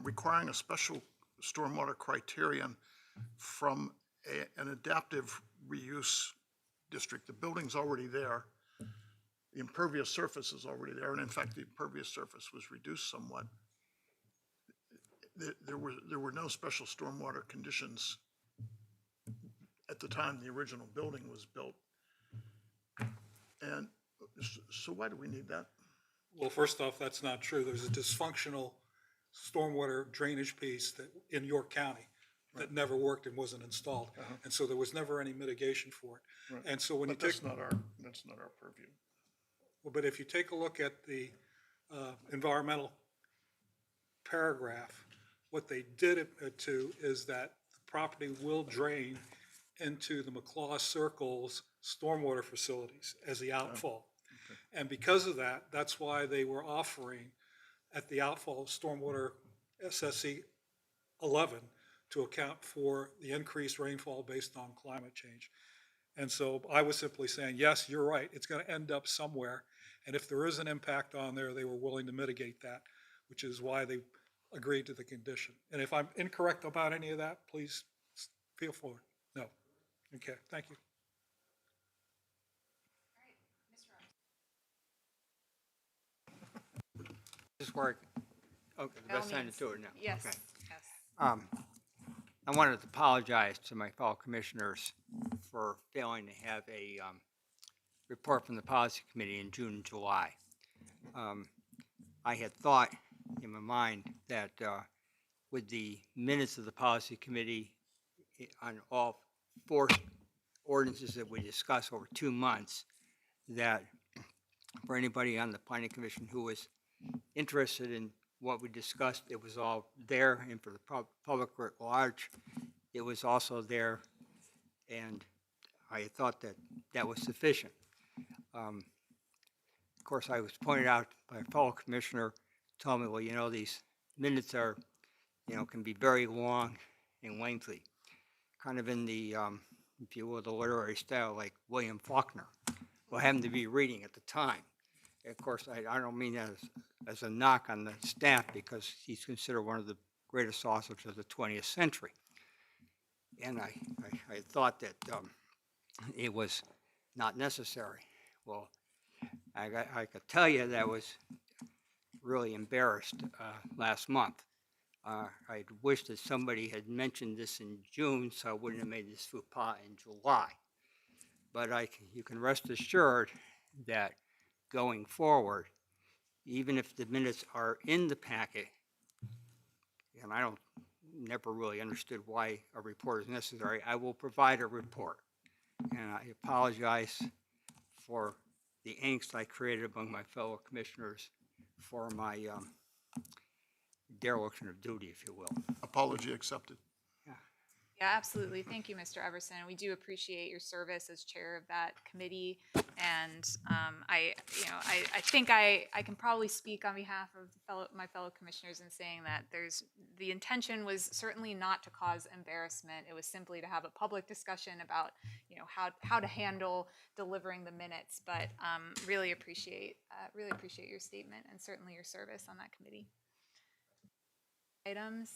requiring a special stormwater criterion from an adaptive reuse district. The building's already there. The impervious surface is already there, and in fact, the impervious surface was reduced somewhat. There were no special stormwater conditions at the time the original building was built. And so why do we need that? Well, first off, that's not true. There's a dysfunctional stormwater drainage piece that, in York County, that never worked and wasn't installed. And so there was never any mitigation for it. Right. And so when you But take. that's not our purview. Well, but if you take a look at the environmental paragraph, what they did it to is that the property will drain into the McLaws Circle's stormwater facilities as the outfall. And because of that, that's why they were offering at the outfall of stormwater SSC 11 to account for the increased rainfall based on climate change. And so I was simply saying, yes, you're right, it's going to end up somewhere. And if there is an impact on there, they were willing to mitigate that, which is why they agreed to the condition. And if I'm incorrect about any of that, please feel free. No. Okay, thank you. This work, okay, the best time to do it now. Yes, Okay. yes. I wanted to apologize to my fellow commissioners for failing to have a report from the policy committee in June and July. I had thought in my mind that with the minutes of the policy committee on all 4 ordinances that we discussed over 2 months, that for anybody on the planning commission who was interested in what we discussed, it was all there, and for the public at large, it was also there, and I thought that that was sufficient. Of course, I was pointed out by a fellow commissioner, told me, well, you know, these minutes are, you know, can be very long and lengthy, kind of in the, if you will, the literary style like William Faulkner, who I happened to be reading at the time. Of course, I don't mean that as a knock on the staff, because he's considered one of the greatest authors of the 20th century. And I thought that it was not necessary. Well, I could tell you that I was really embarrassed last month. I wished that somebody had mentioned this in June, so I wouldn't have made this faux pas in July. But you can rest assured that going forward, even if the minutes are in the packet, and I never really understood why a report is necessary, I will provide a report. And I apologize for the angst I created among my fellow commissioners for my dereliction of duty, if you will. Apology accepted. Yeah, absolutely. Thank you, Mr. Everson. We do appreciate your service as chair of that committee. And I think I can probably speak on behalf of my fellow commissioners in saying that the intention was certainly not to cause embarrassment. It was simply to have a public discussion about, you know, how to handle delivering the minutes. But really appreciate your statement and certainly your service on that committee. Items.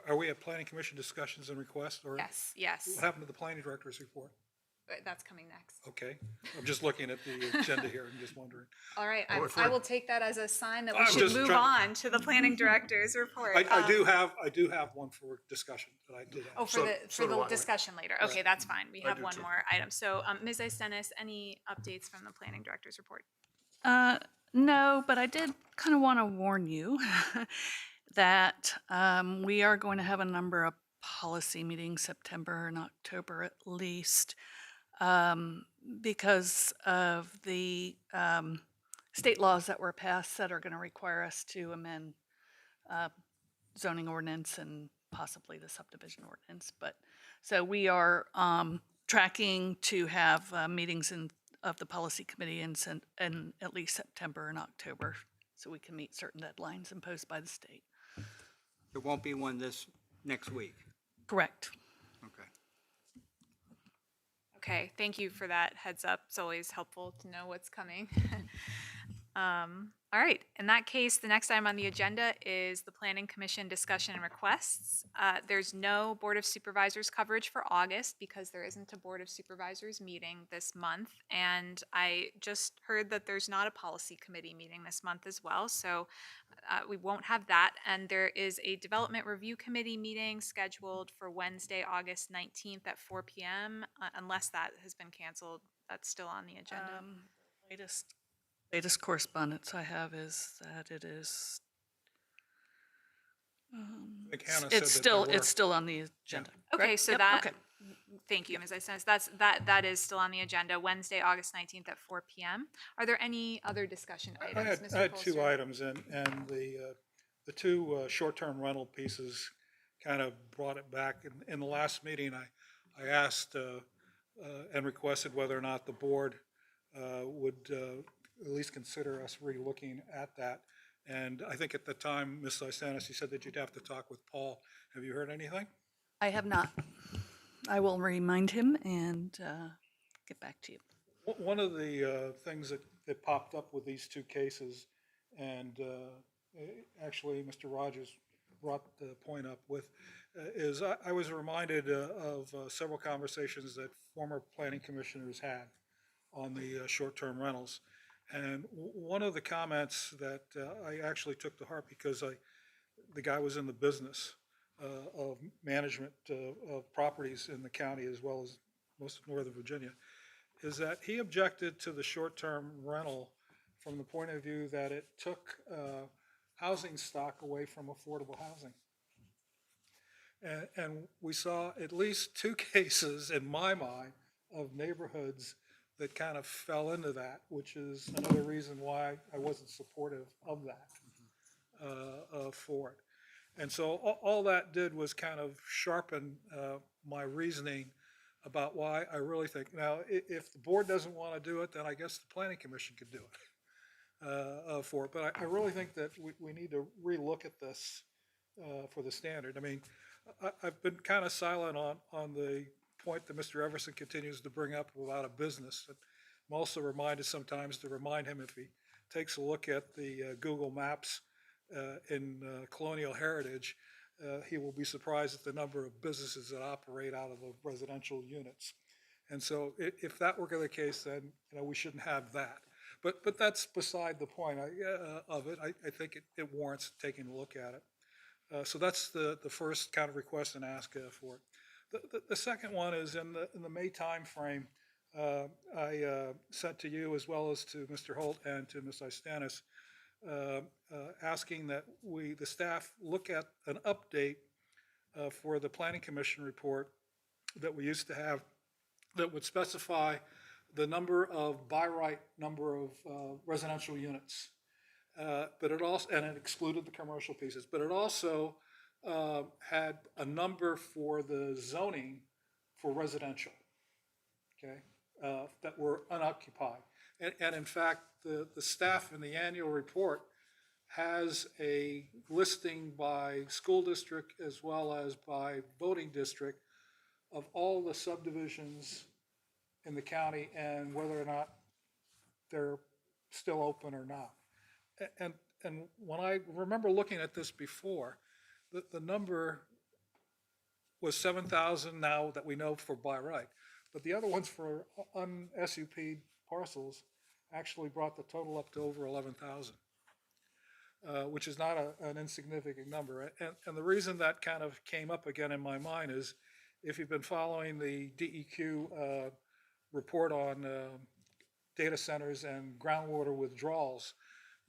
Are we at planning commission discussions and requests, or? Yes, yes. What happened to the planning director's report? That's coming next. Okay, I'm just looking at the agenda here and just wondering. All right, Oh, I will take that as a sign that we I'm should just move trying- on to the planning director's report. I do have one for discussion that I did have. Oh, for the discussion later. Okay, Right. that's fine. We I have do one too. more item. So, Ms. Istenis, any updates from the planning director's report? No, but I did kind of want to warn you that we are going to have a number of policy meetings, September and October at least, because of the state laws that were passed that are going to require us to amend zoning ordinance and possibly the subdivision ordinance. But so we are tracking to have meetings of the policy committee in at least September and October, so we can meet certain deadlines imposed by the state. There won't be one this next week. Correct. Okay. Okay, thank you for that heads up. It's always helpful to know what's coming. All right, in that case, the next item on the agenda is the Planning Commission discussion and requests. There's no Board of Supervisors coverage for August because there isn't a Board of Supervisors meeting this month. And I just heard that there's not a policy committee meeting this month as well, so we won't have that. And there is a Development Review Committee meeting scheduled for Wednesday, August 19th at 4 p.m. Unless that has been canceled, that's still on the agenda. Latest correspondence I have is that it is, I think Hannah said it's that still, there were. it's still on the agenda. Okay, correct? so Yep, that, okay. thank you, Ms. Isenas. That is still on the agenda, Wednesday, August 19th at 4 p.m. Are there any other discussion items, Mr. I had two Polster? items, and the two short-term rental pieces kind of brought it back. In the last meeting, I asked and requested whether or not the board would at least consider us re-looking at that. And I think at the time, Ms. Isenas, you said that you'd have to talk with Paul. Have you heard anything? I have not. I will remind him and get back to you. One of the things that popped up with these two cases, and actually Mr. Rogers brought the point up with, is I was reminded of several conversations that former planning commissioners had on the short-term rentals. And one of the comments that I actually took to heart, because the guy was in the business of management of properties in the county as well as most of Northern Virginia, is that he objected to the short-term rental from the point of view that it took housing stock away from affordable housing. And we saw at least two cases in my mind of neighborhoods that kind of fell into that, which is another reason why I wasn't supportive of that for it. And so all that did was kind of sharpen my reasoning about why I really think, now, if the board doesn't want to do it, then I guess the planning commission could do it for it. But I really think that we need to relook at this for the standard. I mean, I've been kind of silent on the point that Mr. Everson continues to bring up about a business. I'm also reminded sometimes to remind him, if he takes a look at the Google Maps in Colonial Heritage, he will be surprised at the number of businesses that operate out of the residential units. And so if that were the case, then we shouldn't have that. But that's beside the point of it. I think it warrants taking a look at it. So that's the first kind of request and ask for it. The second one is in the May timeframe. I sent to you as well as to Mr. Holt and to Ms. Istanis, asking that the staff look at an update for the Planning Commission report that we used to have that would specify the number of by right number of residential units. But it also, and it excluded the commercial pieces, but it also had a number for the zoning for residential, okay, that were unoccupied. And in fact, the staff in the annual report has a listing by school district as well as by voting district of all the subdivisions in the county and whether or not they're still open or not. And when I remember looking at this before, the number was 7,000 now that we know for by right. But the other ones for un-SUP parcels actually brought the total up to over 11,000, which is not an insignificant number. And the reason that kind of came up again in my mind is if you've been following the DEQ report on data centers and groundwater withdrawals,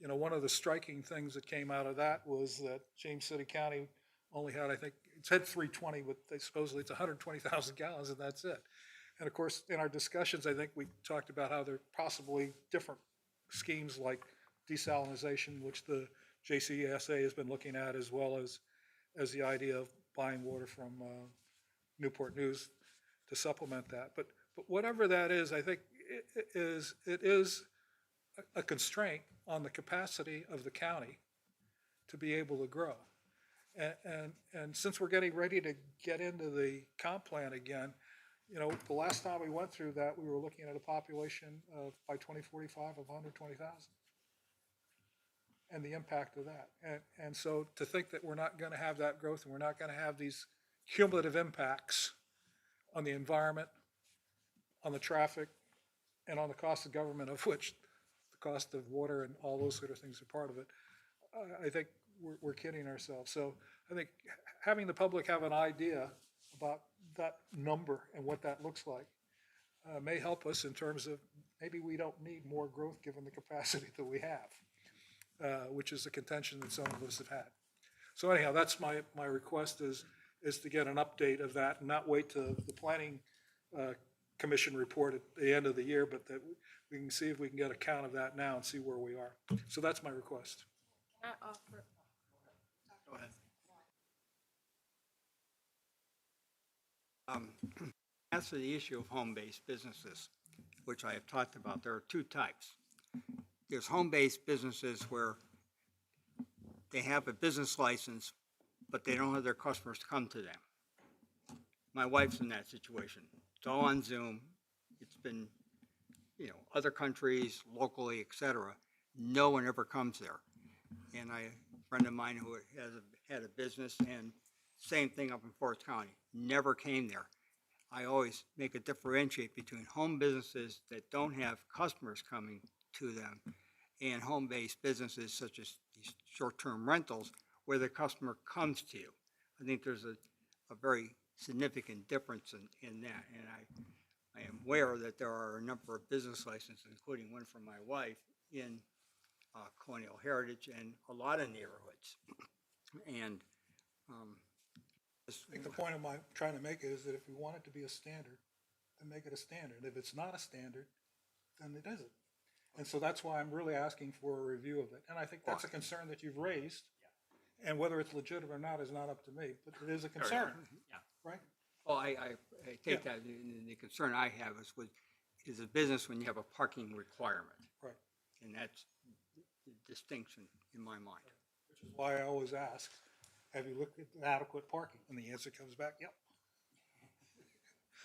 one of the striking things that came out of that was that James City County only had, I think, it said 320, but supposedly it's 120,000 gallons and that's it. And of course, in our discussions, I think we talked about how there are possibly different schemes like desalinization, which the JCSA has been looking at, as well as the idea of buying water from Newport News to supplement that. But whatever that is, I think it is a constraint on the capacity of the county to be able to grow. And since we're getting ready to get into the comp plan again, you know, the last time we went through that, we were looking at a population of, by 2045, of 120,000. And the impact of that. And so to think that we're not going to have that growth and we're not going to have these cumulative impacts on the environment, on the traffic, and on the cost of government, of which the cost of water and all those sort of things are part of it, I think we're kidding ourselves. So I think having the public have an idea about that number and what that looks like may help us in terms of maybe we don't need more growth given the capacity that we have, which is the contention that some of us have had. So anyhow, that's my request is to get an update of that and not wait to the planning commission report at the end of the year, but that we can see if we can get a count of that now and see where we are. So that's my request. Can I offer? Go ahead. As to the issue of home-based businesses, which I have talked about, there are two types. There's home-based businesses where they have a business license, but they don't have their customers come to them. My wife's in that situation. It's all on Zoom. It's been, you know, other countries, locally, et cetera. No one ever comes there. And a friend of mine who had a business, and same thing up in Forest County, never came there. I always make a differentiate between home businesses that don't have customers coming to them and home-based businesses such as these short-term rentals where the customer comes to you. I think there's a very significant difference in that. And I am aware that there are a number of business licenses, including one for my wife, in Colonial Heritage and a lot of neighborhoods. And I think the point of my trying to make it is that if we want it to be a standard, then make it a standard. If it's not a standard, then it isn't. And so that's why I'm really asking for a review of it. And I think that's a concern that you've raised. And whether it's legitimate or not is not up to me, but it is a concern, right? Well, I take that, and the concern I have is a business when you have a parking requirement. Right. And that's the distinction in my mind. Which is why I always ask, have you looked at adequate parking? And the answer comes back, yep.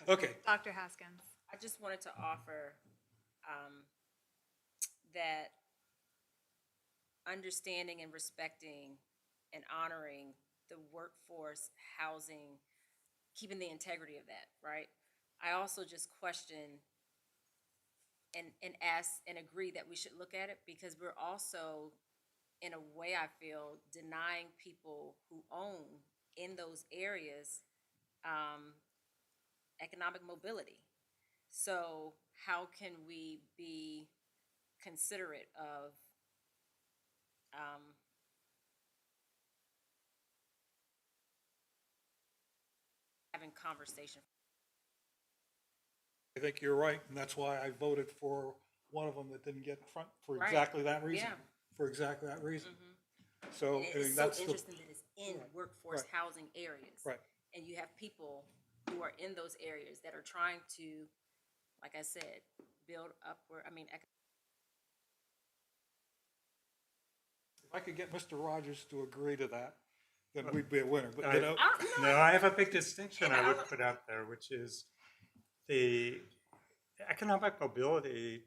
Okay. Dr. Haskins. I just wanted to offer that understanding and respecting and honoring the workforce housing, keeping the integrity of that, right? I also just question and ask and agree that we should look at it because we're also, in a way, I feel, denying people who own in those areas economic mobility. So how can we be considerate of having conversation? I think you're right, and that's why I voted for one of them that didn't get front for Right. exactly that reason. Yeah. For exactly that reason. So And I it's think so that's the, interesting that it's in Right. workforce Right. housing areas. Right. And you have people who are in those areas that are trying to, like I said, build upward, if I could get Mr. Rogers to agree to that, then we'd be a winner, but you know. No, I have a big distinction I would put out there, which is the economic mobility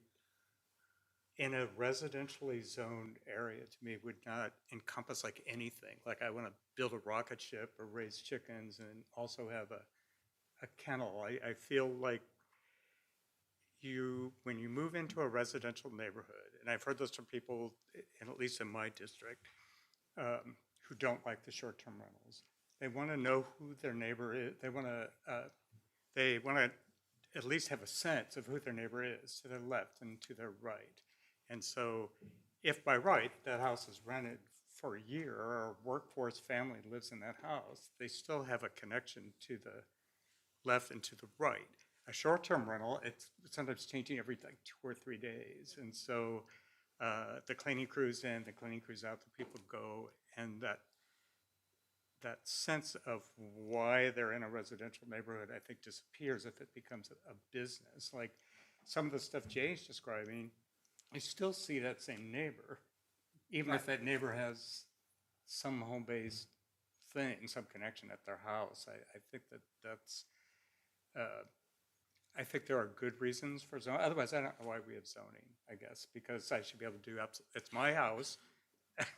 in a residentially zoned area to me would not encompass like anything. Like I want to build a rocket ship or raise chickens and also have a kennel. I feel like when you move into a residential neighborhood, and I've heard this from people, at least in my district, who don't like the short-term rentals. They want to know who their neighbor is. They want to at least have a sense of who their neighbor is to their left and to their right. And so if by right that house is rented for a year or a workforce family lives in that house, they still have a connection to the left and to the right. A short-term rental, it's sometimes changing every like 2 or 3 days. And so the cleaning crews in, the cleaning crews out, the people go, and that sense of why they're in a residential neighborhood, I think, disappears if it becomes a business. Like some of the stuff Jay's describing, I still see that same neighbor, even if that neighbor has some home-based thing, some connection at their house. I think that's I think there are good reasons for zoning. Otherwise, I don't know why we have zoning, I guess, because I should be able to do, it's my house.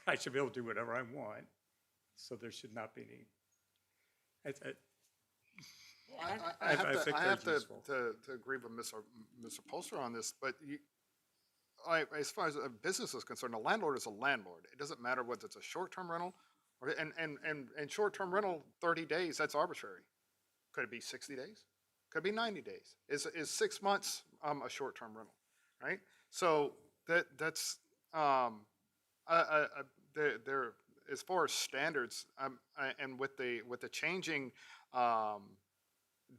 I should be able to do whatever I want. So there should not be any. I have think I they're have useful. to agree with Mr. Polster on this, but as far as a business is concerned, a landlord is a landlord. It doesn't matter whether it's a short-term rental or, and short-term rental, 30 days, that's arbitrary. Could it be 60 days? Could it be 90 days? Is 6 months a short-term rental, right? So that's there as far as standards, and with the changing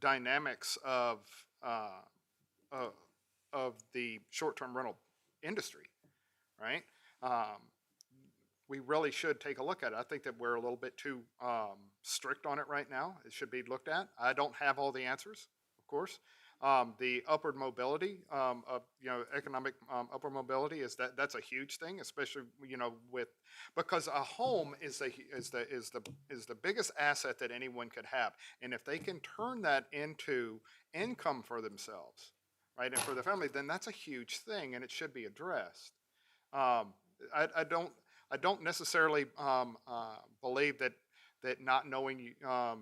dynamics uh, uh, of the short-term rental industry, right? We really should take a look at it. I think that we're a little bit too strict on it right now. It should be looked at. I don't have all the answers, of course. The upward mobility of economic upward mobility that's a huge thing, especially because a home is the biggest asset that anyone could have, and if they can turn that into income for themselves, right, and for their family, then that's a huge thing, and it should be addressed. I don't necessarily believe that not knowing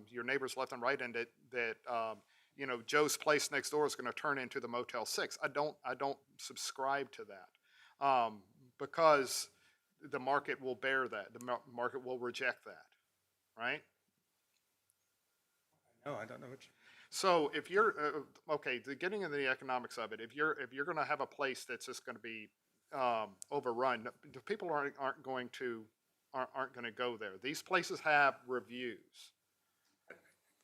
your neighbors left and right, and that Joe's place next door is going to turn into the Motel 6. I don't subscribe to that, because the market will bear that. The market will reject that, right? No, I don't know what you. So if you're okay, getting into the economics of it, if you're going to have a place that's just going to be overrun, the people aren't going to go there. These places have reviews.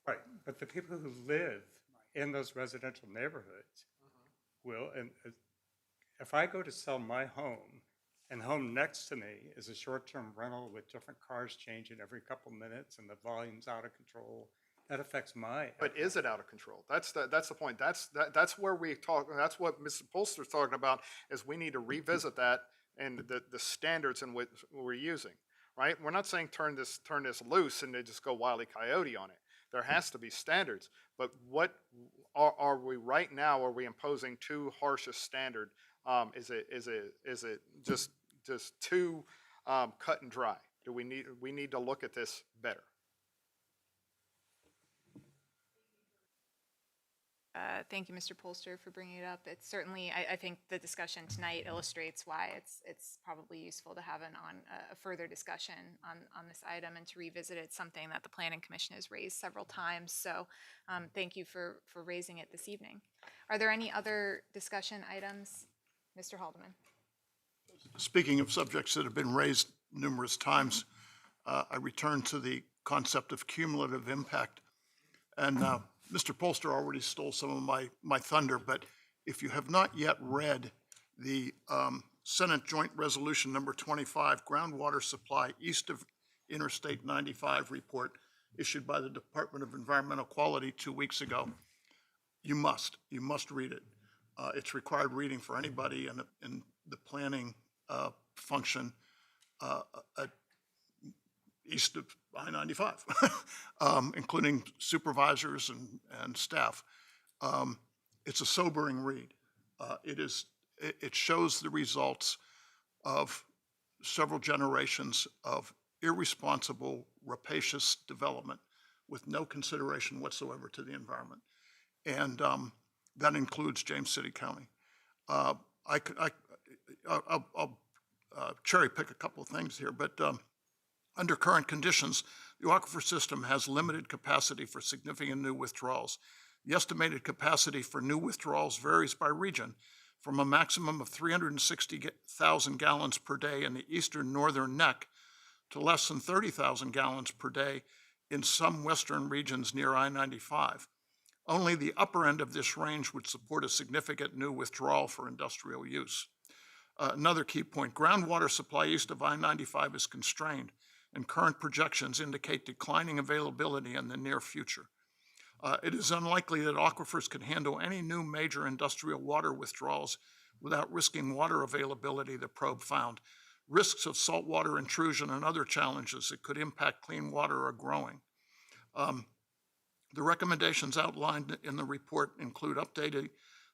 Right, but the people who live in those residential neighborhoods will, and if I go to sell my home, and the home next to me is a short-term rental with different cars changing every couple minutes and the volume's out of control, that affects my. But is it out of control? That's the point. That's where we talk. That's what Mr. Polster's talking about. Is we need to revisit that and the standards in which we're using. Right? We're not saying turn this loose and they just go wily coyote on it. There has to be standards. But what are we right now? Are we imposing too harsh a standard? Is it just too cut and dry? Do we need to look at this better? Thank you, Mr. Polster, for bringing it up. It's certainly, I think the discussion tonight illustrates why it's probably useful to have a further discussion on this item and to revisit it. It's something that the Planning Commission has raised several times. So thank you for raising it this evening. Are there any other discussion items? Mr. Haldeman. Speaking of subjects that have been raised numerous times, I return to the concept of cumulative impact. And Mr. Polster already stole some of my thunder, but if you have not yet read the Senate Joint Resolution number 25, Groundwater Supply East of Interstate 95 report issued by the Department of Environmental Quality 2 weeks ago, you must read it. It's required reading for anybody in the planning function east of I-95, including supervisors and staff. It's a sobering read. It shows the results of several generations of irresponsible, rapacious development with no consideration whatsoever to the environment. And that includes James City County. I'll cherry pick a couple of things here, but under current conditions, the aquifer system has limited capacity for significant new withdrawals. The estimated capacity for new withdrawals varies by region, from a maximum of 360,000 gallons per day in the eastern northern neck to less than 30,000 gallons per day in some western regions near I-95. Only the upper end of this range would support a significant new withdrawal for industrial use. Another key point, groundwater supply east of I-95 is constrained, and current projections indicate declining availability in the near future. It is unlikely that aquifers can handle any new major industrial water withdrawals without risking water availability, the probe found. Risks of saltwater intrusion and other challenges that could impact clean water are growing. The recommendations outlined in the report include updating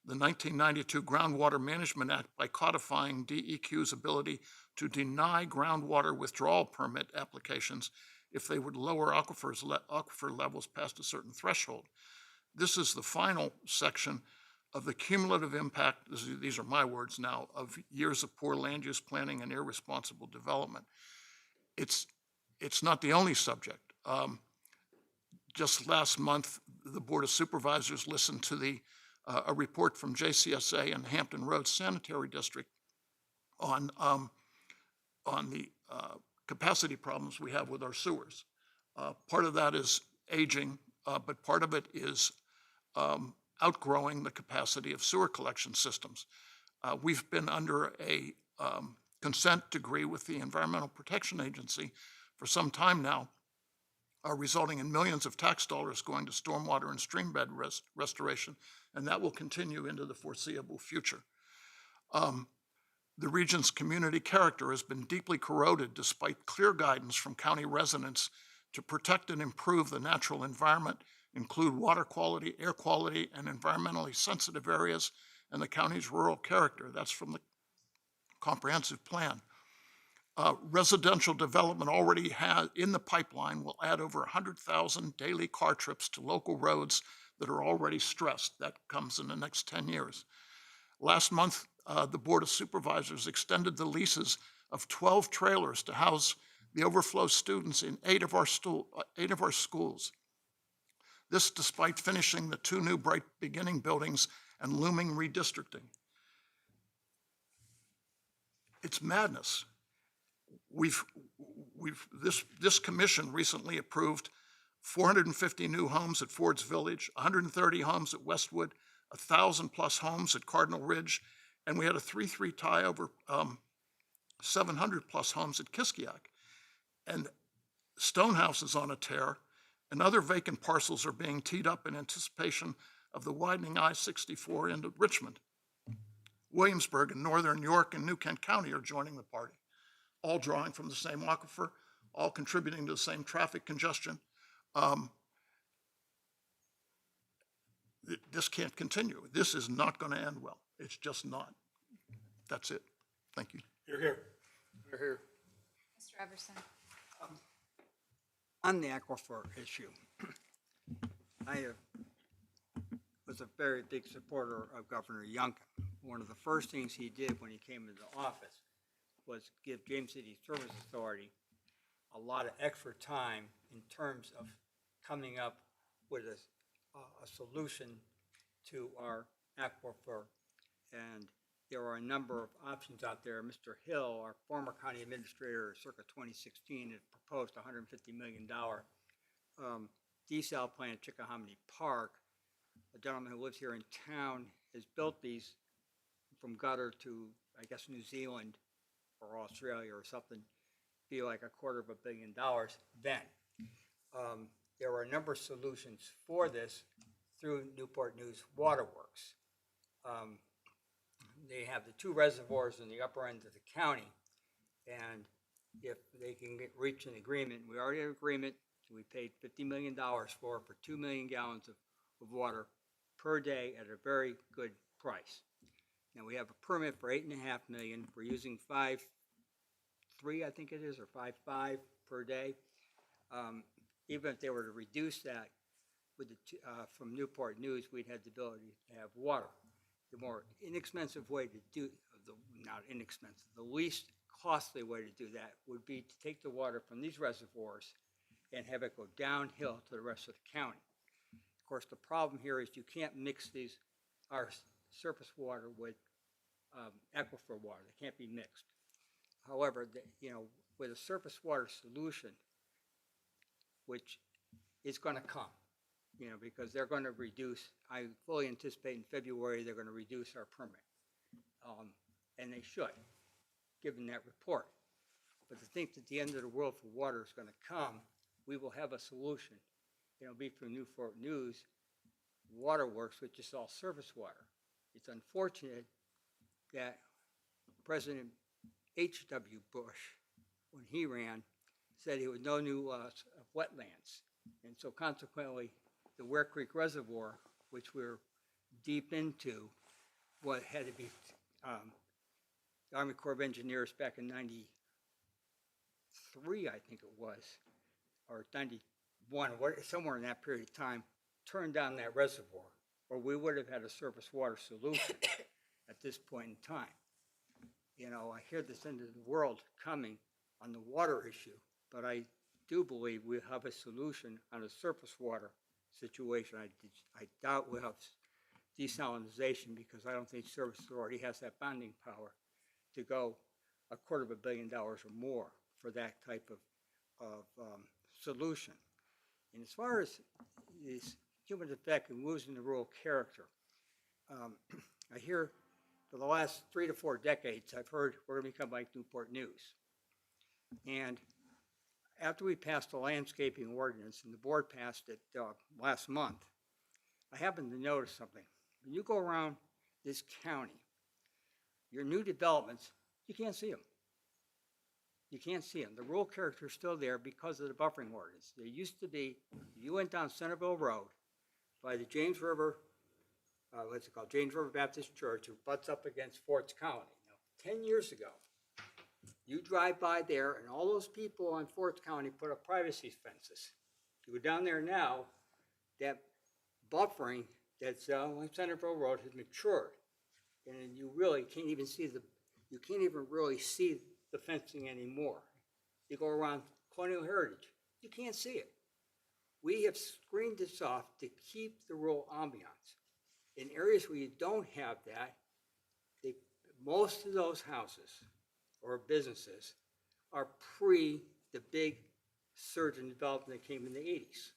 the 1992 Groundwater Management Act by codifying DEQ's ability to deny groundwater withdrawal permit applications if they would lower aquifer levels past a certain threshold. This is the final section of the cumulative impact, these are my words now, of years of poor land use planning and irresponsible development. It's not the only subject. Just last month, the Board of Supervisors listened to a report from JCSA and Hampton Roads Sanitary District on the capacity problems we have with our sewers. Part of that is aging, but part of it is outgrowing the capacity of sewer collection systems. We've been under a consent decree with the Environmental Protection Agency for some time now, resulting in millions of tax dollars going to stormwater and streambed restoration, and that will continue into the foreseeable future. The region's community character has been deeply corroded despite clear guidance from county residents to protect and improve the natural environment, include water quality, air quality, and environmentally sensitive areas, and the county's rural character. That's from the comprehensive plan. Residential development already has in the pipeline will add over 100,000 daily car trips to local roads that are already stressed. That comes in the next 10 years. Last month, the Board of Supervisors extended the leases of 12 trailers to house the overflow students in 8 of our schools. This despite finishing the 2 new Bright Beginning buildings and looming redistricting. It's madness. This commission recently approved 450 new homes at Ford's Village, 130 homes at Westwood, 1,000+ homes at Cardinal Ridge, and we had a 3-3 tie over 700+ homes at Kiskiak. And Stonehouse is on a tear, and other vacant parcels are being teed up in anticipation of the widening I-64 into Richmond. Williamsburg and Northern York and New Kent County are joining the party, all drawing from the same aquifer, all contributing to the same traffic congestion. This can't continue. This is not going to end well. It's just not. That's it. Thank you. You're here. You're here. Mr. Everson. On the aquifer issue, I was a very big supporter of Governor Youngkin. One of the first things he did when he came into office was give James City Service Authority a lot of extra time in terms of coming up with a solution to our aquifer. And there are a number of options out there. Mr. Hill, our former county administrator, circa 2016, had proposed a $150 million desal plant at Chickahominy Park. A gentleman who lives here in town has built these from gutter to, I guess, New Zealand or Australia or something, be like $250 million then. There are a number of solutions for this through Newport News Waterworks. They have the 2 reservoirs in the upper end of the county, and if they can reach an agreement, we already have an agreement, we paid $50 million for 2 million gallons of water per day at a very good price. Now we have a permit for 8.5 million. We're using 5.3, I think it is, or 5.5 per day. Even if they were to reduce that with from Newport News, we'd have the ability to have water. The more inexpensive way to do, not inexpensive, the least costly way to do that would be to take the water from these reservoirs and have it go downhill to the rest of the county. Of course, the problem here is you can't mix our surface water with aquifer water. They can't be mixed. However, with a surface water solution, which is going to come, because they're going to reduce, I fully anticipate in February they're going to reduce our permit. And they should, given that report. But to think that the end of the world for water is going to come, we will have a solution. It'll be through Newport News Waterworks, which is all surface water. It's unfortunate that President H.W. Bush, when he ran, said he would no new laws of wetlands. And so consequently, the Ware Creek Reservoir, which we're deep into, what had to be, the Army Corps of Engineers back in 93, I think it was, or 91, somewhere in that period of time, turned down that reservoir, or we would have had a surface water solution at this point in time. You know, I hear this end of the world coming on the water issue, but I do believe we have a solution on a surface water situation. I doubt we'll have desalinization because I don't think Service Authority has that bonding power to go $250 million or more for that type of solution. And as far as this human effect and losing the rural character, I hear for the last 3 to 4 decades, I've heard we're going to become like Newport News. And after we passed the landscaping ordinance, and the board passed it last month, I happened to notice something. When you go around this county, your new developments, you can't see them. You can't see them. The rural character is still there because of the buffering ordinance. There used to be, you went down Centerville Road by the James River, what's it called, James River Baptist Church, who butts up against Forts County. Now, 10 years ago, you drive by there, and all those people on Forts County put up privacy fences. You go down there now, that buffering that's on Centerville Road has matured, and you really can't even see you can't even really see the fencing anymore. You go around Colonial Heritage, you can't see it. We have screened this off to keep the rural ambiance. In areas where you don't have that, most of those houses or businesses are pre the big surge in development that came in the 80s.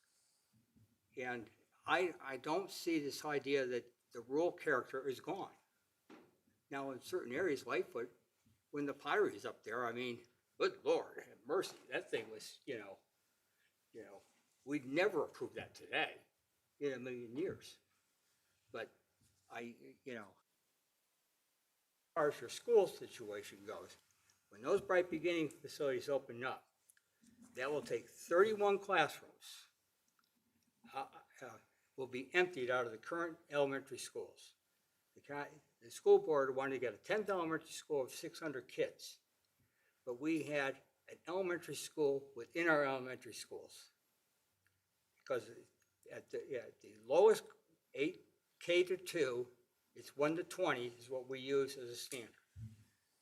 And I don't see this idea that the rural character is gone. Now, in certain areas, Lightfoot, when the pottery is up there, I mean, good Lord, have mercy, that thing was, we'd never approve that today in a million years. But as far as your school situation goes, when those Bright Beginning facilities open up, that will take 31 classrooms, will be emptied out of the current elementary schools. The school board wanted to get a 10th elementary school of 600 kids, but we had an elementary school within our elementary schools. Because at the lowest 8 K to 2, it's 1 to 20 is what we use as a standard.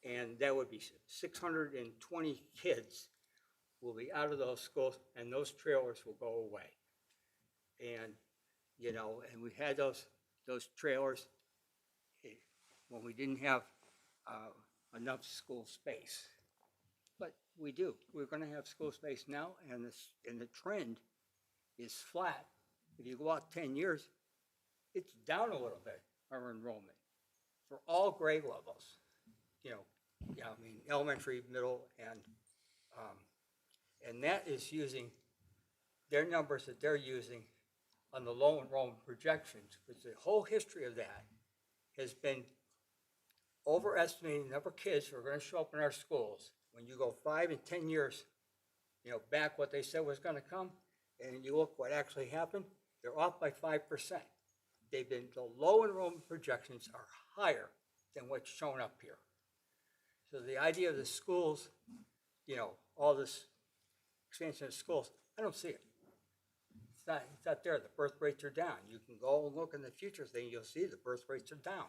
And that would be 620 kids will be out of those schools, and those trailers will go away. And, and we had those trailers when we didn't have enough school space. But we do. We're going to have school space now, and the trend is flat. If you go out 10 years, it's down a little bit, our enrollment, for all grade levels. Elementary, middle, and that is using their numbers that they're using on the low enrollment projections, because the whole history of that has been overestimating the number of kids who are going to show up in our schools. When you go 5 and 10 years, back what they said was going to come, and you look what actually happened, they're off by 5%. The low enrollment projections are higher than what's shown up here. So the idea of the schools, all this expansion of schools, I don't see it. It's not there. The birth rates are down. You can go and look in the future thing, you'll see the birth rates are down.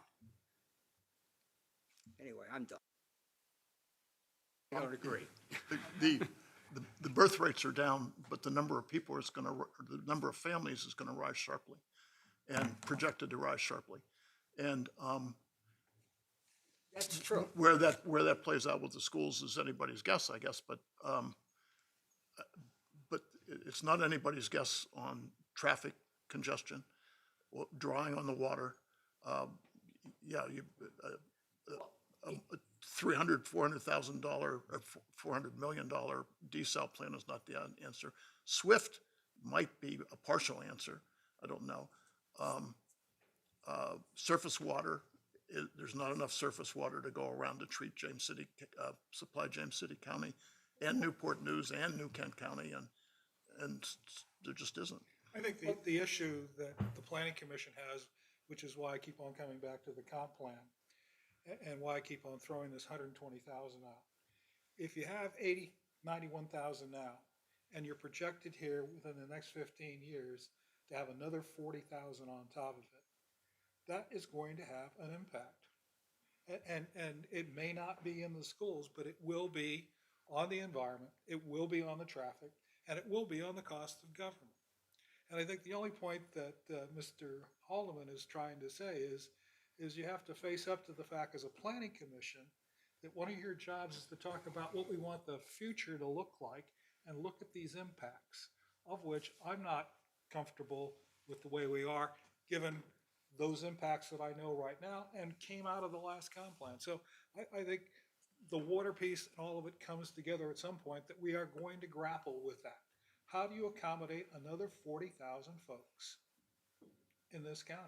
Anyway, I'm done. I don't agree. The birth rates are down, but the number of people the number of families is going to rise sharply, and projected to rise sharply. And that's true. Where that plays out with the schools is anybody's guess, I guess. But it's not anybody's guess on traffic congestion, drawing on the water. $400,000, $400 million desal plan is not the answer. SWIFT might be a partial answer. I don't know. Surface water, there's not enough surface water to go around to treat supply James City County and Newport News and New Kent County, and there just isn't. I think the issue that the planning commission has, which is why I keep on coming back to the comp plan, and why I keep on throwing this 120,000 out. If you have 91,000 now, and you're projected here within the next 15 years to have another 40,000 on top of it, that is going to have an impact. And it may not be in the schools, but it will be on the environment, it will be on the traffic, and it will be on the cost of government. And I think the only point that Mr. Haldeman is trying to say is you have to face up to the fact as a planning commission that one of your jobs is to talk about what we want the future to look like and look at these impacts, of which I'm not comfortable with the way we are, given those impacts that I know right now and came out of the last comp plan. So I think the water piece and all of it comes together at some point that we are going to grapple with that. How do you accommodate another 40,000 folks in this county?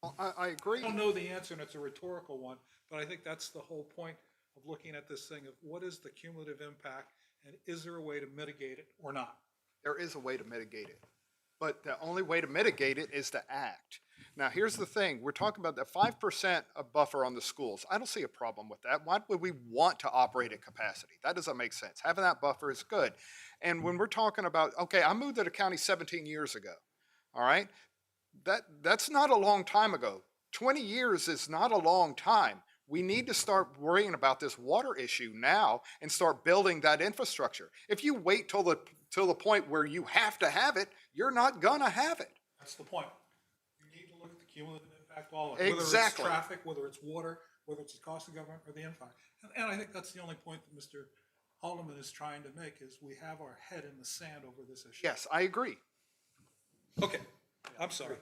Well, I agree. I don't know the answer, and it's a rhetorical one, but I think that's the whole point of looking at this thing of what is the cumulative impact, and is there a way to mitigate it or not? There is a way to mitigate it, but the only way to mitigate it is to act. Now, here's the thing. We're talking about the 5% of buffer on the schools. I don't see a problem with that. Why would we want to operate at capacity? That doesn't make sense. Having that buffer is good. And when we're talking about, okay, I moved to the county 17 years ago, all right? That's not a long time ago. 20 years is not a long time. We need to start worrying about this water issue now and start building that infrastructure. If you wait till the point where you have to have it, you're not gonna have it. That's the point. You need to look at the cumulative impact, all of it. Exactly. Whether it's traffic, whether it's water, whether it's the cost of government or the impact. And I think that's the only point that Mr. Haldeman is trying to make, is we have our head in the sand over this issue. Yes, I agree. Okay, I'm sorry.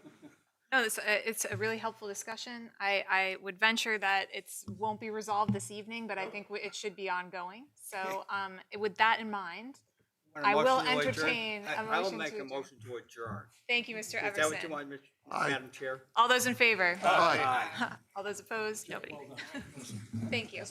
No, it's a really helpful discussion. I would venture that it won't be resolved this evening, but I think it should be ongoing. So with that in mind, Want a I will motion to adjourn? entertain a I will motion make to a adjourn. motion to adjourn. Thank you, Mr. Is that what Everson. you want, Aye. Madam Chair? All those in favor? Aye. All those opposed? Nobody. Thank you.